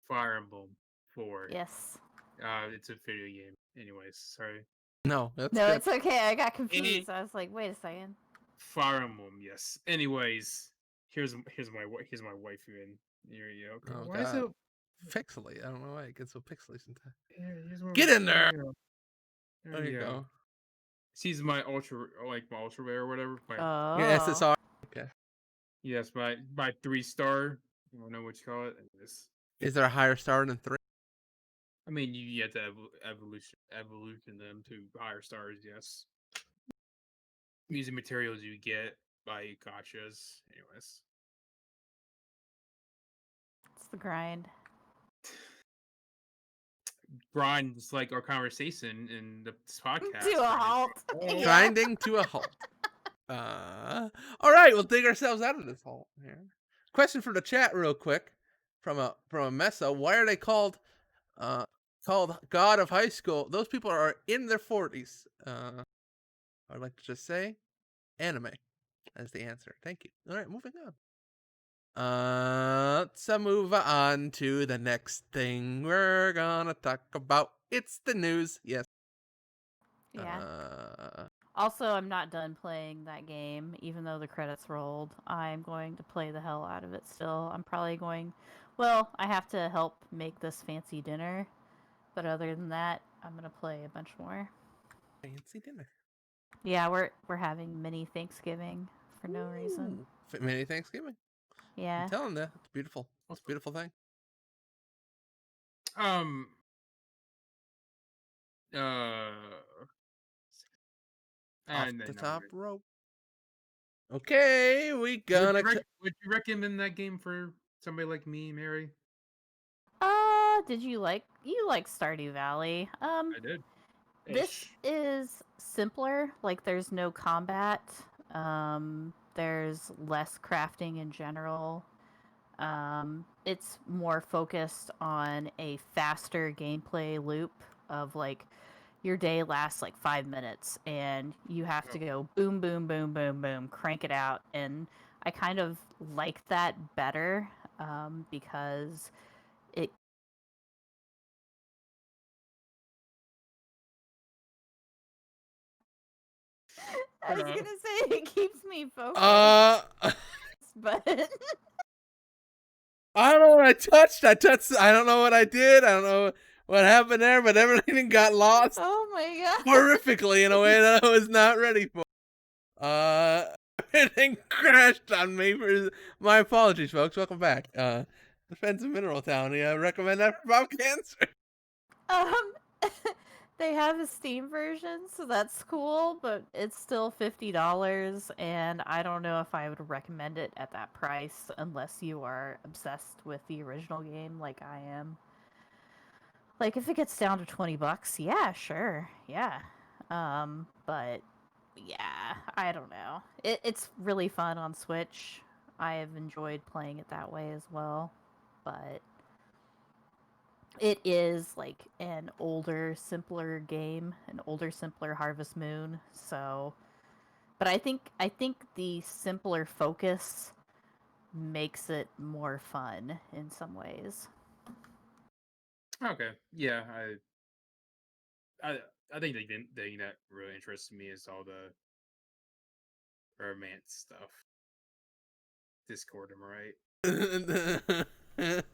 Fire Emblem 4. Yes. It's a video game. Anyways, sorry. No, good. It's okay. I got confused. I was like, wait a second. Fire Emblem, yes. Anyways, here's my waifu in here. Oh, why is it pixely? I don't know why it gets so pixely sometimes. Get in there. There you go. She's my ultra rare or whatever. Yeah, SSR. Okay. Yes, my 3-star. I don't know what you call it. Is there a higher star than 3? I mean, you have to evolution them to higher stars. Yes. Using materials you get by gachas. Anyways, it's the grind. Grind is like our conversation in this podcast. To a halt. Grinding to a halt. All right, we'll dig ourselves out of this hole here. Question from the chat, real quick, from a Mesa. Why are they called God of High School? Those people are in their 40s. I'd like to just say, anime, as the answer. Thank you. All right, moving on. Let's move on to the next thing we're gonna talk about. It's the news. Yes. Yeah. Also, I'm not done playing that game, even though the credits rolled. I'm going to play the hell out of it still. I'm probably going... Well, I have to help make this fancy dinner. But other than that, I'm going to play a bunch more. Fancy dinner? Yeah, we're having mini Thanksgiving for no reason. Mini Thanksgiving? Yeah. I'm telling you, it's beautiful. It's a beautiful thing. Off the top rope. Okay, we gonna. Would you recommend that game for somebody like me, Mary? Did you like Stardew Valley? I did. This is simpler. Like, there's no combat. There's less crafting in general. It's more focused on a faster gameplay loop of like your day lasts like 5 minutes, and you have to go boom, boom, boom, boom, boom, crank it out. And I kind of like that better because it. I was gonna say it keeps me focused, but I don't know what I touched. I don't know what I did. I don't know what happened there, but everything got lost oh my god, horrifically in a way that I was not ready for. Everything crashed on me. My apologies, folks. Welcome back. Defensive Mineral Town. Yeah, I recommend that for bowel cancer. they have a Steam version, so that's cool, but it's still $50, and I don't know if I would recommend it at that price unless you are obsessed with the original game like I am. Like, if it gets down to $20, yeah, sure, yeah. But yeah, I don't know. It's really fun on Switch. I have enjoyed playing it that way as well, but it is like an older, simpler game, an older, simpler Harvest Moon. So, but I think the simpler focus makes it more fun in some ways. Okay, yeah, I I think the thing that really interests me is all the romance stuff. Discord, am I right?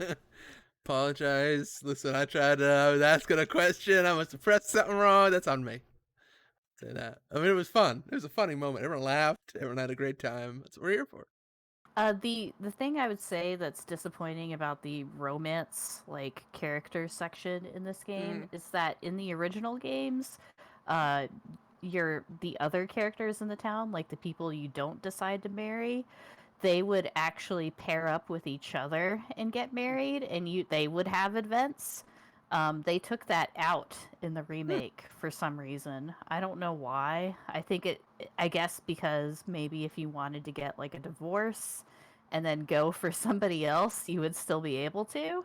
Apologize. Listen, I was asking a question. I must have pressed something wrong. That's on me. Say that. I mean, it was fun. It was a funny moment. Everyone laughed. Everyone had a great time. That's what we're here for. The thing I would say that's disappointing about the romance like character section in this game is that in the original games, uh, the other characters in the town, like the people you don't decide to marry, they would actually pair up with each other and get married, and they would have events. They took that out in the remake for some reason. I don't know why. I guess because maybe if you wanted to get like a divorce and then go for somebody else, you would still be able to.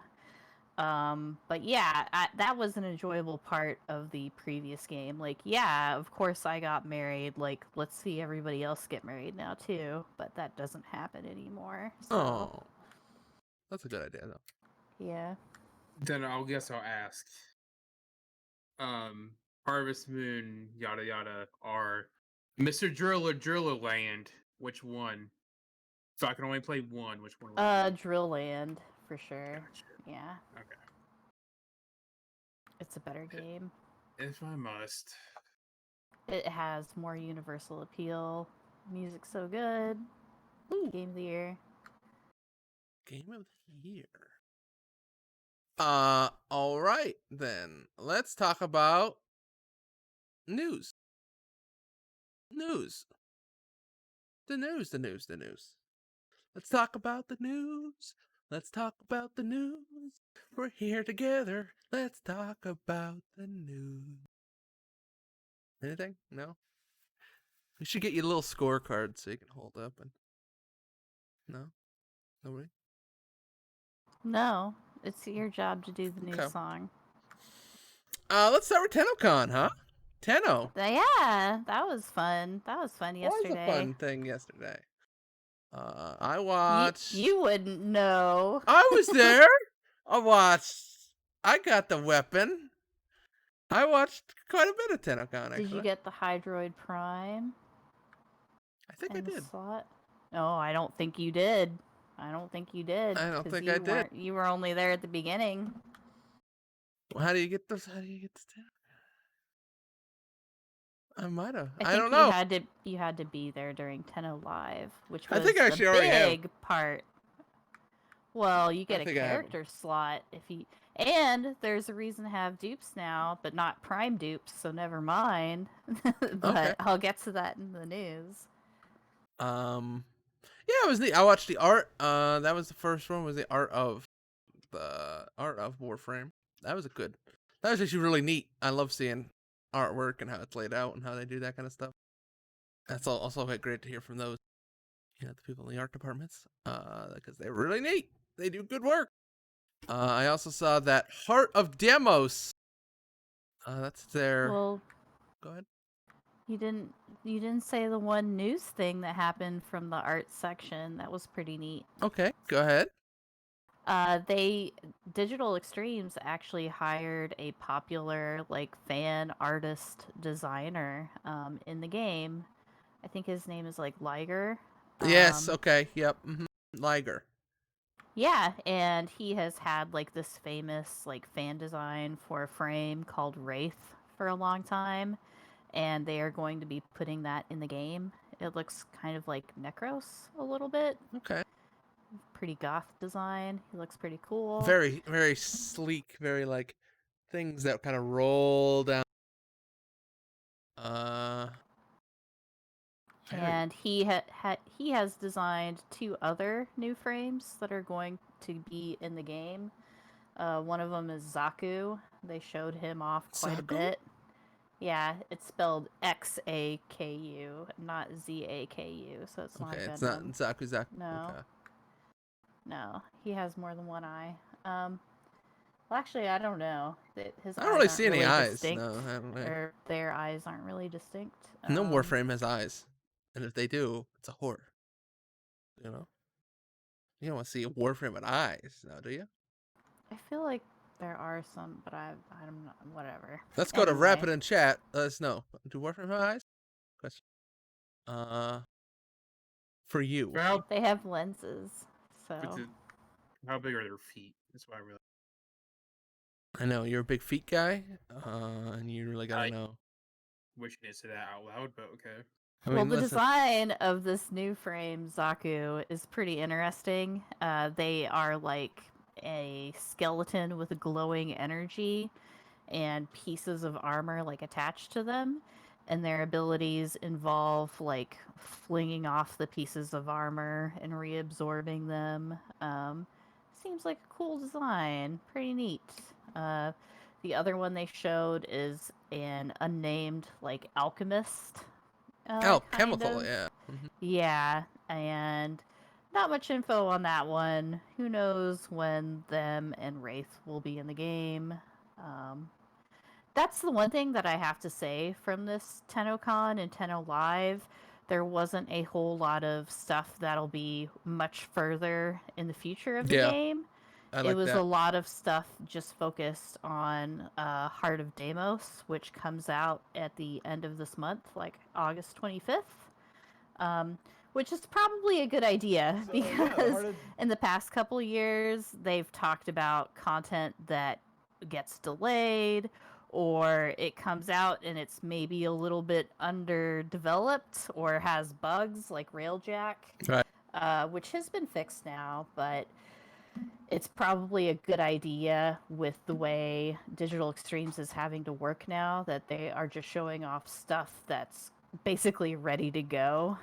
But yeah, that was an enjoyable part of the previous game. Like, yeah, of course I got married. Like, let's see everybody else get married now too. But that doesn't happen anymore. So. Oh, that's a good idea, though. Yeah. Then I'll ask. Harvest Moon, yada yada, are Mr. Driller Land. Which one? So I can only play one. Which one? Drill Land for sure. Gotcha. Yeah. Okay. It's a better game. If I must. It has more universal appeal. Music's so good. Ooh. Game of the year. Game of the year. All right then. Let's talk about news. News. The news. Let's talk about the news. Let's talk about the news. We're here together. Let's talk about the news. Anything? No? We should get you a little scorecard so you can hold up and. No? Nobody? No, it's your job to do the news Okay. song. Let's start with TennoCon, huh? Tenno. Yeah, that was fun. That was fun What yesterday. was a fun thing yesterday? I watched. You wouldn't know. I was there. I watched. I got the weapon. I watched quite a bit of TennoCon, actually. Did you get the Hydroid Prime? I think I did. Slot? No, I don't think you did. I don't think I did. You were only there at the beginning. Well, how do you get this? How do you get this? I might have. I don't know. You had to be there during Tenno Live, which was I think I actually already big part. Well, you get a character slot if you, and there's a reason to have dupes now, but not prime dupes, so never mind. But okay. I'll get to that in the news. Yeah, it was neat. I watched the art. That was the first one. Was the art of Warframe. That was actually really neat. I love seeing artwork and how it's laid out and how they do that kind of stuff. That's also great to hear from those, the people in the art departments, because they're really neat. They do good work. I also saw that Heart of Demos That's their. Well, Go ahead. you didn't say the one news thing that happened from the art section. That was pretty neat. Okay, go ahead. Digital Extremes actually hired a popular like fan artist designer in the game. I think his name is like Liger. Yes. Okay. Yep. Liger. Yeah, and he has had like this famous like fan design for a frame called Wraith for a long time, and they are going to be putting that in the game. It looks kind of like Necros a little bit. Okay. Pretty goth design. He looks pretty cool. Very, very sleek. Very like things that kind of roll down. And he has designed 2 other new frames that are going to be in the game. One of them is Zaku. They showed him off quite a Zaku? bit. Yeah, it's spelled Xaku, not Zaku, so it's not Okay, a it's not Gundam. Zaku. No. Okay. No, he has more than one eye. Well, actually, I don't know. His I don't eyes really aren't see any really eyes. distinct, No, I don't know. or their eyes aren't really distinct. No Warframe has eyes, and if they do, it's a horror. You know, you don't want to see a Warframe with eyes, now, do you? I feel like there are some, but I'm not. Whatever. Let's go to Anyway. Rapid in chat. Let us know. Do Warframe have eyes? Question. For you. For how, They have lenses, for so how big are their feet? That's why I really. I know you're a big feet guy, and you really gotta I- know. Wish I didn't say that out loud, but okay. I well, mean, the listen. design of this new frame, Zaku, is pretty interesting. They are like a skeleton with glowing energy and pieces of armor like attached to them, and their abilities involve like flinging off the pieces of armor and reabsorbing them. Seems like a cool design, pretty neat. The other one they showed is an unnamed like alchemist. Chemical, Kind of. yeah. Yeah, and not much info on that one. Who knows when them and Wraith will be in the game. That's the one thing that I have to say from this TennoCon and Tenno Live. There wasn't a whole lot of stuff that'll be much further in the future of the Yeah, game. I It like was that. a lot of stuff just focused on Heart of Deimos, which comes out at the end of this month, like August 25th. Which is probably a good idea because in the past couple years they've talked about content that gets delayed or it comes out and it's maybe a little bit underdeveloped or has bugs like Railjack, Right. which has been fixed now, but it's probably a good idea with the way Digital Extremes is having to work now that they are just showing off stuff that's basically ready to go.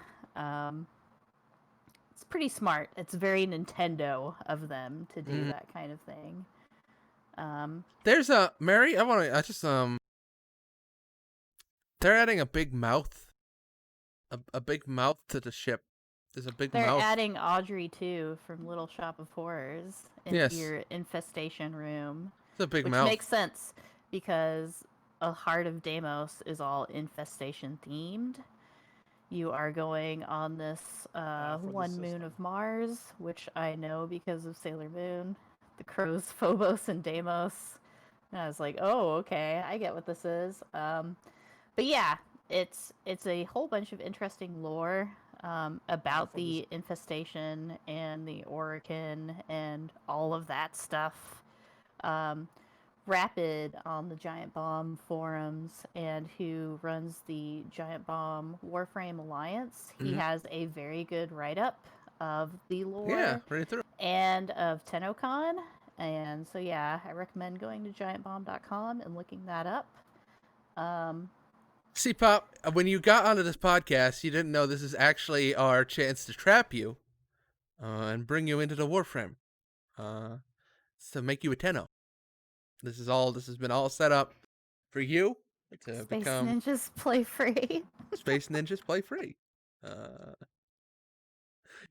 It's pretty smart. It's very Nintendo of them to do that kind of thing. There's a Mary. I just They're adding a big mouth, a big mouth to the ship. There's a big They're mouth. adding Audrey too from Little Shop of Horrors into Yes. your infestation room. It's a big which mouth. makes sense because a Heart of Deimos is all infestation themed. You are going on this one moon of Mars, which I know because of Sailor Moon. The crows Phobos and Deimos. And I was like, oh, okay, I get what this is. But yeah, it's a whole bunch of interesting lore about the infestation and the Orokin and all of that stuff. Rapid on the Giant Bomb forums and who runs the Giant Bomb Warframe Alliance. He has a very good write-up of the lore right through. and of TennoCon. And so yeah, I recommend going to giantbomb.com and looking that up. See, Pop, when you got onto this podcast, you didn't know this is actually our chance to trap you and bring you into the Warframe. To make you a Tenno. This has been all set up for you to Space become Ninjas play free. Space Ninjas play free.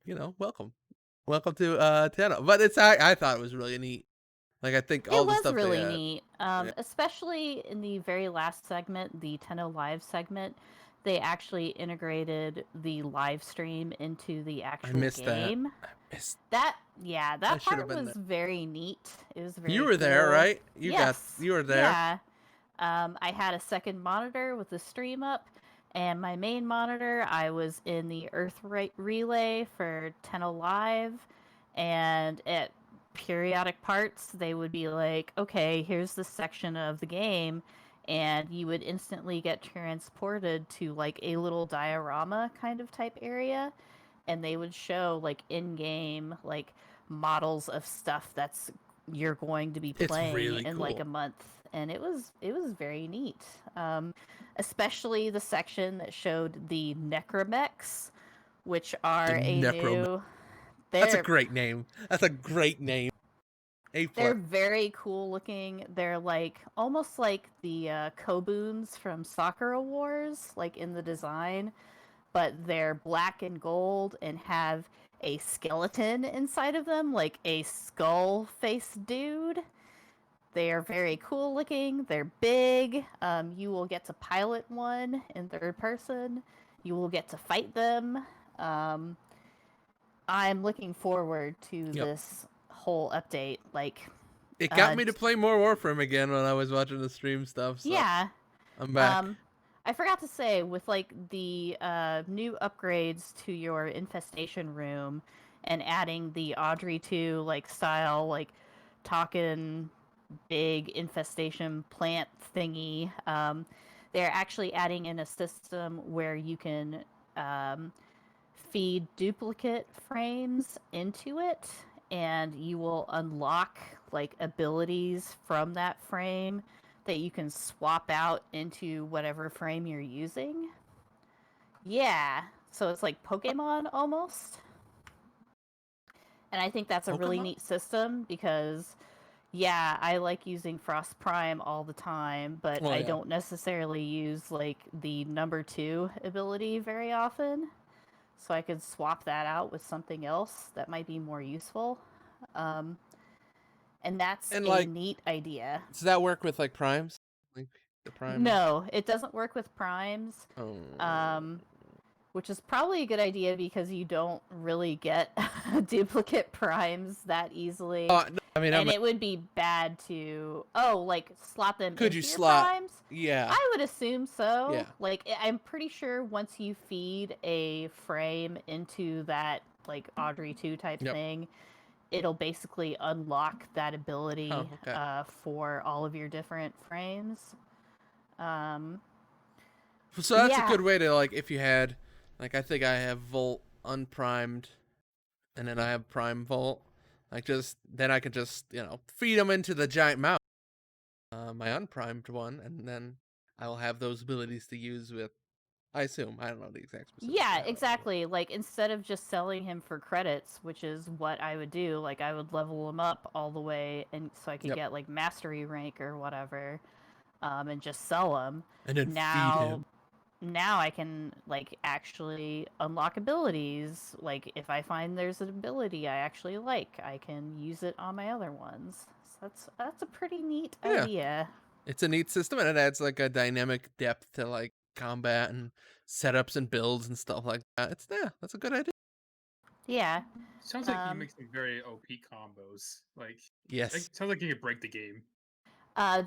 Welcome to Tenno. But I thought it was really neat. Like I think It all the was stuff they really had. neat, Yeah. especially in the very last segment, the Tenno Live segment. They actually integrated the live stream into the I actual missed that. game. I missed. I That should have part been was there. very neat. It was You very were there, cool. right? Yes, You were there. yeah. I had a second monitor with the stream up, and my main monitor, I was in the Earth relay for Tenno Live, and at periodic parts, they would be like, okay, here's this section of the game, and you would instantly get transported to like a little diorama kind of type area, and they would show like in game like models of stuff that's you're going to be It's playing really in like a cool. month, and it was very neat. Especially the section that showed the necromechs, which The are a Necro. new That's a they're great name. That's a great name. A they're plus. very cool looking. They're like almost like the kobuns from Sakura Wars, like in the design, but they're black and gold and have a skeleton inside of them, like a skull face dude. They are very cool looking. They're big. You will get to pilot one in third person. You will get to fight them. Um, I'm looking forward to Yep. this whole update. Like, It got me to play more Warframe again when I was watching the stream stuff. So yeah. I'm back. I forgot to say, with like the new upgrades to your infestation room and adding the Audrey 2 like style, like talking big infestation plant thingy, they're actually adding in a system where you can um, feed duplicate frames into it, and you will unlock like abilities from that frame that you can swap out into whatever frame you're using. Yeah, so it's like Pokemon almost. And I think that's a really Pokemon? neat system because, yeah, I like using Frost Prime all the time, but Oh I yeah. don't necessarily use like the number 2 ability very often. So I could swap that out with something else that might be more useful. Um, and that's And a like, neat idea. does that work with like primes? Like the prime? No, it doesn't work with primes. Oh. Um, which is probably a good idea because you don't really get duplicate primes that easily. No, I mean, And it would be bad to like slot them could into you your slot? primes. Yeah. I would assume so. Yeah. Like I'm pretty sure once you feed a frame into that like Audrey 2 type Yep. thing, it'll basically unlock that ability Oh, okay. for all of your different frames. So that's Yeah. a good way to like if you had like I think I have Volt unprimed, and then I have Prime Volt. Like just then I could just feed them into the giant mouse, my unprimed one, and then I will have those abilities to use with. I assume I don't know the exact specifics. Yeah, exactly. Like instead of just selling him for credits, which is what I would do, like I would level him up all the way, and so I could Yep. get like mastery rank or whatever, and just sell him. And then feed him. Now I can like actually unlock abilities. Like if I find there's an ability I actually like, I can use it on my other ones. So that's a pretty neat idea. It's a neat system, and it adds like a dynamic depth to like combat and setups and builds and stuff like that. That's a good idea. Yeah. Sounds like you make some very OP combos. Like, Yes. sounds like you could break the game.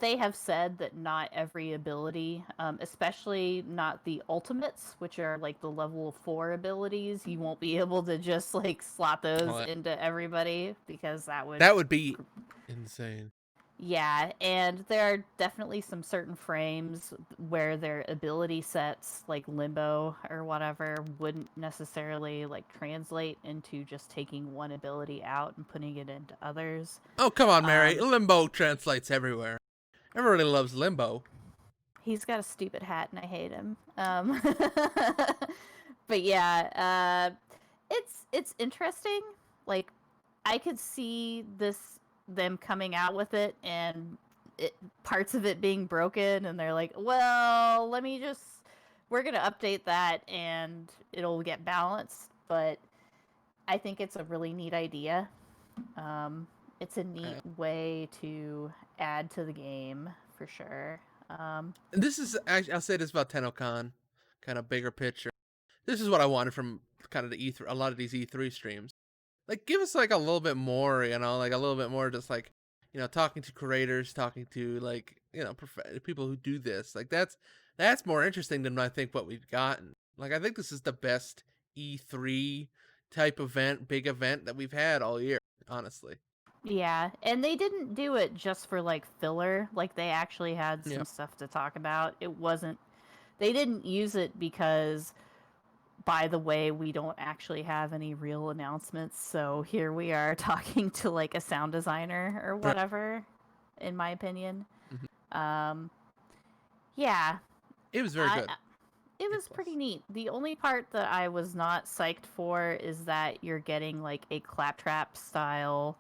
They have said that not every ability, especially not the ultimates, which are like the level 4 abilities, you won't be able to just like slot those into everybody because that would be insane. Yeah, and there are definitely some certain frames where their ability sets, like Limbo or whatever, wouldn't necessarily like translate into just taking one ability out and putting it into others. Oh, come on, Mary. Limbo translates everywhere. Everybody loves Limbo. He's got a stupid hat and I hate him. But yeah, it's interesting. Like I could see them coming out with it and parts of it being broken, and they're like, well, we're gonna update that and it'll get balanced. But I think it's a really neat idea. It's a neat way to add to the game for sure. And this is, I'll say this about TennoCon, kind of bigger picture. This is what I wanted from kind of the E3, a lot of these E3 streams. Like, give us like a little bit more, like a little bit more, just like, talking to creators, talking to like, people who do this. Like that's more interesting than I think what we've gotten. Like, I think this is the best E3 type event, big event that we've had all year, honestly. Yeah, and they didn't do it just for like filler. Like they actually had some stuff to talk about. It wasn't. They didn't use it because, by the way, we don't actually have any real announcements. So here we are talking to like a sound designer or whatever. In my opinion, yeah, it was very good. It was pretty neat. The only part that I was not psyched for is that you're getting like a claptrap style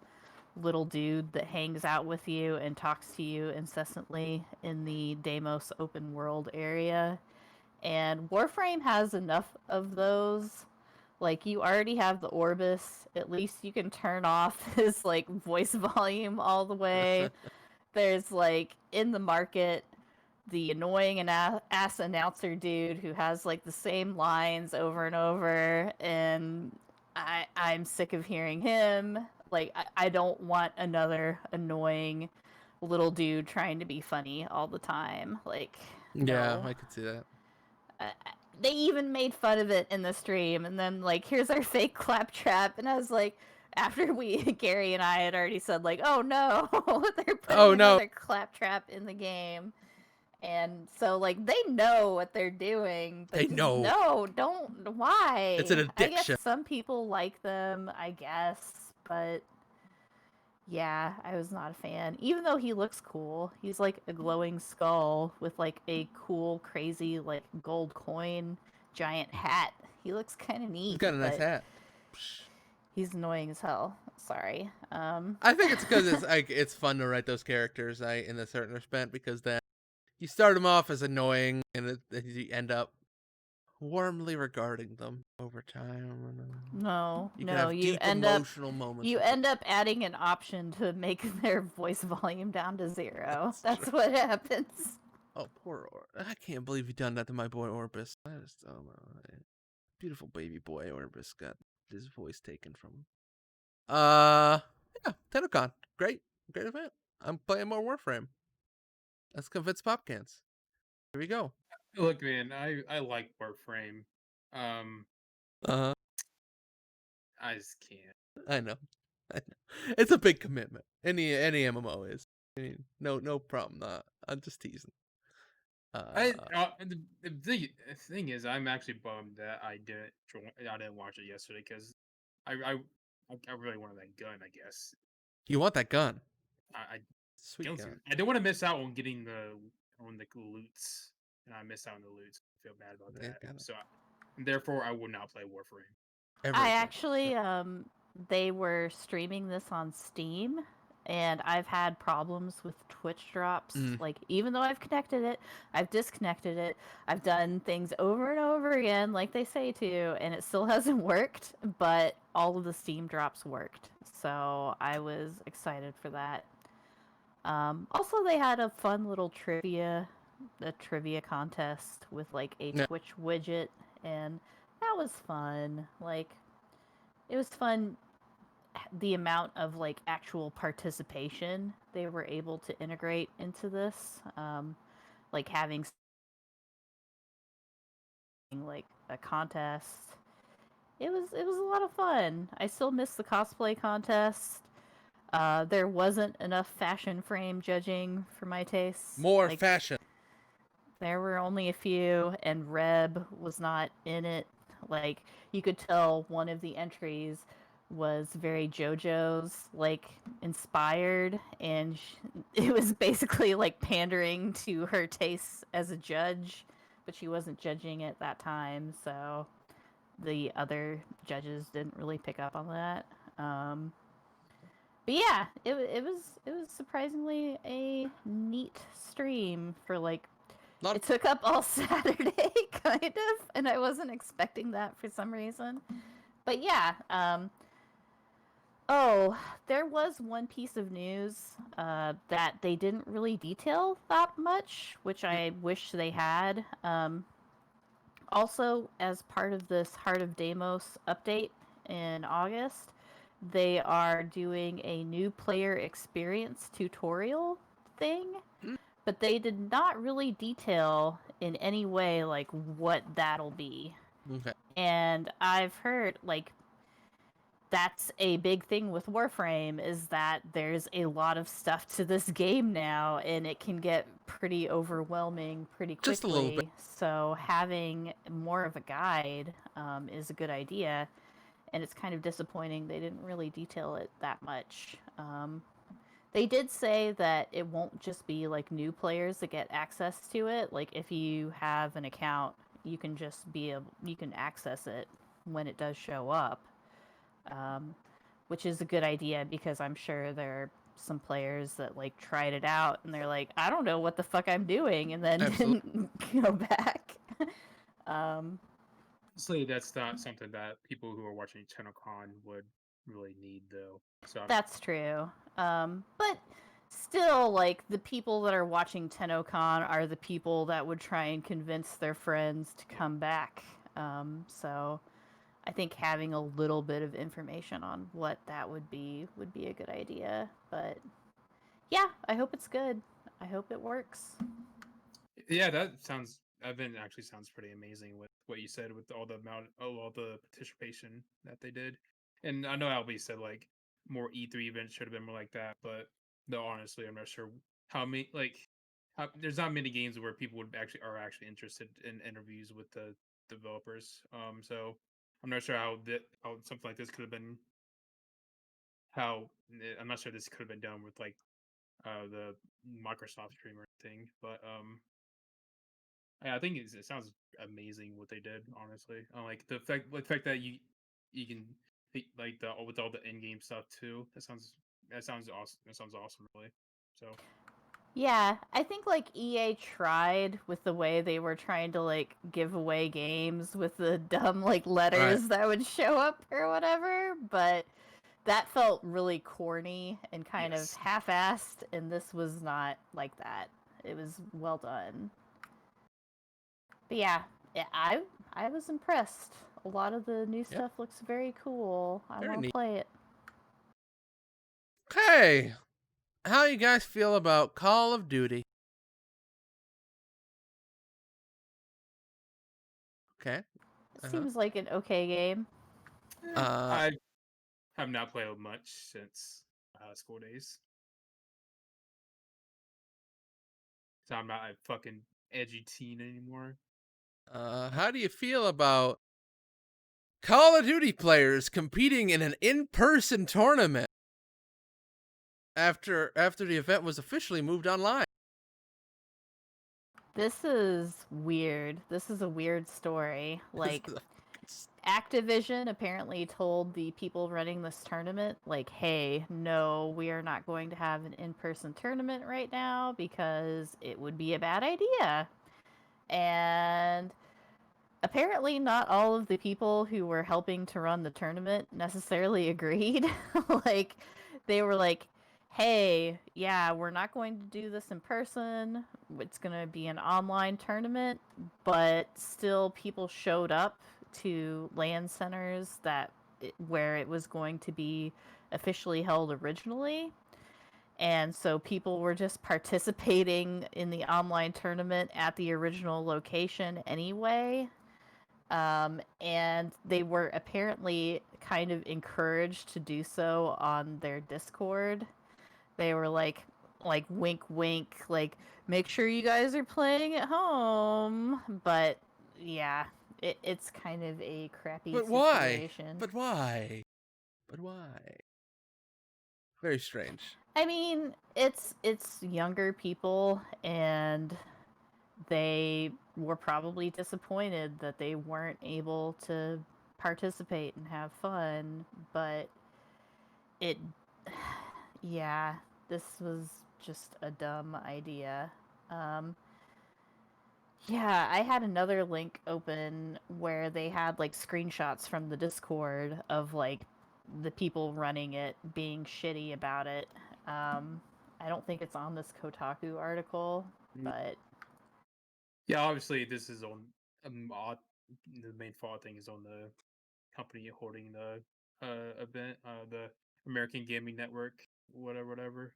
little dude that hangs out with you and talks to you incessantly in the Deimos open world area. And Warframe has enough of those. Like, you already have the Orbis. At least you can turn off his like voice volume all the way. There's like in the market the annoying and ass announcer dude who has like the same lines over and over, and I'm sick of hearing him. Like, I don't want another annoying little dude trying to be funny all the time. Like, yeah, no. I could see that. They even made fun of it in the stream, and then like, here's our fake claptrap, and I was like, after Gary and I had already said like, oh no, they're putting another claptrap in the game. And so, like, they know what they're doing. They know. No, don't. Why? It's an addiction. I guess some people like them, I guess. But, yeah, I was not a fan. Even though he looks cool. He's, like, a glowing skull with, like, a cool, crazy, like, gold coin giant hat. He looks kind of neat. He's got a nice hat. He's annoying as hell. Sorry. I think it's because it's, like, it's fun to write those characters, in a certain respect, because then you start them off as annoying, and you end up warmly regarding them over time. You end up adding an option to make their voice volume down to 0. That's what happens. Oh, poor I can't believe you've done that to my boy Orbis. That is beautiful baby boy Orbis got his voice taken from him. Yeah, TennoCon, great event. I'm playing more Warframe. Let's convince Popcans. Here we go. Look, man, I like Warframe. I just can't. I know. It's a big commitment. Any MMO is. I mean, no problem. I'm just teasing. The thing is, I'm actually bummed that I didn't watch it yesterday because I really wanted that gun. I guess you want that gun. Sweet gun. I don't want to miss out on getting the loots, and I missed out on the loots. I feel bad about that. So, therefore, I would not play Warframe. I actually, they were streaming this on Steam, and I've had problems with Twitch drops. Like, even though I've connected it, I've disconnected it. I've done things over and over again, like they say to, and it still hasn't worked, but all of the Steam drops worked. So I was excited for that. Also, they had a fun little trivia contest with like a Twitch widget, and that was fun. Like, it was fun. The amount of like actual participation they were able to integrate into this, like having like a contest. It was a lot of fun. I still miss the cosplay contest. There wasn't enough fashion frame judging for my tastes. More fashion. There were only a few, and Reb was not in it. Like, you could tell one of the entries was very JoJo's, like, inspired, and it was basically, like, pandering to her tastes as a judge, but she wasn't judging at that time, so the other judges didn't really pick up on that. But yeah, it was surprisingly a neat stream for like. It took up all Saturday, kind of, and I wasn't expecting that for some reason. But yeah, Oh, there was one piece of news that they didn't really detail that much, which I wish they had. Also, as part of this Heart of Deimos update in August, they are doing a new player experience tutorial thing, Mm. but they did not really detail in any way like what that'll be. Okay. And I've heard like that's a big thing with Warframe is that there's a lot of stuff to this game now and it can get pretty overwhelming pretty Just a little bit. quickly. So having more of a guide is a good idea, and it's kind of disappointing they didn't really detail it that much. They did say that it won't just be like new players that get access to it. Like if you have an account, you can just you can access it when it does show up, um, which is a good idea because I'm sure there are some players that like tried it out and they're like, I don't know what the fuck I'm doing, and then Absolutely. didn't go back. um, Honestly, that's not something that people who are watching TennoCon would really need, though. So that's true. But still, like the people that are watching TennoCon are the people that would try and convince their friends to come back. So I think having a little bit of information on what that would be a good idea. But yeah, I hope it's good. I hope it works. yeah, that event actually sounds pretty amazing with what you said with all the all the participation that they did. And I know Albie said like more E3 events should have been more like that, but no, honestly, I'm not sure how many there's not many games where people would actually interested in interviews with the developers. So I'm not sure how something like this could have been I'm not sure this could have been done with like the Microsoft stream or anything, but yeah, I think it sounds amazing what they did. Honestly, like the fact that you can like the with all the in game stuff too. That sounds awesome. That sounds awesome, really. So Yeah, I think like EA tried with the way they were trying to like give away games with the dumb like Right. letters that would show up or whatever, but that felt really corny and kind of yes, half-assed, and this was not like that. It was well done. But yeah, I was impressed. A lot of the new Yep. stuff looks very cool. I Very want to neat. play it. Okay. How you guys feel about Call of Duty? Okay. Uh-huh. Seems like an okay game. Uh I have not played much since school days, so I'm not a fucking edgy teen anymore. how do you feel about Call of Duty players competing in an in-person tournament after the event was officially moved online? This is weird. This is a weird story. This Like is a- Activision apparently told the people running this tournament, like, hey, no, we are not going to have an in person tournament right now because it would be a bad idea. And apparently, not all of the people who were helping to run the tournament necessarily agreed. Like, they were like, hey, yeah, we're not going to do this in person. It's going to be an online tournament, but still, people showed up to LAN centers where it was going to be officially held originally. And so people were just participating in the online tournament at the original location anyway. And they were apparently kind of encouraged to do so on their Discord. They were like wink wink, like make sure you guys are playing at home. But yeah, it's kind of a crappy But why? situation. But why? But why? Very strange. I mean, it's younger people, and they were probably disappointed that they weren't able to participate and have fun, but it yeah, this was just a dumb idea. um yeah, I had another link open where they had like screenshots from the Discord of like the people running it being shitty about it. I don't think it's on this Kotaku article, but yeah, obviously this is on the main fault thing is on the company holding the event, the American Gaming Network, whatever.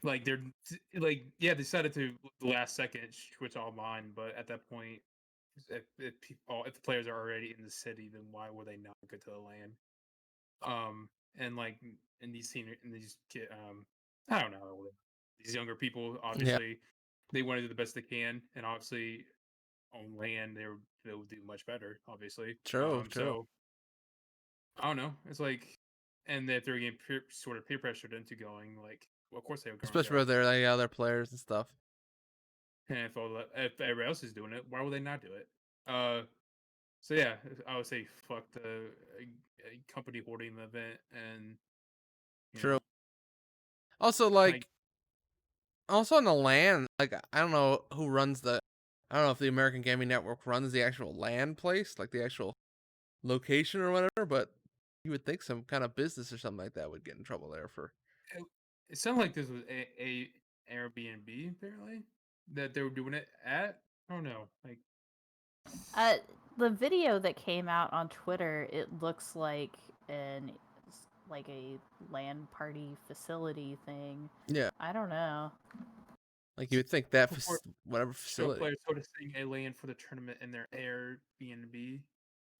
Like they're like yeah, they decided to the last second switch online, but at that point, if the players are already in the city, then why would they not go to the land? And like in these senior in these kid, I don't know, these younger people obviously they want to do the best they can, and obviously on land they'll do much better, obviously. True. So I don't know. It's like, and that they're getting sort of peer pressured into going, like, well, of course they were going Especially there. where they're like other players and stuff. And if everybody else is doing it, why would they not do it? So yeah, I would say fuck the company holding the event, and you True. know, Also, like also on the land, like I don't know who runs the. I don't know if the American Gaming Network runs the actual land place, like the actual location or whatever, but you would think some kind of business or something like that would get in trouble there for. it, it sounded like this was a Airbnb apparently that they were doing it at. I don't know, like uh, the video that came out on Twitter, it looks like a land party facility thing. Yeah, I don't know. like you would think that before whatever show facility. players hosting a land for the tournament in their Airbnb.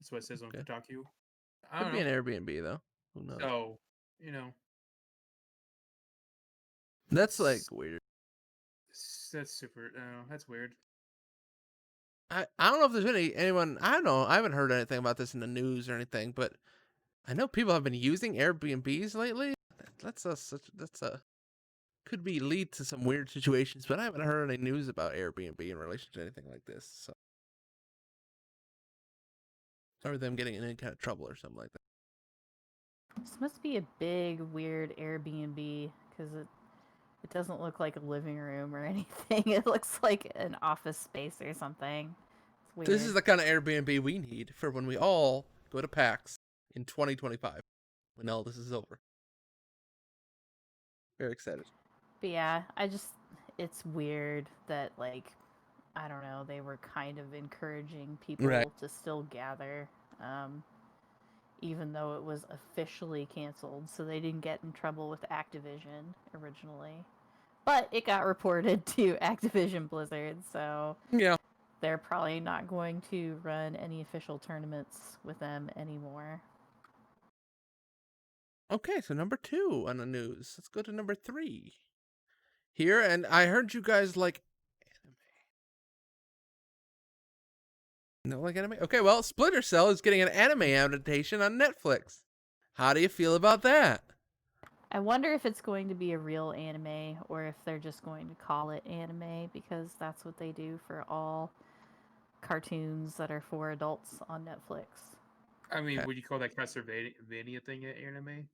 That's what it says on Okay. Kotaku. I Could don't be know. an Airbnb though. Who knows? So, you know, That's like that's weird. that's super. That's weird. I don't know if there's anyone. I don't know. I haven't heard anything about this in the news or anything, but I know people have been using Airbnbs lately. That's a could be lead to some weird situations, but I haven't heard any news about Airbnb in relation to anything like this. So, or them getting in any kind of trouble or something like that. This must be a big, weird Airbnb because it doesn't look like a living room or anything. It looks like an office space or something. It's weird. This is the kind of Airbnb we need for when we all go to PAX in 2025, when all this is over. Very excited. But yeah, it's weird that, like, I don't know, they were kind of encouraging people Right. to still gather, even though it was officially canceled, so they didn't get in trouble with Activision originally. But it got reported to Activision Blizzard, so Yeah. they're probably not going to run any official tournaments with them anymore. Okay, so number 2 on the news. Let's go to number 3. Here, and I heard you guys like anime. No, like anime? Okay, well, Splinter Cell is getting an anime adaptation on Netflix. How do you feel about that? I wonder if it's going to be a real anime or if they're just going to call it anime because that's what they do for all cartoons that are for adults on Netflix. I mean, Okay. would you call that Castlevania thing an anime?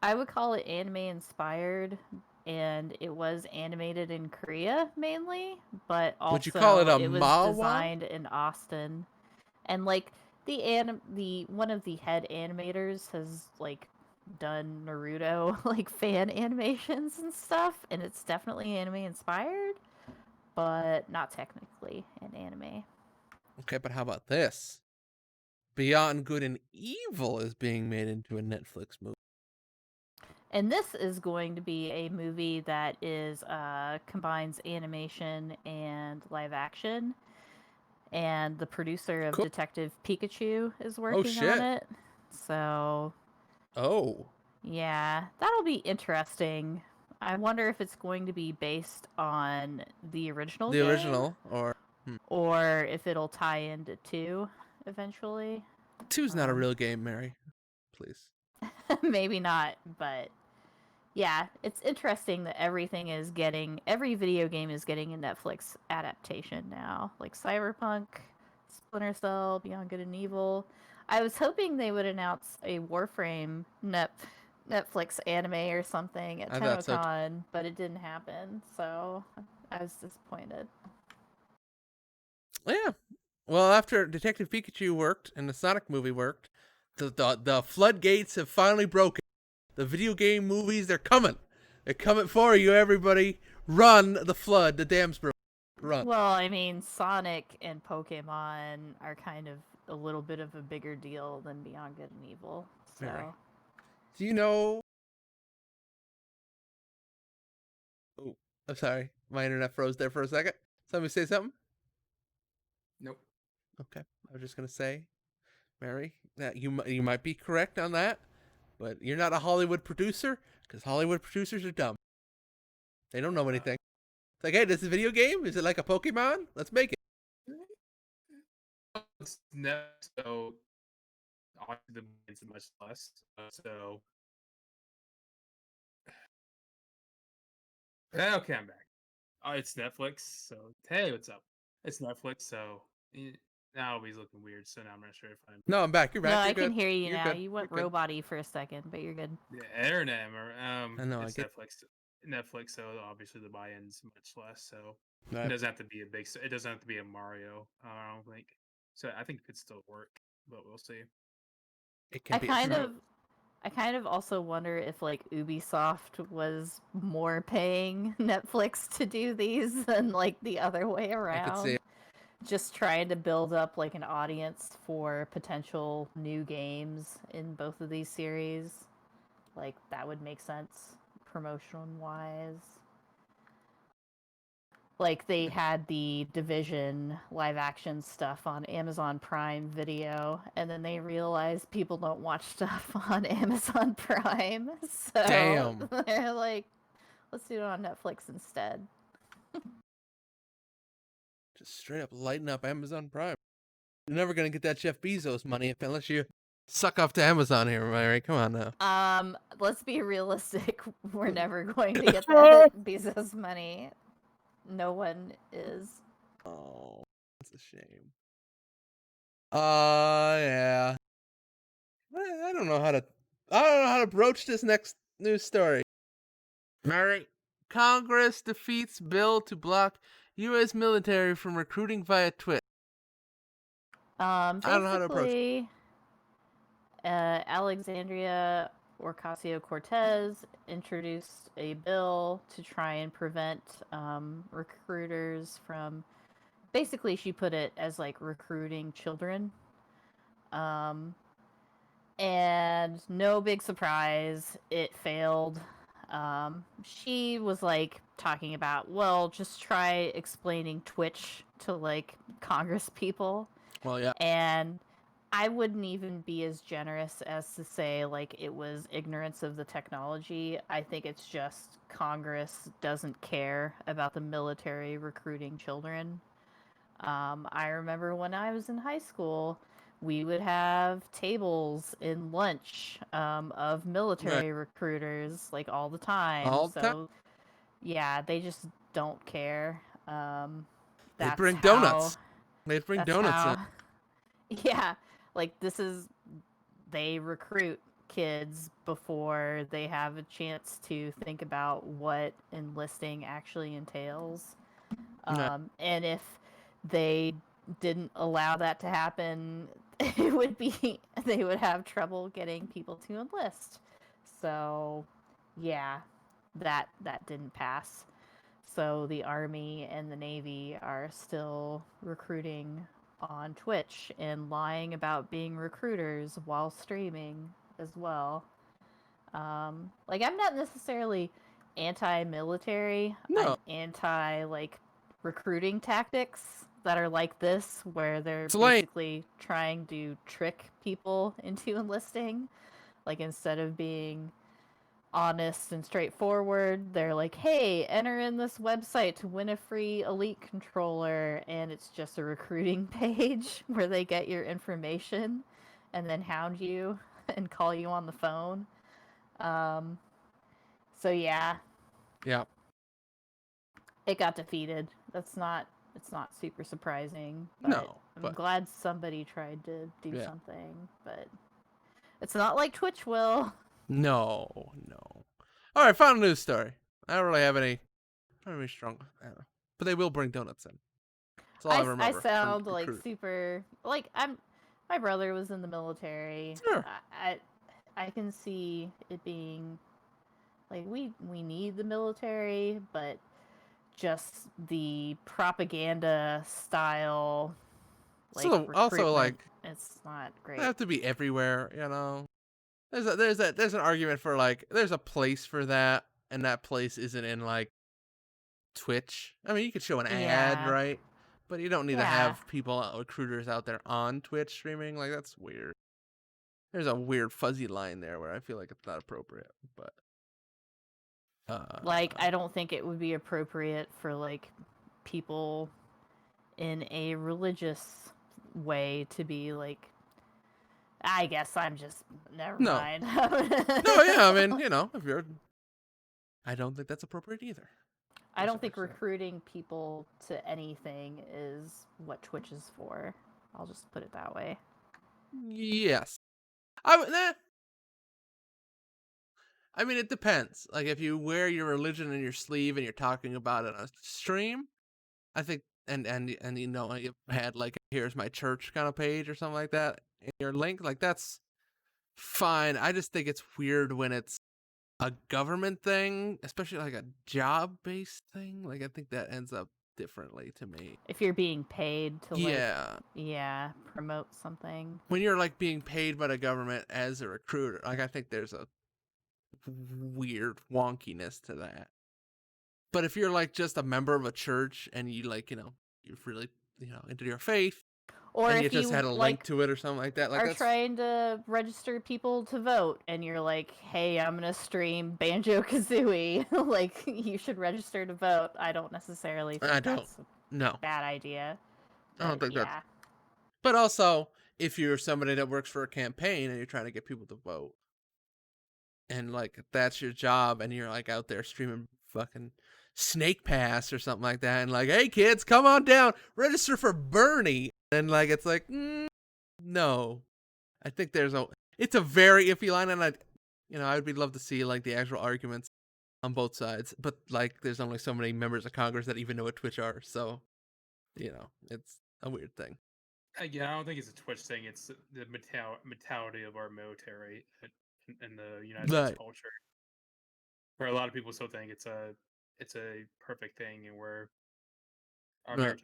I would call it anime inspired, and it was animated in Korea mainly, but also Would you call it a it was manhwa? designed in Austin. And like the one of the head animators has like done Naruto like fan animations and stuff, and it's definitely anime inspired, but not technically an anime. Okay, but how about this? Beyond Good and Evil is being made into a Netflix movie. And this is going to be a movie that is combines animation and live action. And the producer of Cool. Detective Pikachu is Oh, working on shit. it. So Oh. yeah, that'll be interesting. I wonder if it's going to be based on the original The game original, or if it'll tie into 2 eventually. 2's not a real game, Mary. Please. Maybe not, but yeah, it's interesting that every video game is getting a Netflix adaptation now. Like Cyberpunk, Splinter Cell, Beyond Good and Evil. I was hoping they would announce a Warframe Netflix anime or something at I thought so, TennoCon, but it didn't happen, so I was disappointed. Yeah. Well, after Detective Pikachu worked and the Sonic movie worked, The floodgates have finally broken. The video game movies, they're coming. They're coming for you, everybody. Run, the flood, the dam's broken. Run. Well, I mean, Sonic and Pokemon are kind of a little bit of a bigger deal than Beyond Good and Evil. So, Very. Do you know? Oh, I'm sorry. My internet froze there for a second. Somebody say something? Nope. Okay. I was just gonna say, Mary, that you might be correct on that, but you're not a Hollywood producer because Hollywood producers are dumb. They don't know anything. It's like, hey, this is a video game. Is it like a Pokemon? Let's make it. It's next, so obviously the money's much less. So okay, I'm back. Oh, it's Netflix. So hey, what's up? It's Netflix. So now he's looking weird. So now I'm not sure if I'm. No, I'm back. You're back. no, You're I good. can hear you You're now. good. You went You're good. robot-y for a second, but you're good. Yeah, internet. I know, It's I get- Netflix. Netflix. So obviously the buy-in's much less. So it Right. doesn't have to be a big. It doesn't have to be a Mario. I don't think. So I think it could still work, but we'll see. It can I be. kind of also wonder if like Ubisoft was more paying Netflix to do these than like the other way I could see around. it. Just trying to build up like an audience for potential new games in both of these series. Like that would make sense promotion wise. Like they had the Division live action stuff on Amazon Prime Video, and then they realized people don't watch stuff on Amazon Prime, so Damn. they're like, let's do it on Netflix instead. Just straight up lighting up Amazon Prime. You're never gonna get that Jeff Bezos money unless you suck up to Amazon here, Mary. Come on now. Let's be realistic. We're never going to get that Bezos money. No one is. Oh, that's a shame. Yeah. I don't know how to. I don't know how to broach this next news story. Mary, Congress defeats bill to block U.S. military from recruiting via Twitch. I don't know how to approach it. Basically, Alexandria Ocasio-Cortez introduced a bill to try and prevent recruiters from. Basically, she put it as like recruiting children. And no big surprise, it failed. She was like talking about, well, just try explaining Twitch to like Congress people. Well, yeah. And I wouldn't even be as generous as to say like it was ignorance of the technology. I think it's just Congress doesn't care about the military recruiting children. I remember when I was in high school, we would have tables in lunch of military recruiters like all the time. All the time? Yeah, they just don't care. They bring donuts. They bring that's donuts how, in. Yeah, like they recruit kids before they have a chance to think about what enlisting actually entails. And if they didn't allow that to happen, they would have trouble getting people to enlist. So, yeah, that didn't pass. So the Army and the Navy are still recruiting on Twitch and lying about being recruiters while streaming as well. Like I'm not necessarily anti-military. No. I'm anti like recruiting tactics that are like this, where they're It's lame. basically trying to trick people into enlisting. Like instead of being honest and straightforward, they're like, hey, enter in this website to win a free elite controller, and it's just a recruiting page where they get your information and then hound you and call you on the phone. So yeah, Yeah. it got defeated. It's not super surprising. But No, I'm but- glad somebody tried to do Yeah. something, but it's not like Twitch will. No. All right, final news story. I don't really have any. I don't have any strong. I don't know, but they will bring donuts in. That's all I remember. I from sound like recruit. super like My brother was in the military. Sure. I can see it being like we need the military, but just the propaganda style like So also recruitment, like it's not they great. have to be everywhere, you know. There's an argument for like there's a place for that, and that place isn't in like Twitch. I mean, you could show an ad, Yeah. right? But you don't need to Yeah. have recruiters out there on Twitch streaming. Like that's weird. There's a weird fuzzy line there where I feel like it's not appropriate. But Like I don't think it would be appropriate for like people in a religious way to be like I guess I'm just never no, mind. no, yeah. I mean, you know, if you're, I don't think that's appropriate either. I don't think Personally, so. recruiting people to anything is what Twitch is for. I'll just put it that way. Yes, I would. I mean, it depends. Like, if you wear your religion in your sleeve and you're talking about it on a stream, I think, and you know, you had like, here's my church kind of page or something like that in your link, like that's fine. I just think it's weird when it's a government thing, especially like a job based thing. Like, I think that ends up differently to me. If you're being paid to like Yeah. yeah, promote something. When you're like being paid by the government as a recruiter, like I think there's a weird wonkiness to that. But if you're like just a member of a church and you like, you know, you're really, you know, into your faith Or and you if just you had a link like to it or something like that, like are that's trying to register people to vote and you're like, hey, I'm gonna stream Banjo Kazooie, like you should register to vote. I don't necessarily I think don't that's a no. bad idea. I don't But think that's yeah. but also if you're somebody that works for a campaign and you're trying to get people to vote and like that's your job and you're like out there streaming fucking Snake Pass or something like that and like, hey kids, come on down, register for Bernie. And like it's like, no. I think it's a very iffy line, and I would be love to see like the actual arguments on both sides, but like there's only so many members of Congress that even know what Twitch are, so you know it's a weird thing. Yeah, I don't think it's a Twitch thing. It's the mentality of our military in the United States Right. culture, where a lot of people still think it's a perfect thing, and where our Right.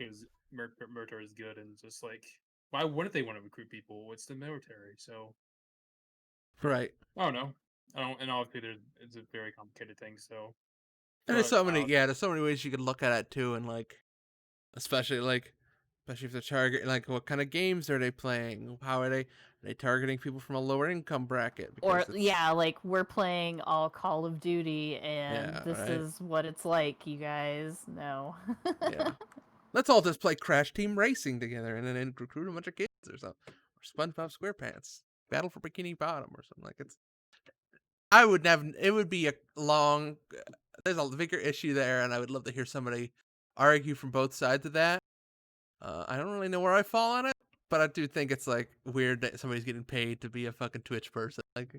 military is good, and just like why wouldn't they want to recruit people? It's the military, so Right. I don't know. I don't, and obviously it's a very complicated thing. So, And there's but so many, yeah, there's so many ways you could look at it too, and like especially if they're targeting like what kind of games are they playing? How are they targeting people from a lower income bracket Or because it's yeah, like we're playing all Call of Duty and yeah, this right, is what it's like, you guys know. yeah. Let's all just play Crash Team Racing together and then recruit a bunch of kids or something. Or SpongeBob SquarePants. Battle for Bikini Bottom or something like it's. I would have. It would be a long. There's a bigger issue there, and I would love to hear somebody argue from both sides of that. I don't really know where I fall on it, but I do think it's like weird that somebody's getting paid to be a fucking Twitch person, like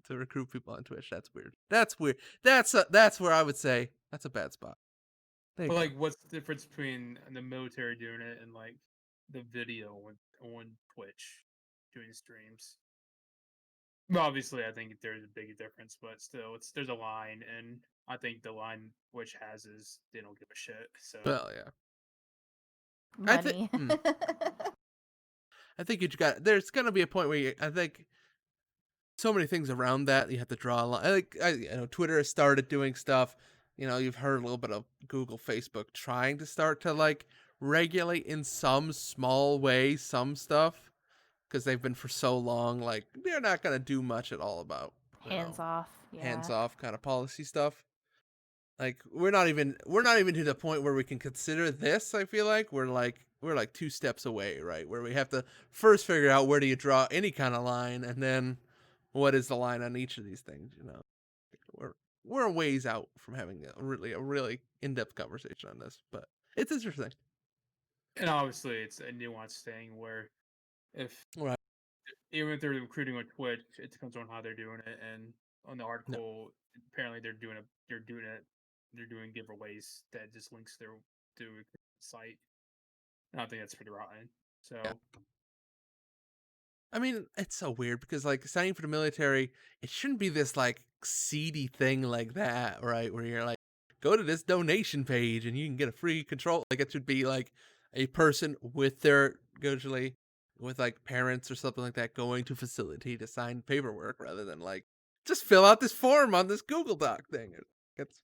to recruit people on Twitch. That's weird. That's weird. That's where I would say that's a bad spot. There you But go. like, what's the difference between the military doing it and like the video on Twitch doing streams? Well, obviously, I think there's a big difference, but still, there's a line, and I think the line Twitch has is they don't give a shit. So, Well, yeah. I think. Money. I think you got. There's gonna be a point where I think so many things around that you have to draw a line. You know, Twitter has started doing stuff. You know, you've heard a little bit of Google, Facebook trying to start to like regulate in some small way some stuff because they've been for so long. Like they're not gonna do much at all about Hands off. hands Yeah. off kind of policy stuff. Like we're not even to the point where we can consider this. I feel like we're like two steps away, right? Where we have to first figure out where do you draw any kind of line, and then what is the line on each of these things. You know, we're we're a ways out from having a really in depth conversation on this, but it's interesting. and obviously, it's a nuanced thing where if Right? even if they're recruiting on Twitch, it depends on how they're doing it. And on the No. article, apparently they're doing giveaways that just links to a site. I don't think that's pretty rotten. Yeah. So I mean, it's so weird because like signing for the military, it shouldn't be this like seedy thing like that, right? Where you're like, go to this donation page and you can get a free control. Like it should be like a person with their usually with like parents or something like that going to facility to sign paperwork rather than like just fill out this form on this Google Doc thing. It's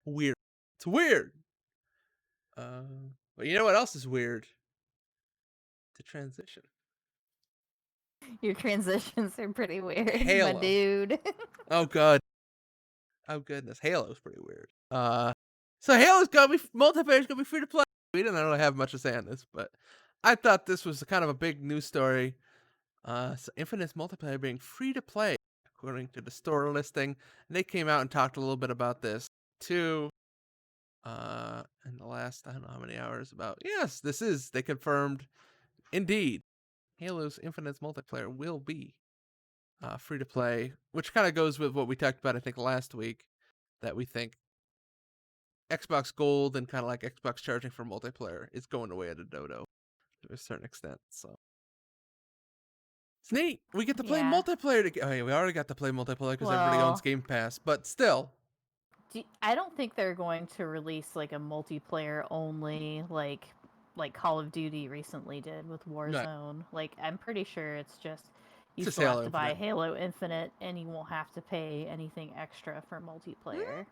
weird. It's weird. But you know what else is weird? The transition. Your transitions are pretty weird, my Halo. dude. Oh god. Oh goodness, Halo's pretty weird. So Halo's gonna be multiplayer's gonna be free to play. We didn't really have much to say on this, but I thought this was kind of a big news story. So Infinite's multiplayer being free to play according to the store listing. And they came out and talked a little bit about this too. In the last I don't know how many hours about yes, they confirmed indeed Halo's Infinite's multiplayer will be free to play, which kind of goes with what we talked about I think last week that we think Xbox Gold and kind of like Xbox charging for multiplayer is going away at a dodo to a certain extent. So it's neat. We get to play Yeah. multiplayer together. Oh, yeah, we already got to play multiplayer because everybody owns Well, Game Pass, but still. I don't think they're going to release like a multiplayer only like Call of Duty recently did with No, Warzone. Like I'm pretty sure it's just it's you just still have Halo to buy Infinite. Halo Infinite and you won't have to pay anything extra for multiplayer.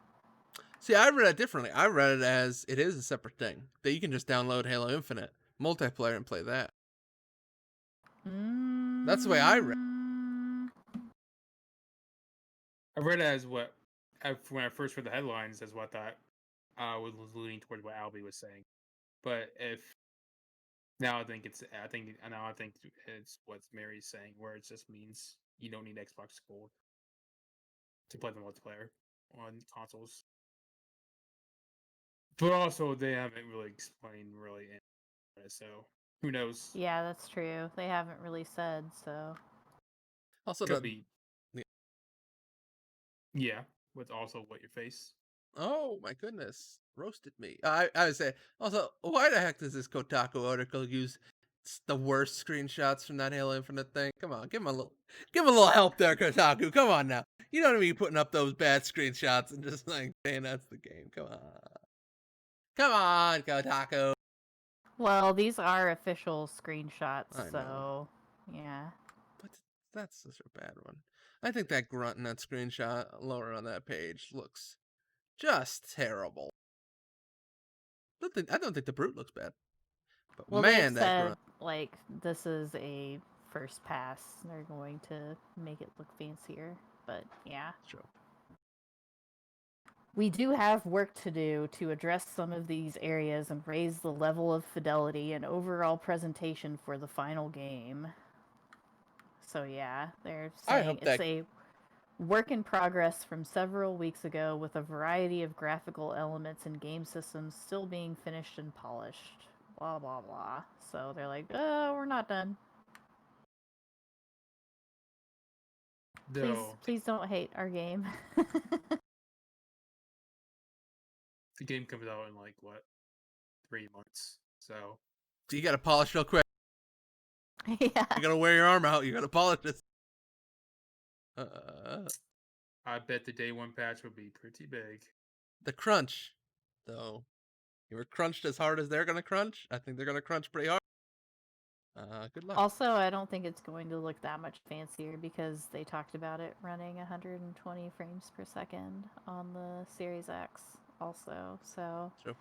See, I read it differently. I read it as it is a separate thing that you can just download Halo Infinite multiplayer and play that. That's the way I read. Mm, I read it as when I first read the headlines, as what I thought was leaning towards what Albie was saying. But if now I think it's what Mary's saying, where it just means you don't need Xbox Gold to play the multiplayer on consoles. But also, they haven't really explained so who knows? yeah, that's true. They haven't really said so. Also, Could be, yeah. With also what your face. oh my goodness, roasted me. I would say also, why the heck does this Kotaku article use the worst screenshots from that Halo Infinite thing? Come on, give him a little help there, Kotaku. Come on now, you don't be putting up those bad screenshots and just like saying that's the game. Come on, Kotaku. Well, these are official screenshots, I know, so yeah. but that's such a bad one. I think that grunt in that screenshot lower on that page looks just terrible. I don't think the brute looks bad. But Well, they've man, that said grunt. like this is a first pass. They're going to make it look fancier, but yeah. Sure. We do have work to do to address some of these areas and raise the level of fidelity and overall presentation for the final game. So yeah, they're I saying hope it's that a work in progress from several weeks ago with a variety of graphical elements and game systems still being finished and polished. Blah blah blah. So they're like, we're not done. Though Please don't hate our game. the game comes out in like what 3 months, so you gotta polish real quick. Yeah. You gotta wear your arm out. You gotta polish this. I bet the day one patch will be pretty big. The crunch, though. You were crunched as hard as they're gonna crunch. I think they're gonna crunch pretty hard. Good luck. Also, I don't think it's going to look that much fancier because they talked about it running 120 frames per second on the Series X also. So True.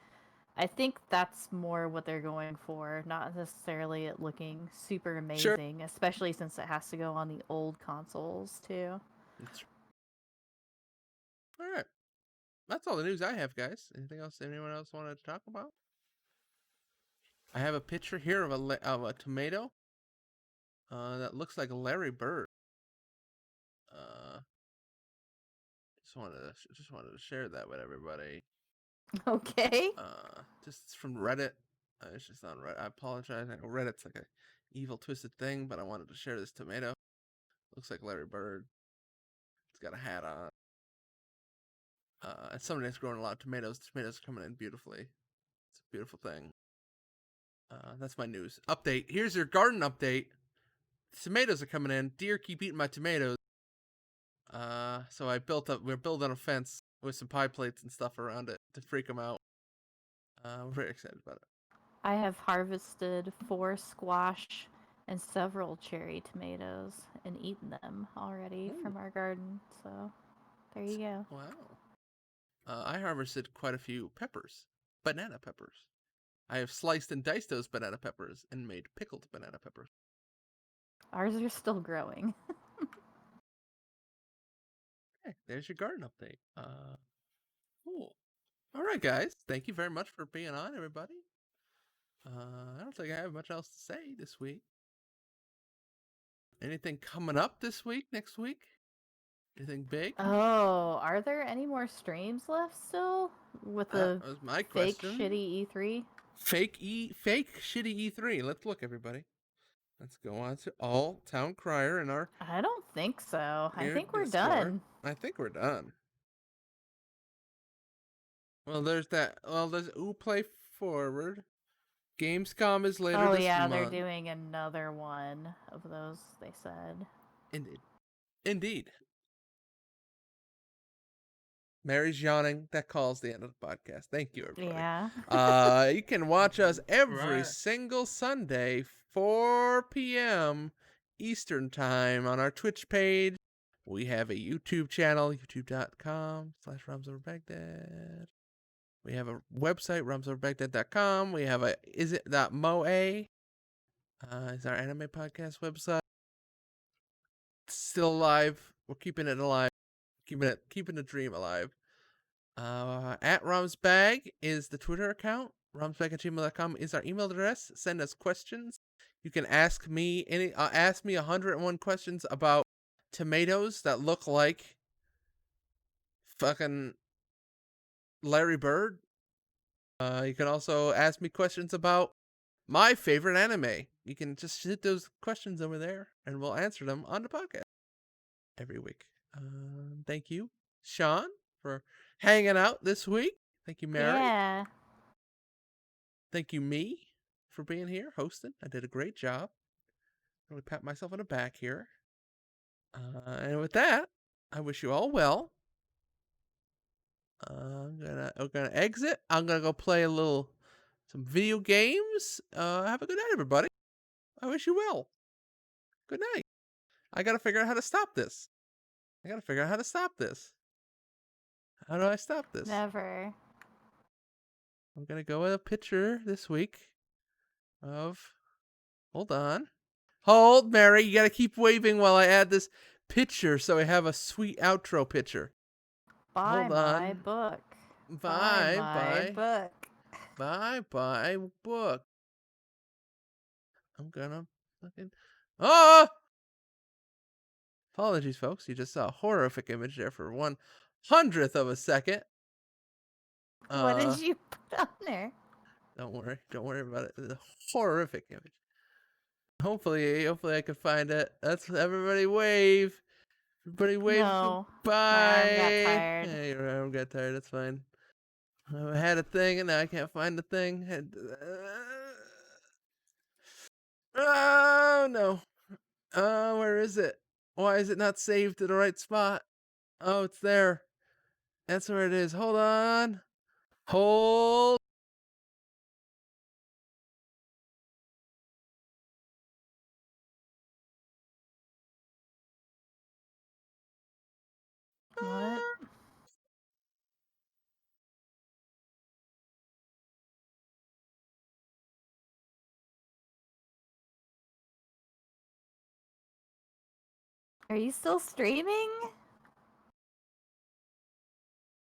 I think that's more what they're going for, not necessarily it looking super Sure. amazing, especially since it has to go on the old consoles too. All right. That's all the news I have, guys. Anything else anyone else wanted to talk about? I have a picture here of a tomato. That looks like Larry Bird. Just wanted to share that with everybody. Okay. Just from Reddit. It's just on Reddit. I apologize. I know Reddit's like a evil, twisted thing, but I wanted to share this tomato. Looks like Larry Bird. It's got a hat on. And somebody that's growing a lot of tomatoes. The tomatoes are coming in beautifully. It's a beautiful thing. That's my news update. Here's your garden update tomatoes are coming in. Deer keep eating my tomatoes. So we're building a fence with some pie plates and stuff around it to freak them out. We're very excited about it. I have harvested 4 squash and several cherry tomatoes and eaten them already from our garden. So there you go. Wow. I harvested quite a few peppers, banana peppers. I have sliced and diced those banana peppers and made pickled banana peppers. Ours are still growing. Hey, there's your garden update. Cool. All right, guys. Thank you very much for being on, everybody. I don't think I have much else to say this week. Anything coming up this week, next week? Anything big? Oh, are there any more streams left still with the That was my fake question. shitty E3? Fake shitty E3. Let's look, everybody. Let's go on to All Town Crier in our I don't think so. I think we're Discord. done. I think we're done. Well, there's that. Well, there's Play Forward. Gamescom is later this month. They're doing another one of those, they said. Indeed. Mary's yawning. That calls the end of the podcast. Thank you, everybody. Yeah. You can watch us every single Sunday, 4 p.m. Eastern Time on our Twitch page. We have a YouTube channel, youtube.com/RamsOverBaghdad. We have a website, RamsOverBaghdad.com. We have a is.moa. Is our anime podcast website. It's still alive. We're keeping it alive. Keeping the dream alive. At Ramsbag is the Twitter account. Ramsbag@gmail.com is our email address. Send us questions. You can ask me 101 questions about tomatoes that look like fucking Larry Bird. You can also ask me questions about my favorite anime. You can just shoot those questions over there, and we'll answer them on the podcast every week. Thank you, Sean, for hanging out this week. Thank you, Mary. Yeah. Thank you, me, for being here, hosting. I did a great job. Really pat myself on the back here. And with that, I wish you all well. I'm gonna exit. I'm gonna go play some video games. Have a good night, everybody. I wish you well. Good night. I gotta figure out how to stop this. How do I stop this? Never. I'm gonna go with a picture this week of. Hold on. Hold, Mary. You gotta keep waving while I add this picture so I have a sweet outro picture. Buy Hold on. my book. Bye. Book. Bye, book. I'm gonna fucking. Oh! Apologies, folks. You just saw a horrific image there for 1/100th of a second. What did you put on there? Don't worry about it. It's a horrific image. Hopefully I can find it. That's everybody wave. Everybody wave. No, Goodbye. my arm got tired. Yeah, your arm got tired. That's fine. I had a thing and now I can't find the thing. Oh no. Where is it? Why is it not saved to the right spot? Oh, it's there. That's where it is. Hold on. Hold. What? Are you still streaming?